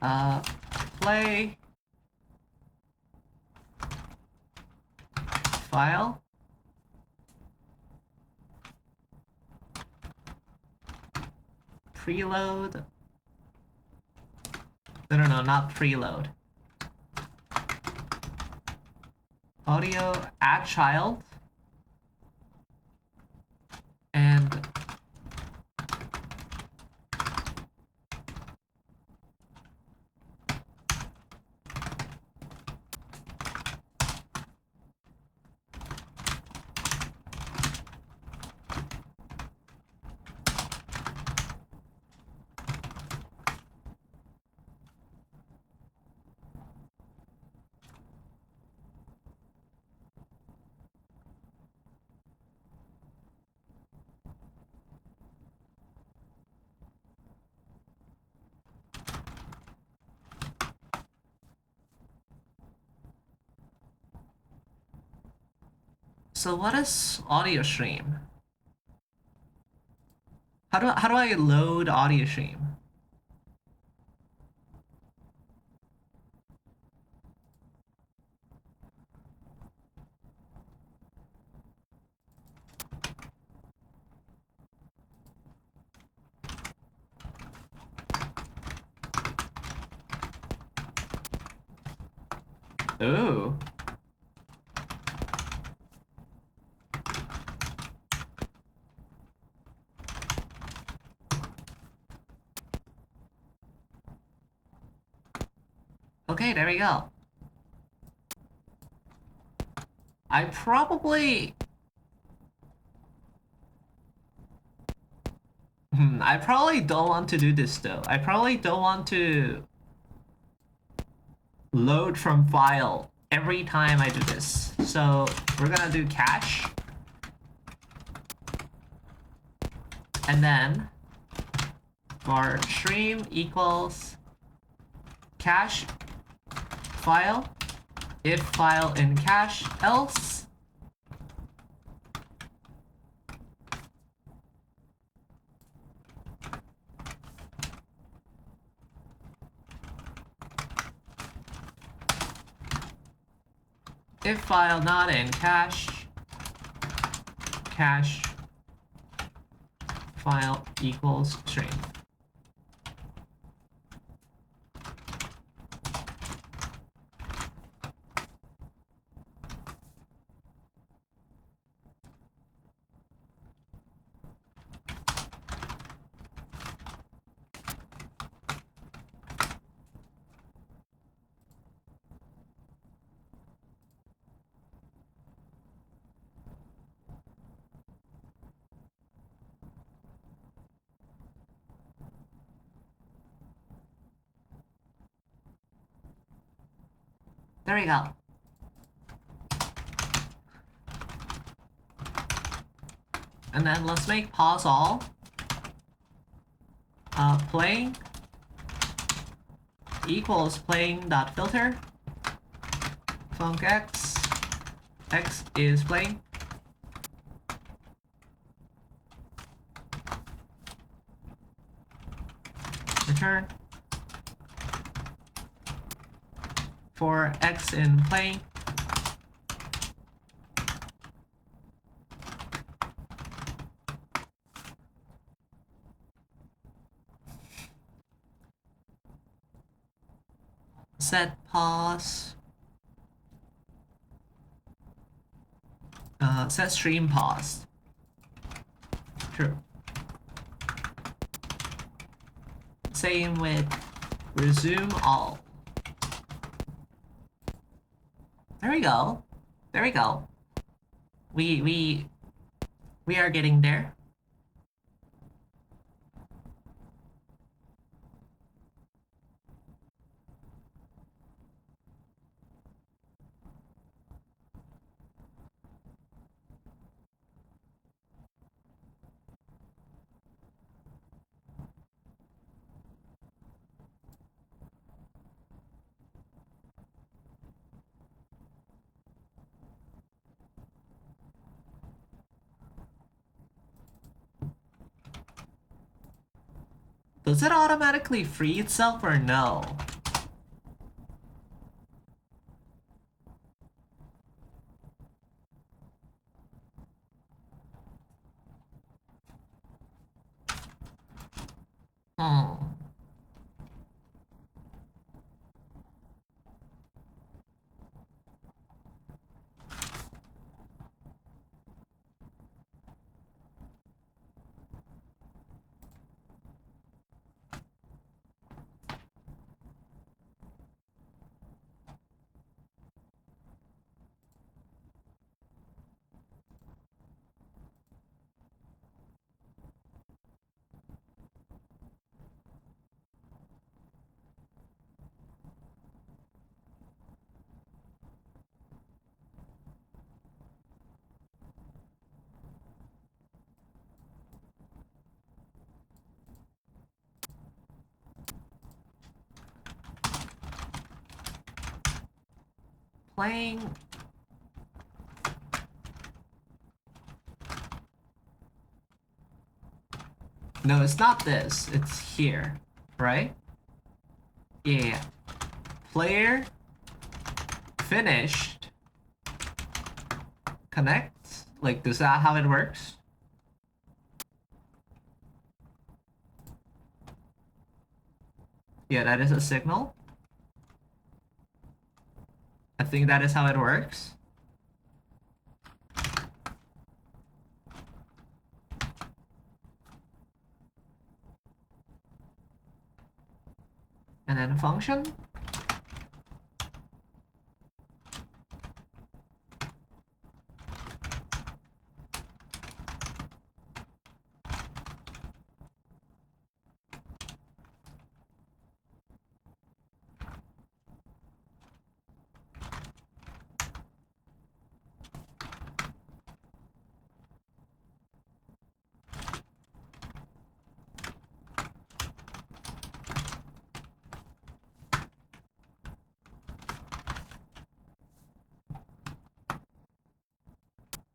Uh, play file. Preload. No, not preload. Audio, add child. And so what is audio stream? How do I load audio stream? Ooh. Okay, there we go. I probably don't want to do this though. I probably don't want to load from file every time I do this. So we're gonna do cache. And then for stream equals cache file, if file in cache, else if file not in cache, cache file equals string. There we go. And then let's make pause all. Playing equals playing.filter. Func x is playing. Return. For x in playing. Set pause. Set stream pause. True. Same with resume all. There we go. There we go. We are getting there. Does it automatically free itself or no? Hmm. Playing. No, it's not this. It's here, right? Yeah. Player finished. Connect. Like, is that how it works? Yeah, that is a signal. I think that is how it works. And then a function.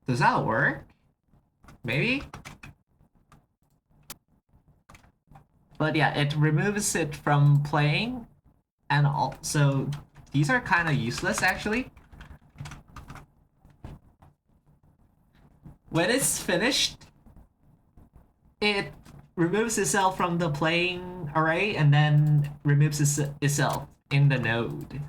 Does that work? Maybe? But yeah, it removes it from playing, and also these are kind of useless actually. When it's finished, it removes itself from the playing array and then removes itself in the node.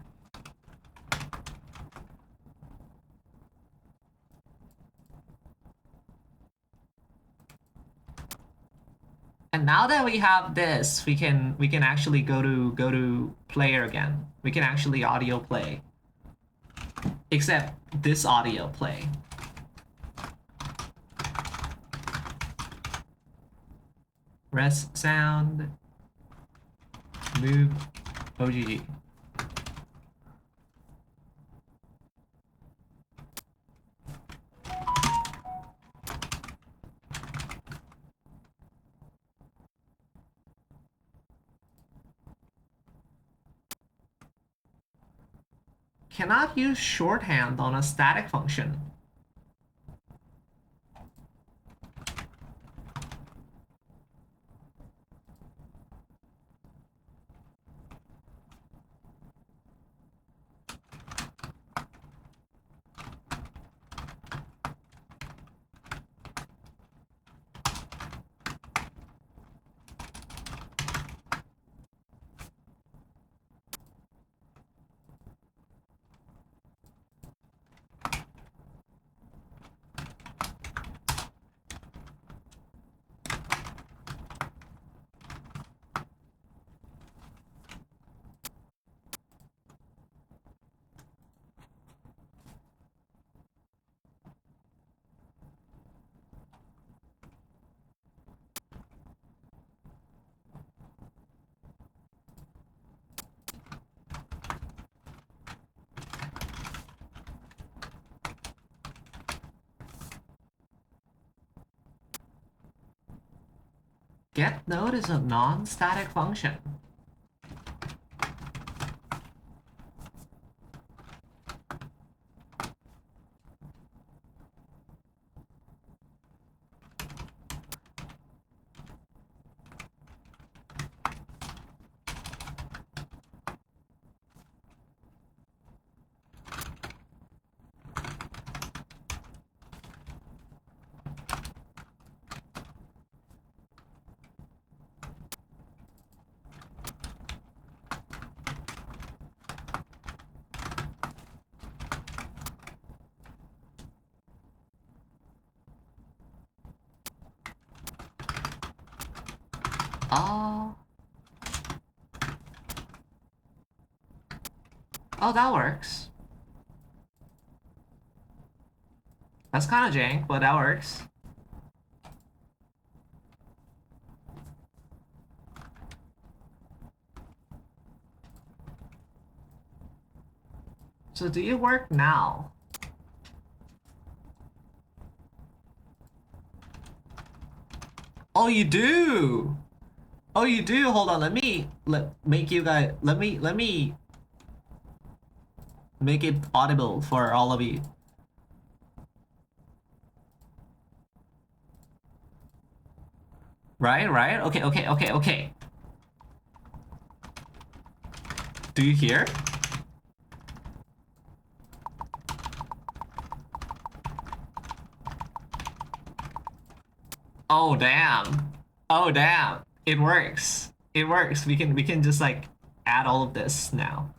And now that we have this, we can actually go to player again. We can actually audio play. Except this audio play. Res sound move OGG. Cannot use shorthand on a static function. Get node is a non-static function. Oh. Oh, that works. That's kind of jank, but that works. So do you work now? Oh, you do. Oh, you do. Hold on. Let me make you guys. Let me make it audible for all of you. Right, right. Okay, okay, okay, okay. Do you hear? Oh damn. Oh damn. It works. It works. We can just like add all of this now.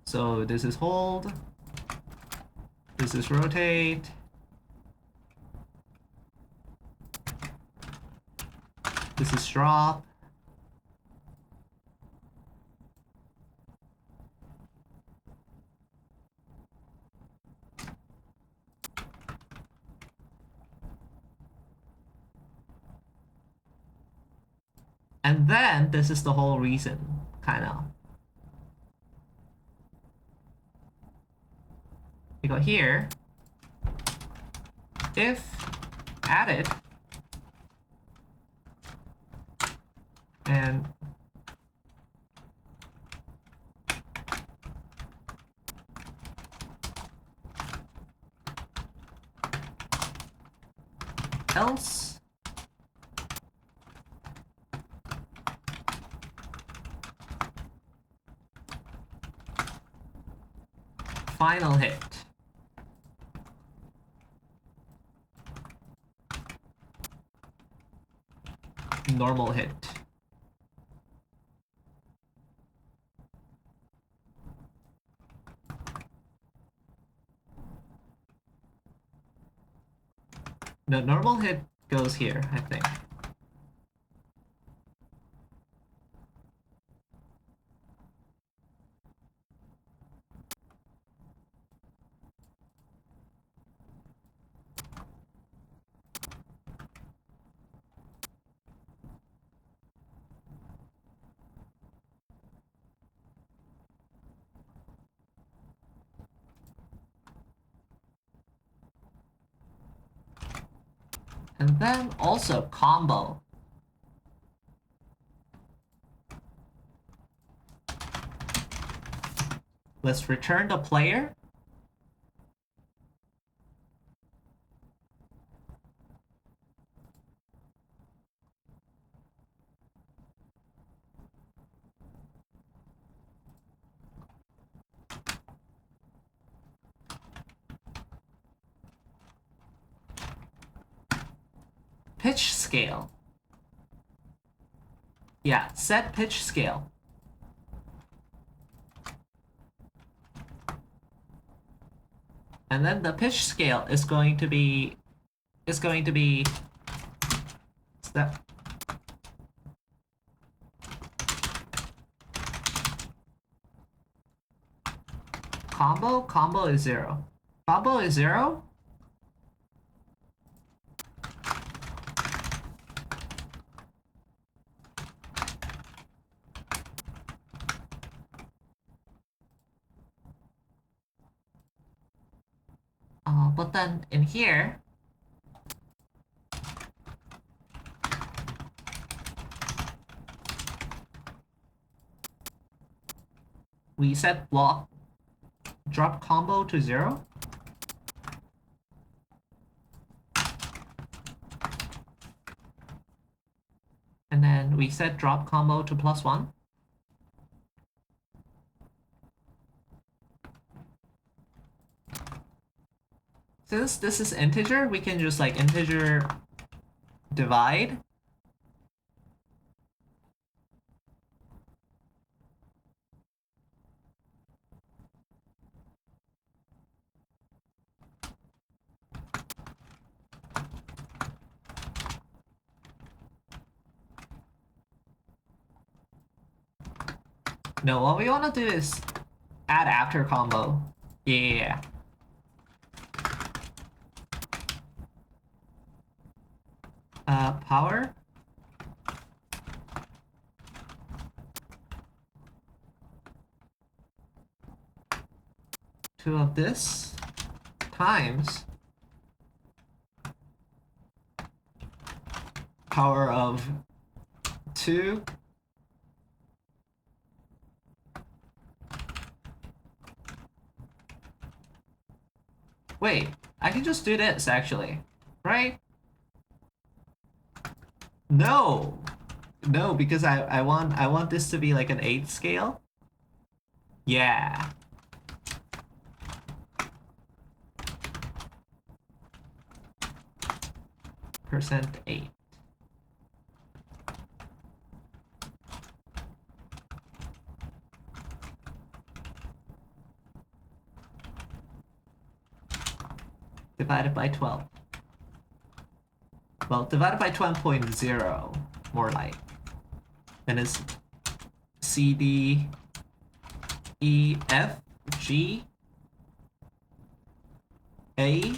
So this is hold. This is rotate. This is drop. And then this is the whole reason, kind of. You go here. If added, and else, final hit. Normal hit. The normal hit goes here, I think. And then also combo. Let's return the player. Pitch scale. Yeah, set pitch scale. And then the pitch scale is going to be step. Combo is 0. Combo is 0. But then in here, we set block drop combo to 0. And then we set drop combo to +1. Since this is integer, we can just like integer divide. No, what we want to do is add after combo. Yeah. Power. Two of this times power of 2 Wait, I can just do this actually, right? No, no, because I want this to be like an 8 scale. Yeah. %8. Divided by 12. Well, divided by 12.0, more like. Then it's C, D, E, F, G, A,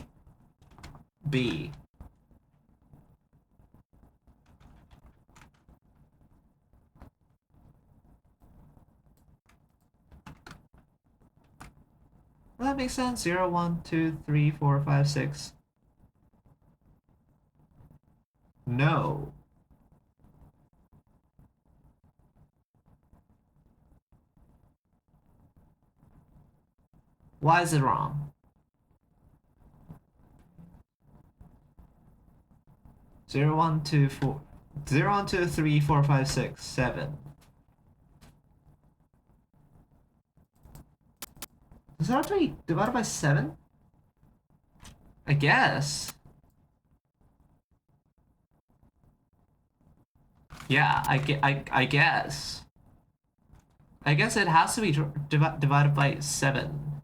B. Well, that makes sense. 0, 1, 2, 3, 4, 5, 6. No. Why is it wrong? 0, 1, 2, 4. 0, 1, 2, 3, 4, 5, 6, 7. Is that 3 divided by 7? I guess. Yeah, I guess. I guess it has to be divided by 7.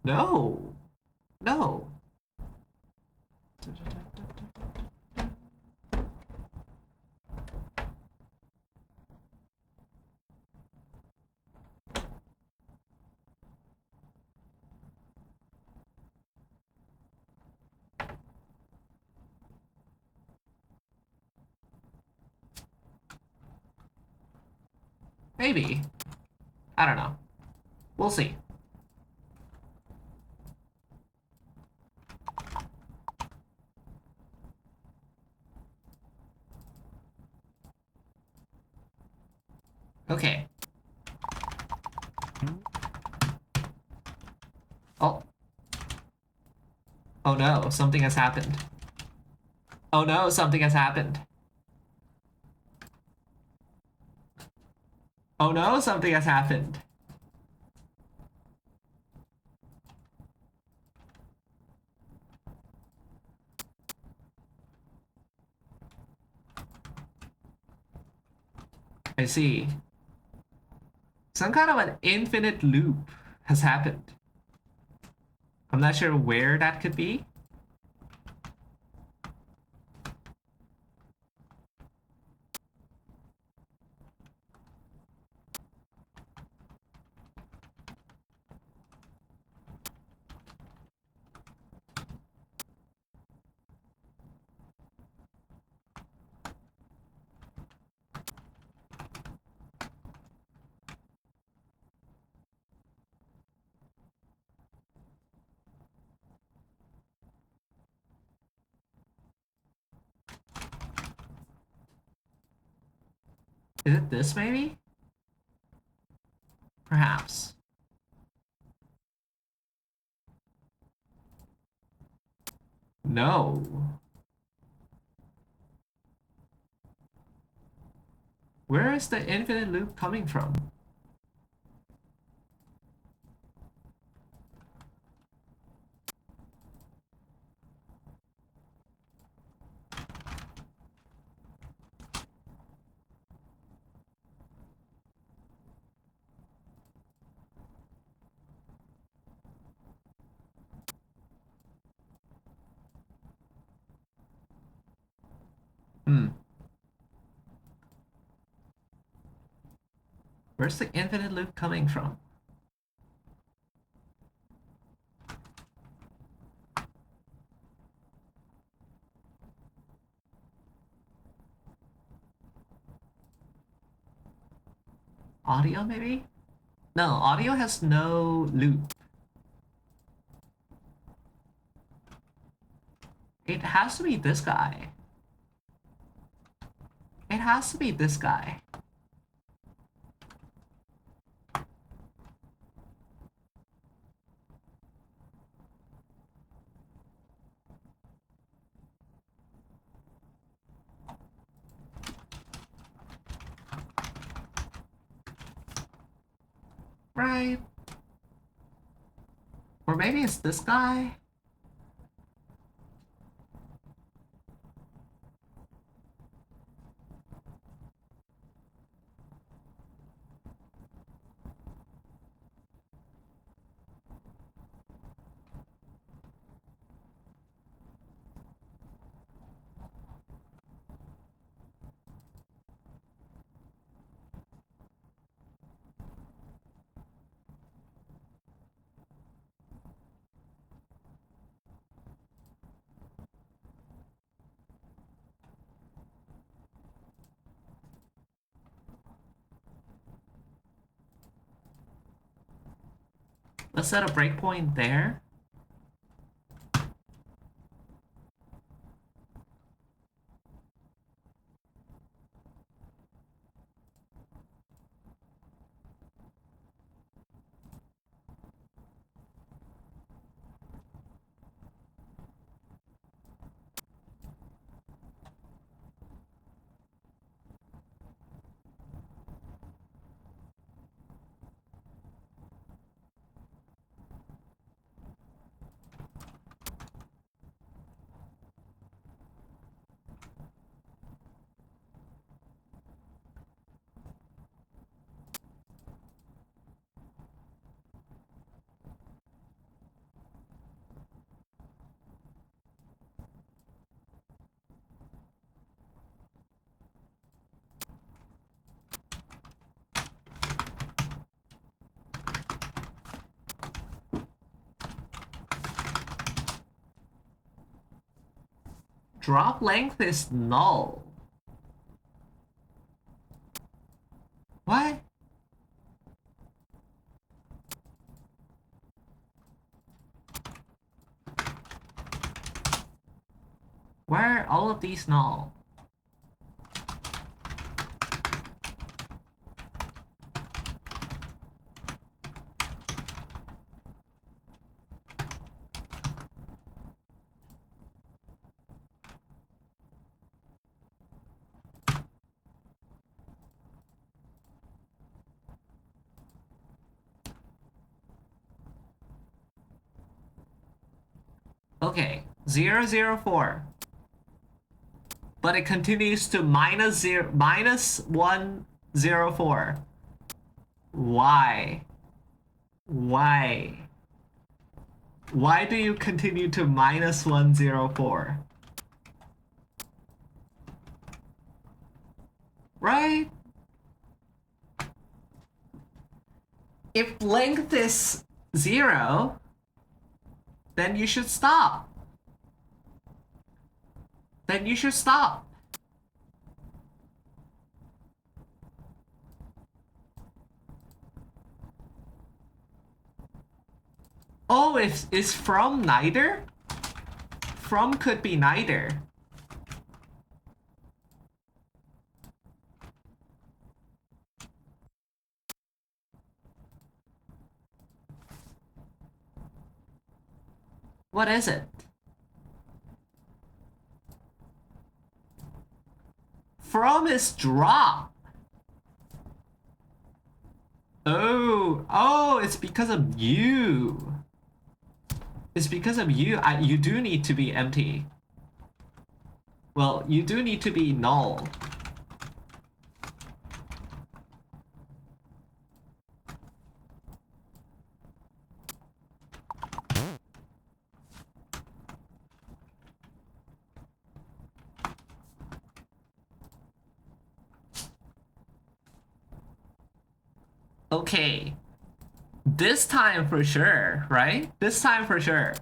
No. No. Maybe. I don't know. We'll see. Okay. Oh. Oh no, something has happened. Oh no, something has happened. Oh no, something has happened. I see. Some kind of an infinite loop has happened. I'm not sure where that could be. Is it this maybe? Perhaps. No. Where is the infinite loop coming from? Hmm. Where's the infinite loop coming from? Audio, maybe? No, audio has no loop. It has to be this guy. It has to be this guy. Right? Or maybe it's this guy? Let's set a breakpoint there. Drop length is null. What? Why are all of these null? Okay, 004. But it continues to minus 104. Why? Why? Why do you continue to minus 104? Right? If length is 0, then you should stop. Then you should stop. Oh, it's from neither? From could be neither. What is it? From is drop. Oh, it's because of you. It's because of you. You do need to be empty. Well, you do need to be null. Okay. This time for sure, right? This time for sure.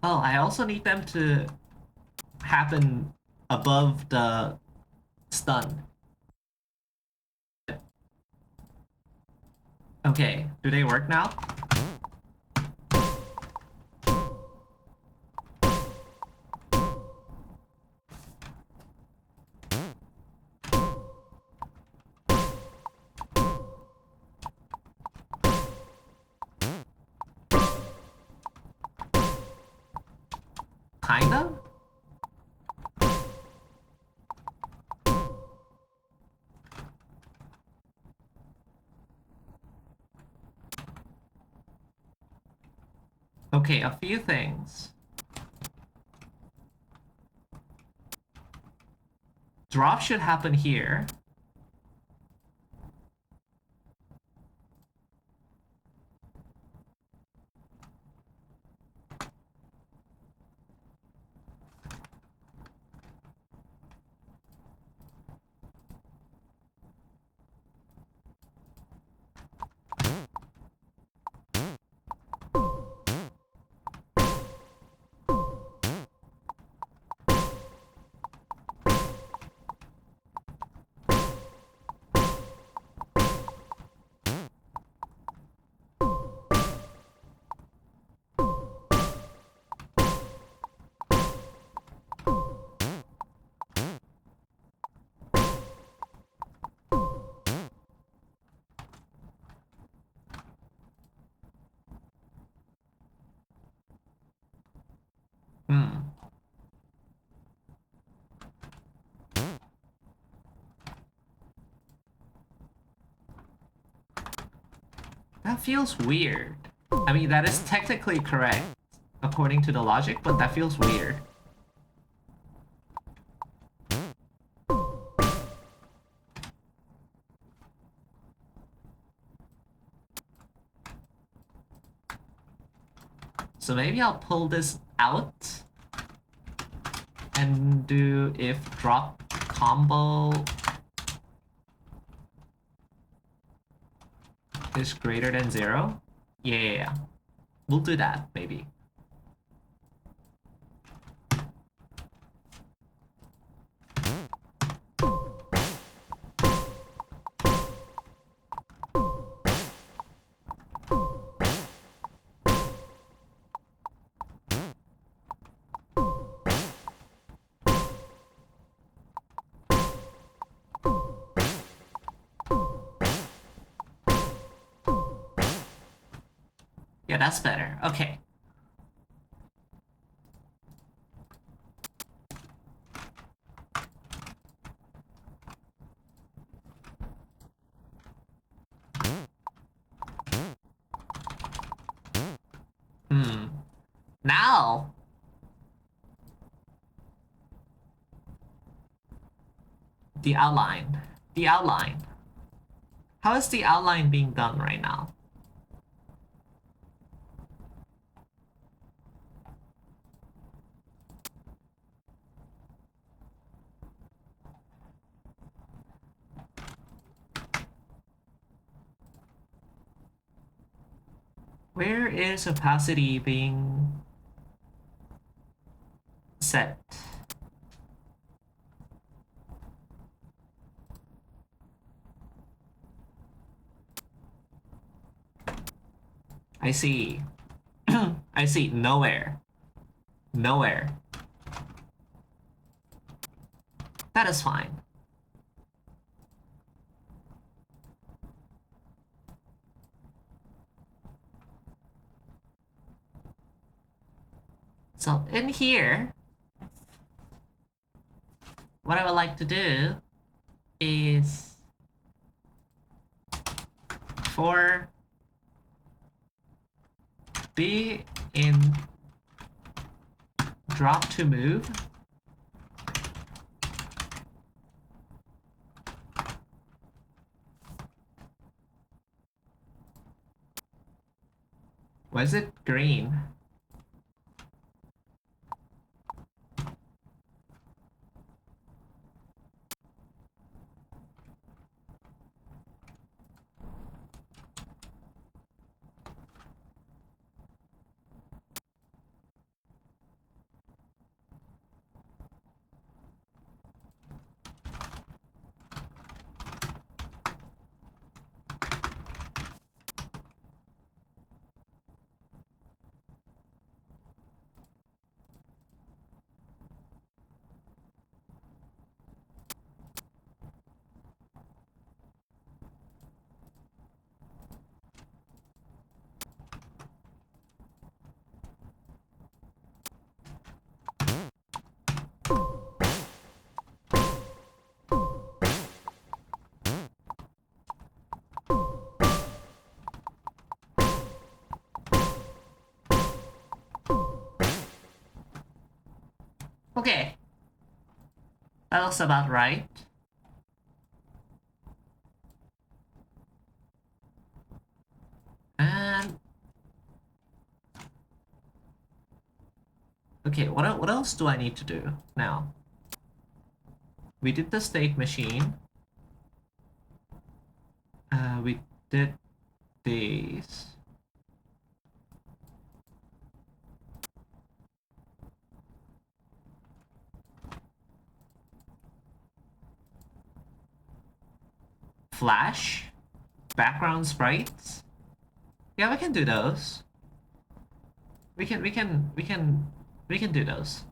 Oh, I also need them to happen above the stun. Okay, do they work now? Kind of? Okay, a few things. Drop should happen here. Hmm. That feels weird. I mean, that is technically correct according to the logic, but that feels weird. So maybe I'll pull this out and do if drop combo is greater than 0. Yeah. We'll do that, maybe. Yeah, that's better. Okay. Now, the outline. The outline. How is the outline being done right now? Where is opacity being set? I see. I see. Nowhere. Nowhere. That is fine. So in here, what I would like to do is for B in drop to move, why is it green? Okay, that looks about right. And okay, what else do I need to do now? We did the state machine. We did these. Flash, background sprites. Yeah, we can do those. We can do those.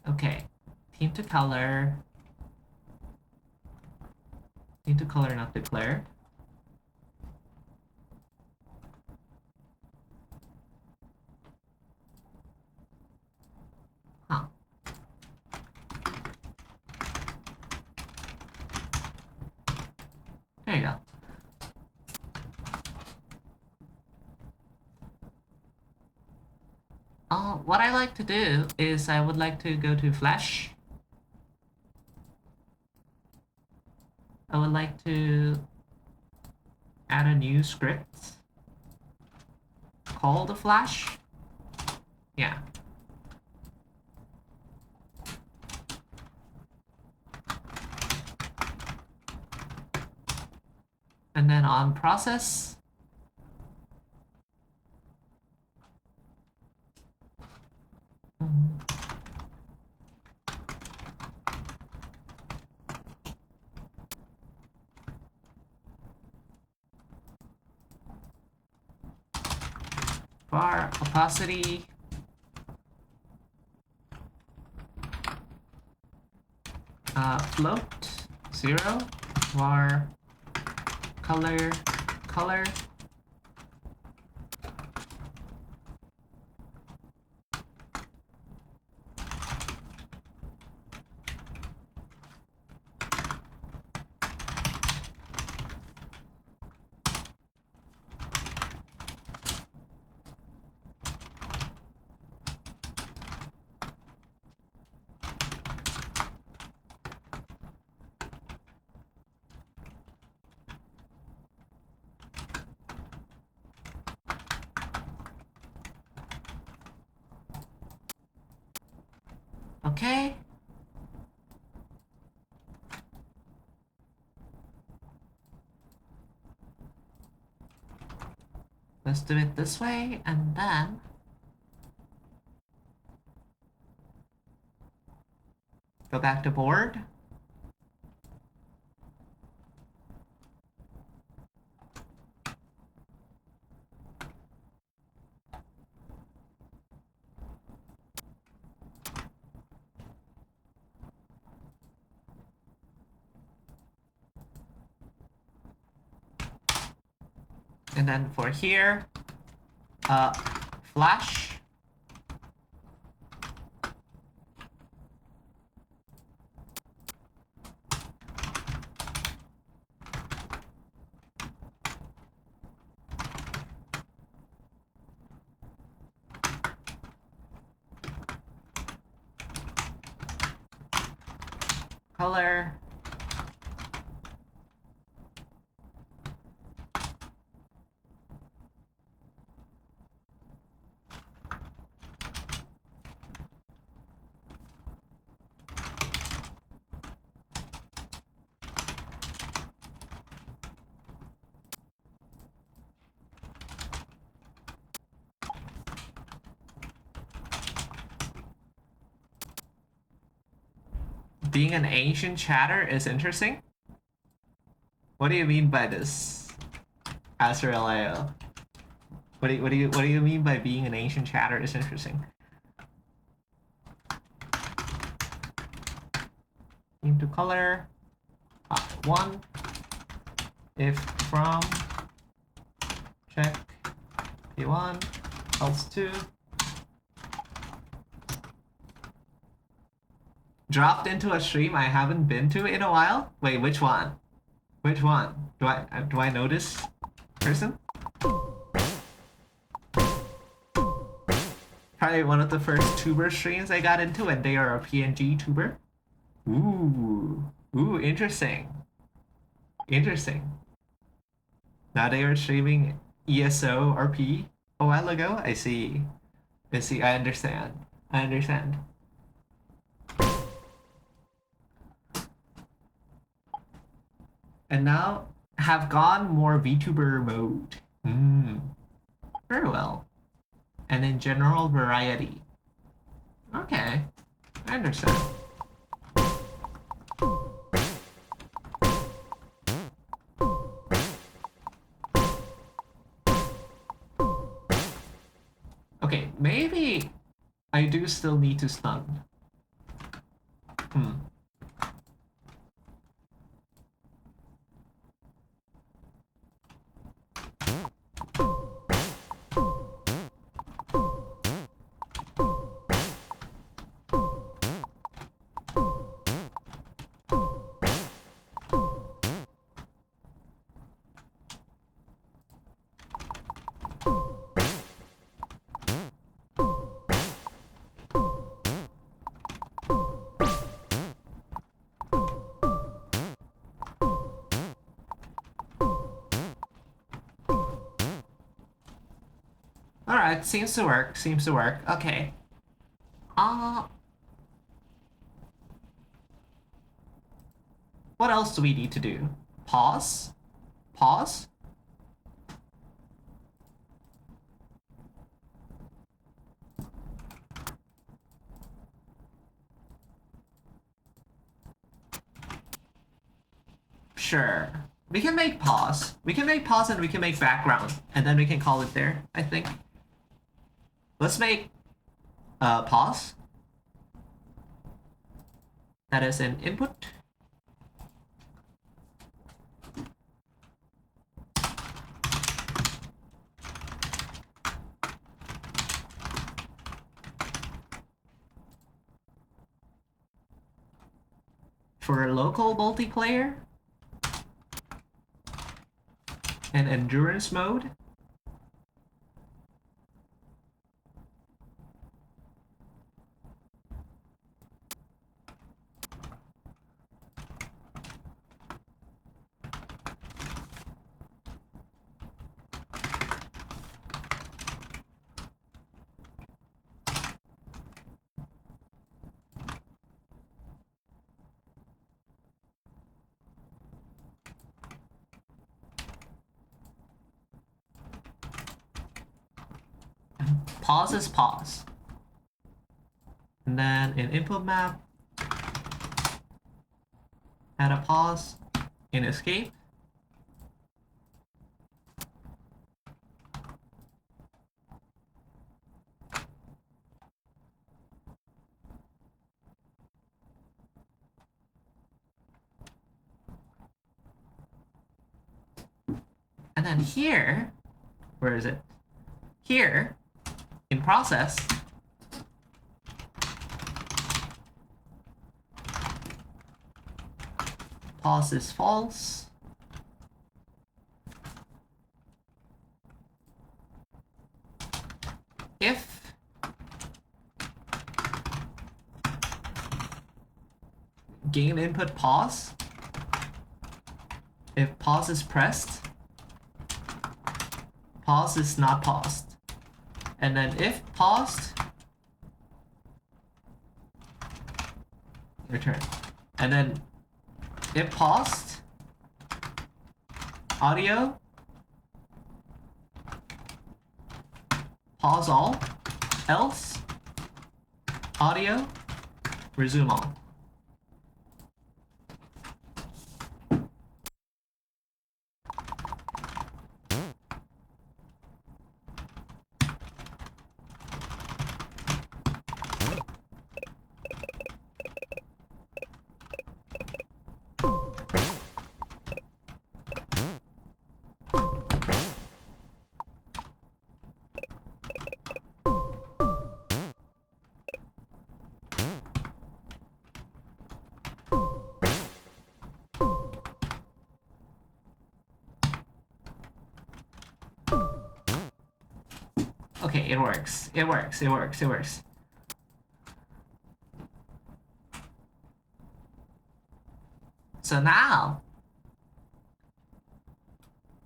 Okay, team to color. Team to color not declared. Huh. There you go. What I like to do is I would like to go to Flash. I would like to add a new script called the Flash. Yeah. And then on process, var opacity, float 0, var color color, okay. Let's do it this way, and then go back to board. And then for here, flash. Color. Being an ancient chatter is interesting. What do you mean by this, Azrael? What do you mean by being an ancient chatter is interesting? Into color. One. If from check P1 else 2. Dropped into a stream I haven't been to in a while? Wait, which one? Which one? Do I know this person? Probably one of the first tuber streams I got into, and they are a PNG tuber. Ooh, interesting. Interesting. Now they are streaming ESO RP a while ago. I see. I understand. And now have gone more VTuber mode. Very well. And then general variety. Okay, I understand. Okay, maybe I do still need to stun. Alright, seems to work. Okay. What else do we need to do? Pause? Sure. We can make pause. And we can make background. And then we can call it there, I think. Let's make pause. That is an input. For local multiplayer and endurance mode. pause is pause. And then in input map, add a pause in escape. And then here, where is it? Here, in process, pause is false. If gain input pause, if pause is pressed, pause is not paused. And then if paused, return. And then if paused, audio, pause all, else, audio, resume all. Okay, it works. It works. It works. It works. So now,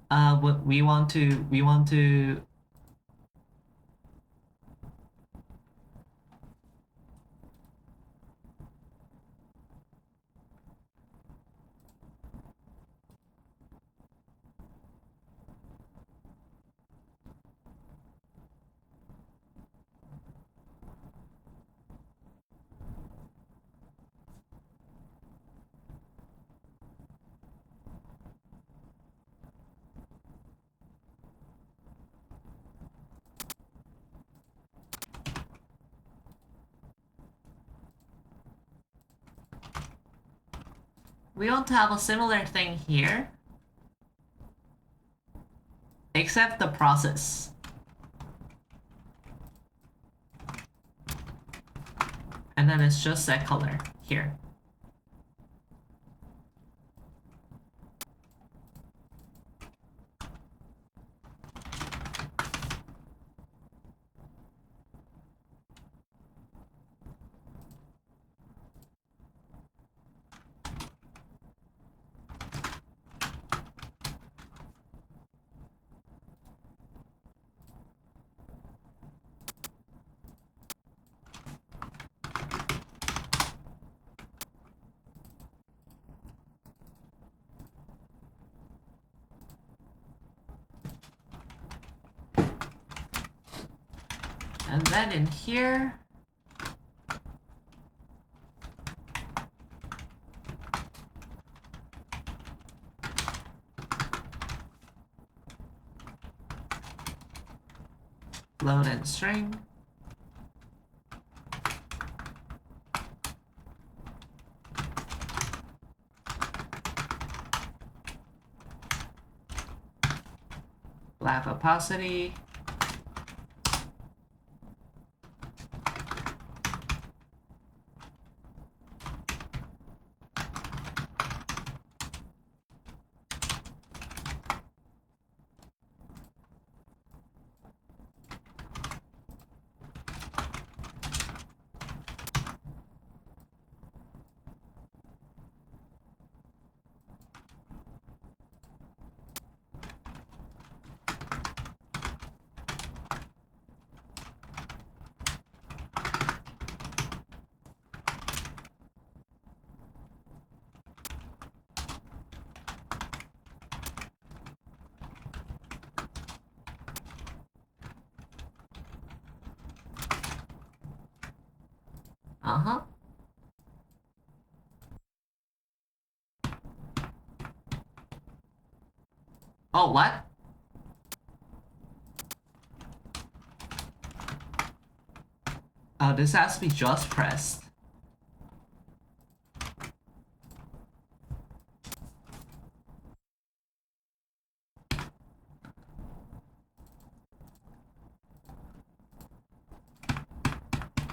what we want to have a similar thing here, except the process. And then it's just set color here. And then in here, load and string. Black opacity. Uh-huh. Oh, what? Oh, this has to be just pressed.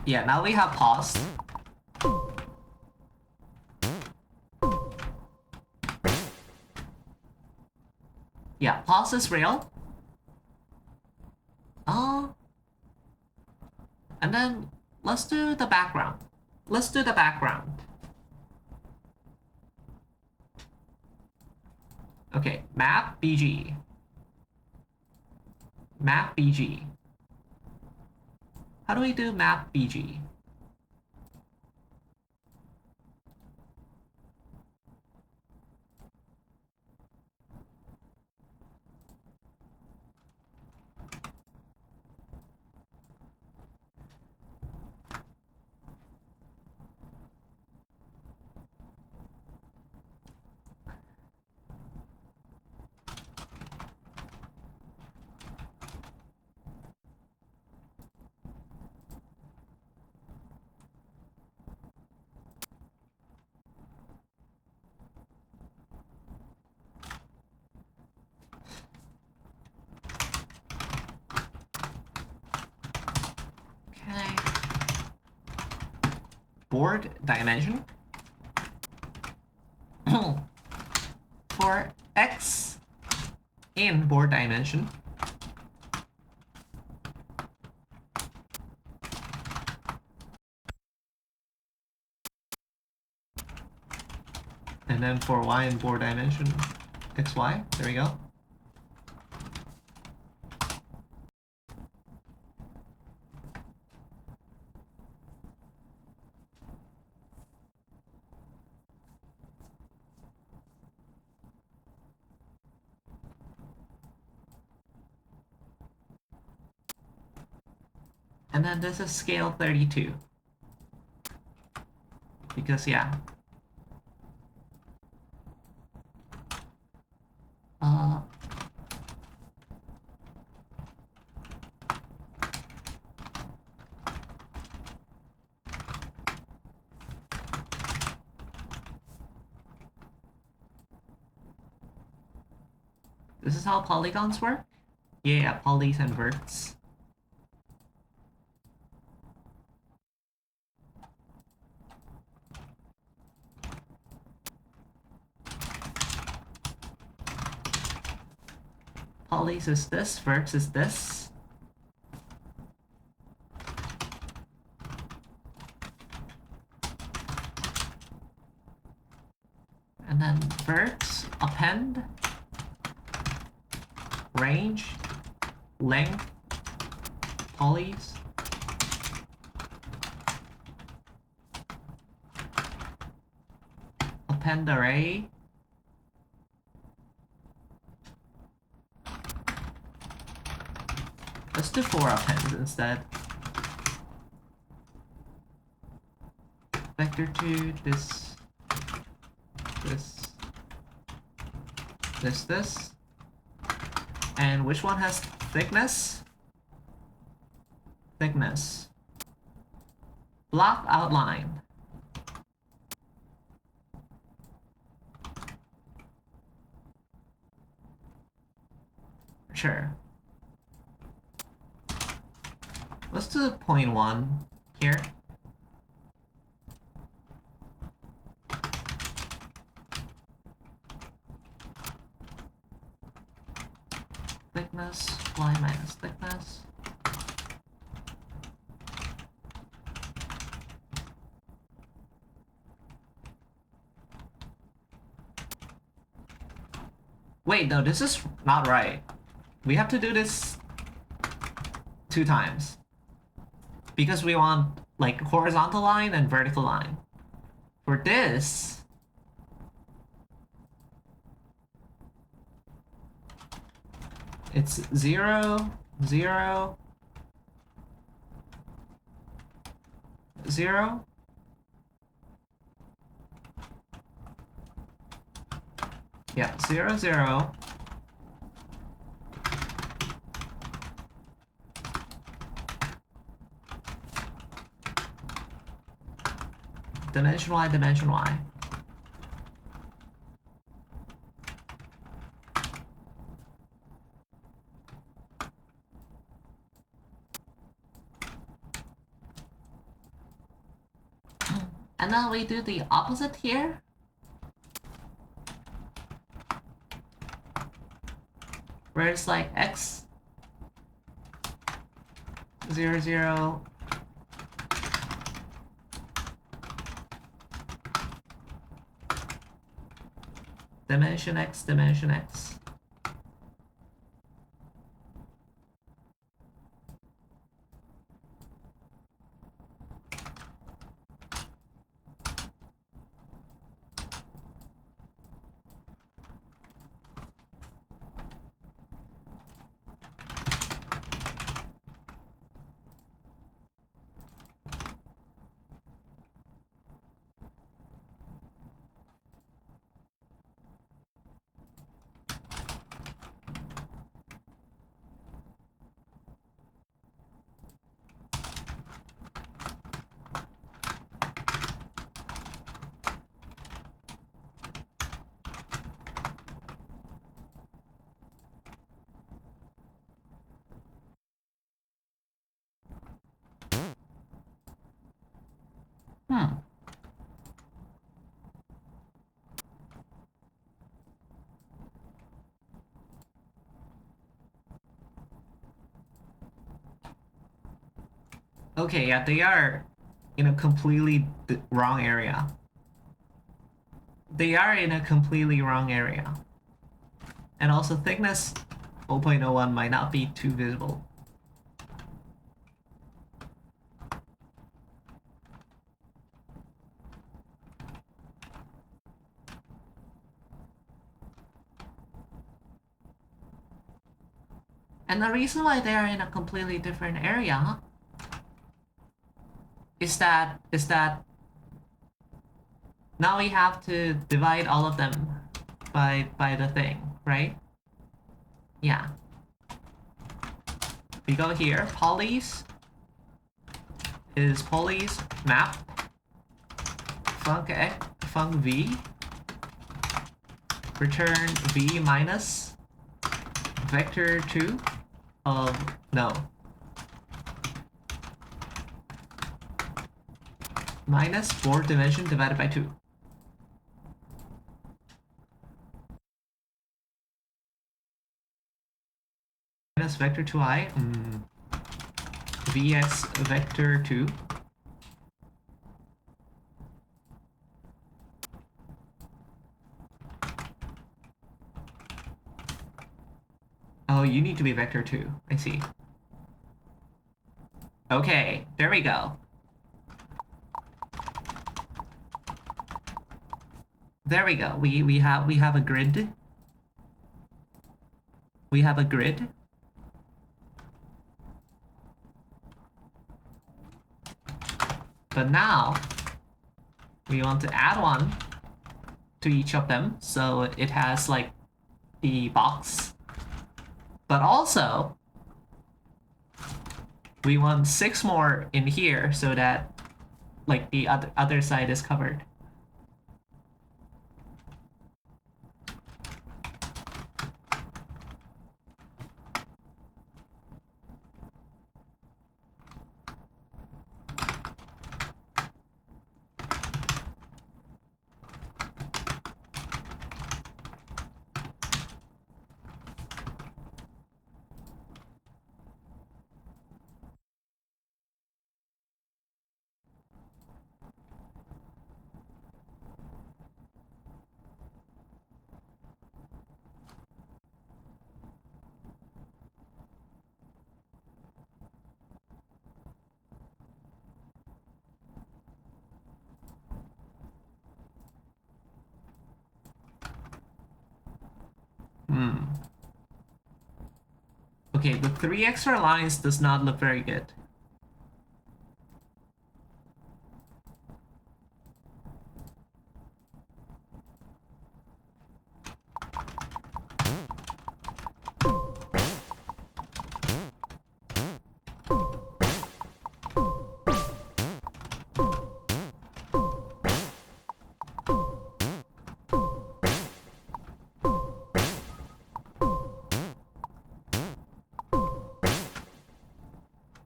Yeah, now we have pause. Yeah, pause is real. Oh. And then let's do the background. Let's do the background. Okay, map BG. Map BG. How do we do map BG? Okay. Board dimension. For X in board dimension. And then for Y in board dimension, XY, there we go. And then this is scale 32. Because yeah. This is how polygons work? Yeah, polys and verts. Polys is this, verts is this. And then verts, append, range, length, polys. Append array. Let's do 4 appends instead. Vector 2, this, this. And which one has thickness? Thickness. Block outline. Sure. Let's do 0.1 here. Thickness, y minus thickness. Wait, no, this is not right. We have to do this 2 times. Because we want, like, horizontal line and vertical line. For this... it's 0, 0, 0, Yeah, 0, 0. Dimension Y, dimension Y. And then we do the opposite here. Where it's like x 0, 0. Dimension x, dimension x. Okay, yeah, they are in a completely wrong area. They are in a completely wrong area. And also thickness 0.01 might not be too visible. And the reason why they are in a completely different area is that now we have to divide all of them by the thing, right? Yeah. We go here, polys is polys map func v return v minus vector 2 of no minus 4 dimension divided by 2. Minus vector 2i vx vector 2. Oh, you need to be vector 2. I see. Okay, there we go. There we go. We have a grid. We have a grid. But now we want to add one to each of them so it has like the box. But also we want 6 more in here so that like the other side is covered. Okay, the 3 extra lines does not look very good.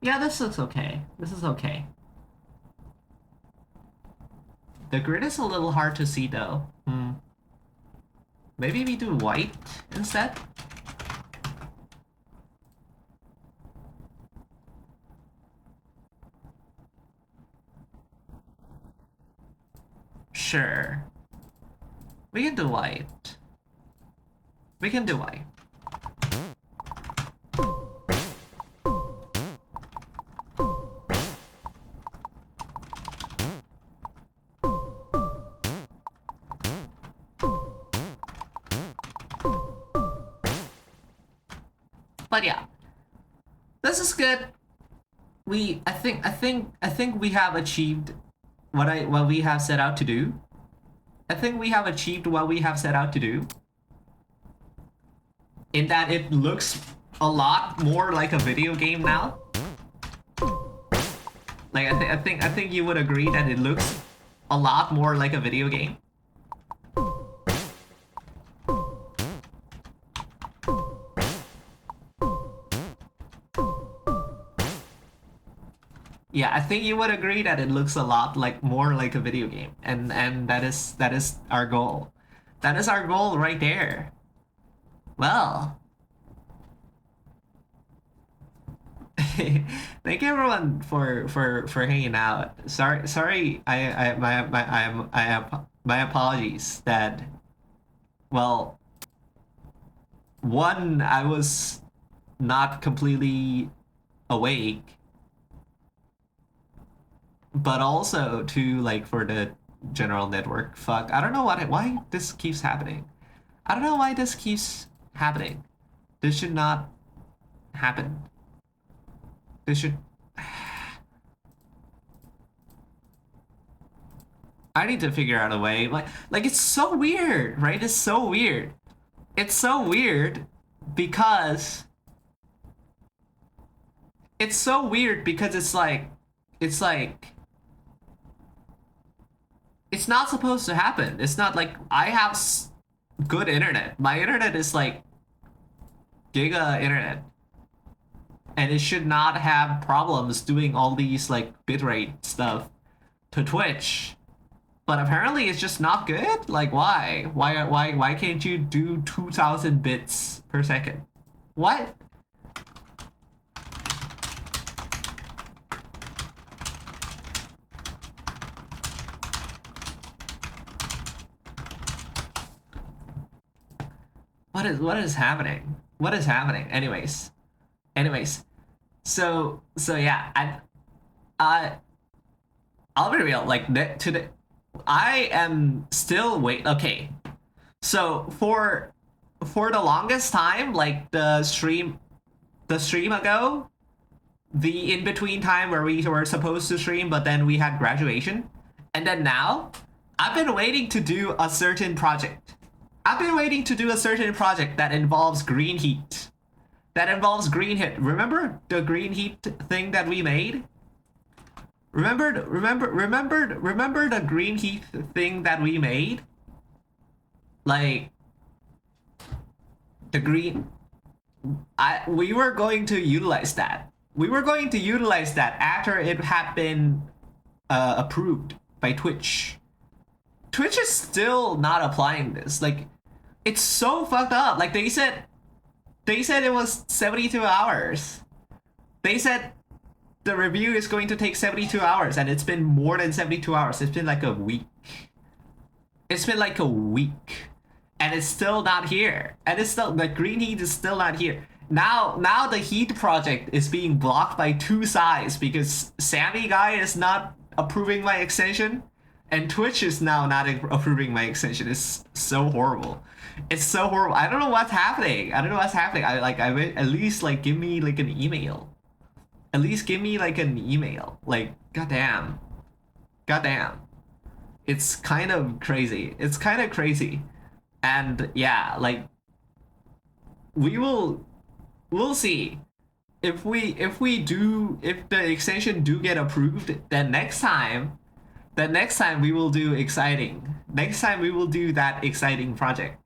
Yeah, this looks okay. This is okay. The grid is a little hard to see though. Maybe we do white instead? Sure. We can do white. We can do white. But yeah, this is good. I think we have achieved what we have set out to do. I think we have achieved what we have set out to do. In that it looks a lot more like a video game now. Like I think you would agree that it looks a lot more like a video game. Yeah, I think you would agree that it looks a lot like more like a video game, and that is our goal. That is our goal right there. Well, thank you everyone for hanging out. Sorry, I have my apologies that, well, one, I was not completely awake. But also to like for the general network fuck. I don't know why this keeps happening. I don't know why this keeps happening. This should not happen. This should I need to figure out a way. Like it's so weird, right? It's so weird. It's so weird because it's like it's not supposed to happen. It's not like I have good internet. My internet is like giga internet. And it should not have problems doing all these like bitrate stuff to Twitch. But apparently it's just not good? Like why? Why can't you do 2000 bits per second? What? What is happening? What is happening? Anyways. So yeah, I'll be real. Like today, I am still okay. So for the longest time, like the stream ago, the in between time where we were supposed to stream, but then we had graduation, and then now, I've been waiting to do a certain project. I've been waiting to do a certain project that involves green heat. Remember the green heat thing that we made? Remember the green heat thing that we made? Like the green we were going to utilize that. We were going to utilize that after it had been approved by Twitch. Twitch is still not applying this. Like it's so fucked up. Like they said it was 72 hours. They said the review is going to take 72 hours, and it's been more than 72 hours. It's been like a week. And it's still not here. And it's still, the green heat is still not here. Now the heat project is being blocked by two sides because Sammy guy is not approving my extension, and Twitch is now not approving my extension. It's so horrible. It's so horrible. I don't know what's happening. I at least like give me like an email. At least give me like an email. Like goddamn. It's kind of crazy. And yeah, like we'll see. If the extension do get approved, then next time we will do exciting. Next time we will do that exciting project.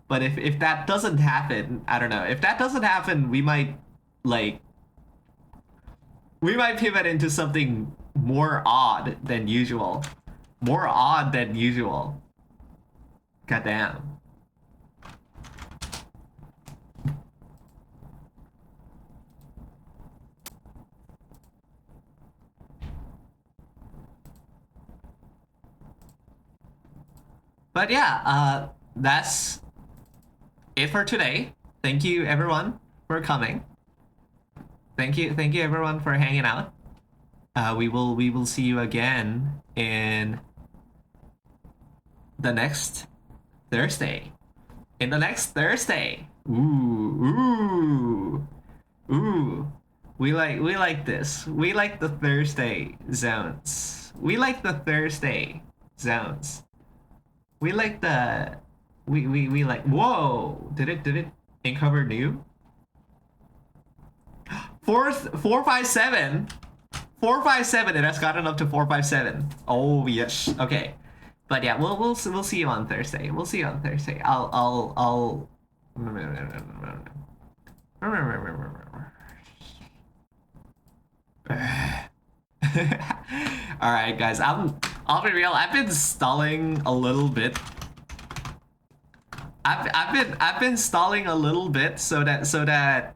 But if that doesn't happen, I don't know. If that doesn't happen, we might like we might pivot into something more odd than usual. More odd than usual. Goddamn. But yeah, that's it for today. Thank you everyone for coming. Thank you everyone for hanging out. We will see you again in the next Thursday. In the next Thursday. Ooh, ooh, ooh. We like this. We like the Thursday zones. We like the Thursday zones. We like the we like whoa. Did it uncover new? 457. 457. It has gotten up to 457. Oh yes. Okay. But yeah, we'll see you on Thursday. We'll see you on Thursday. I'll All right, guys. I'll be real. I've been stalling a little bit. I've been stalling a little bit so that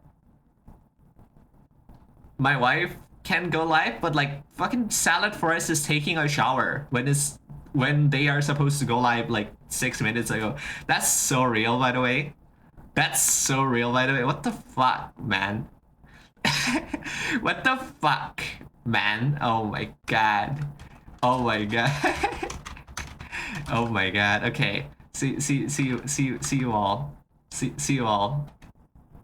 my wife can go live, but like fucking Salad Forest is taking a shower when they are supposed to go live like 6 minutes ago. That's so real, by the way. That's so real, by the way. What the fuck, man? What the fuck, man? Oh my god. Oh my god. Oh my god. Okay. See you all. See you all.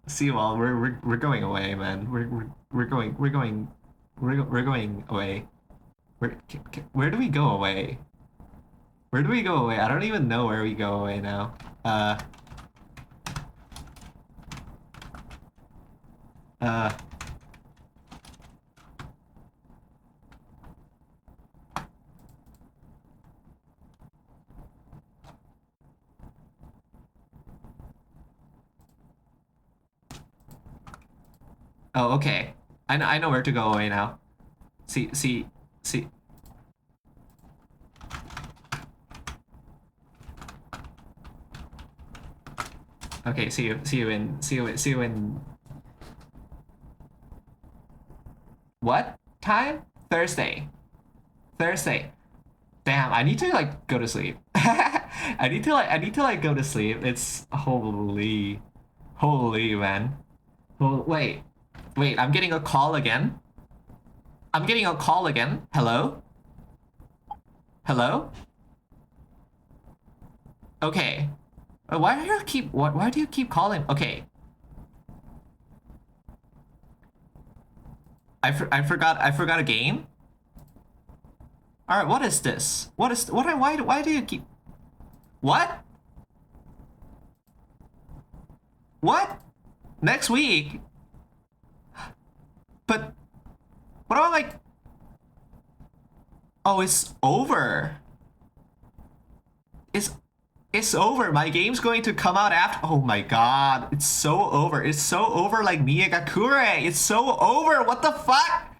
See you all. We're going away, man. We're going away. Where do we go away? Where do we go away? I don't even know where we go away now. Oh, okay. I know where to go away now. See. Okay, see you in what time? Thursday. Thursday. Damn, I need to like go to sleep. I need to like go to sleep. It's holy man. Well, wait. I'm getting a call again. I'm getting a call again. Hello? Hello? Okay. Why do you keep calling? Okay. I forgot a game. All right, what is this? Why do you keep What? What? Next week? But what am I like? Oh, it's over. It's over. My game's going to come out after. Oh my god. It's so over. It's so over like Miyagakure. It's so over. What the fuck?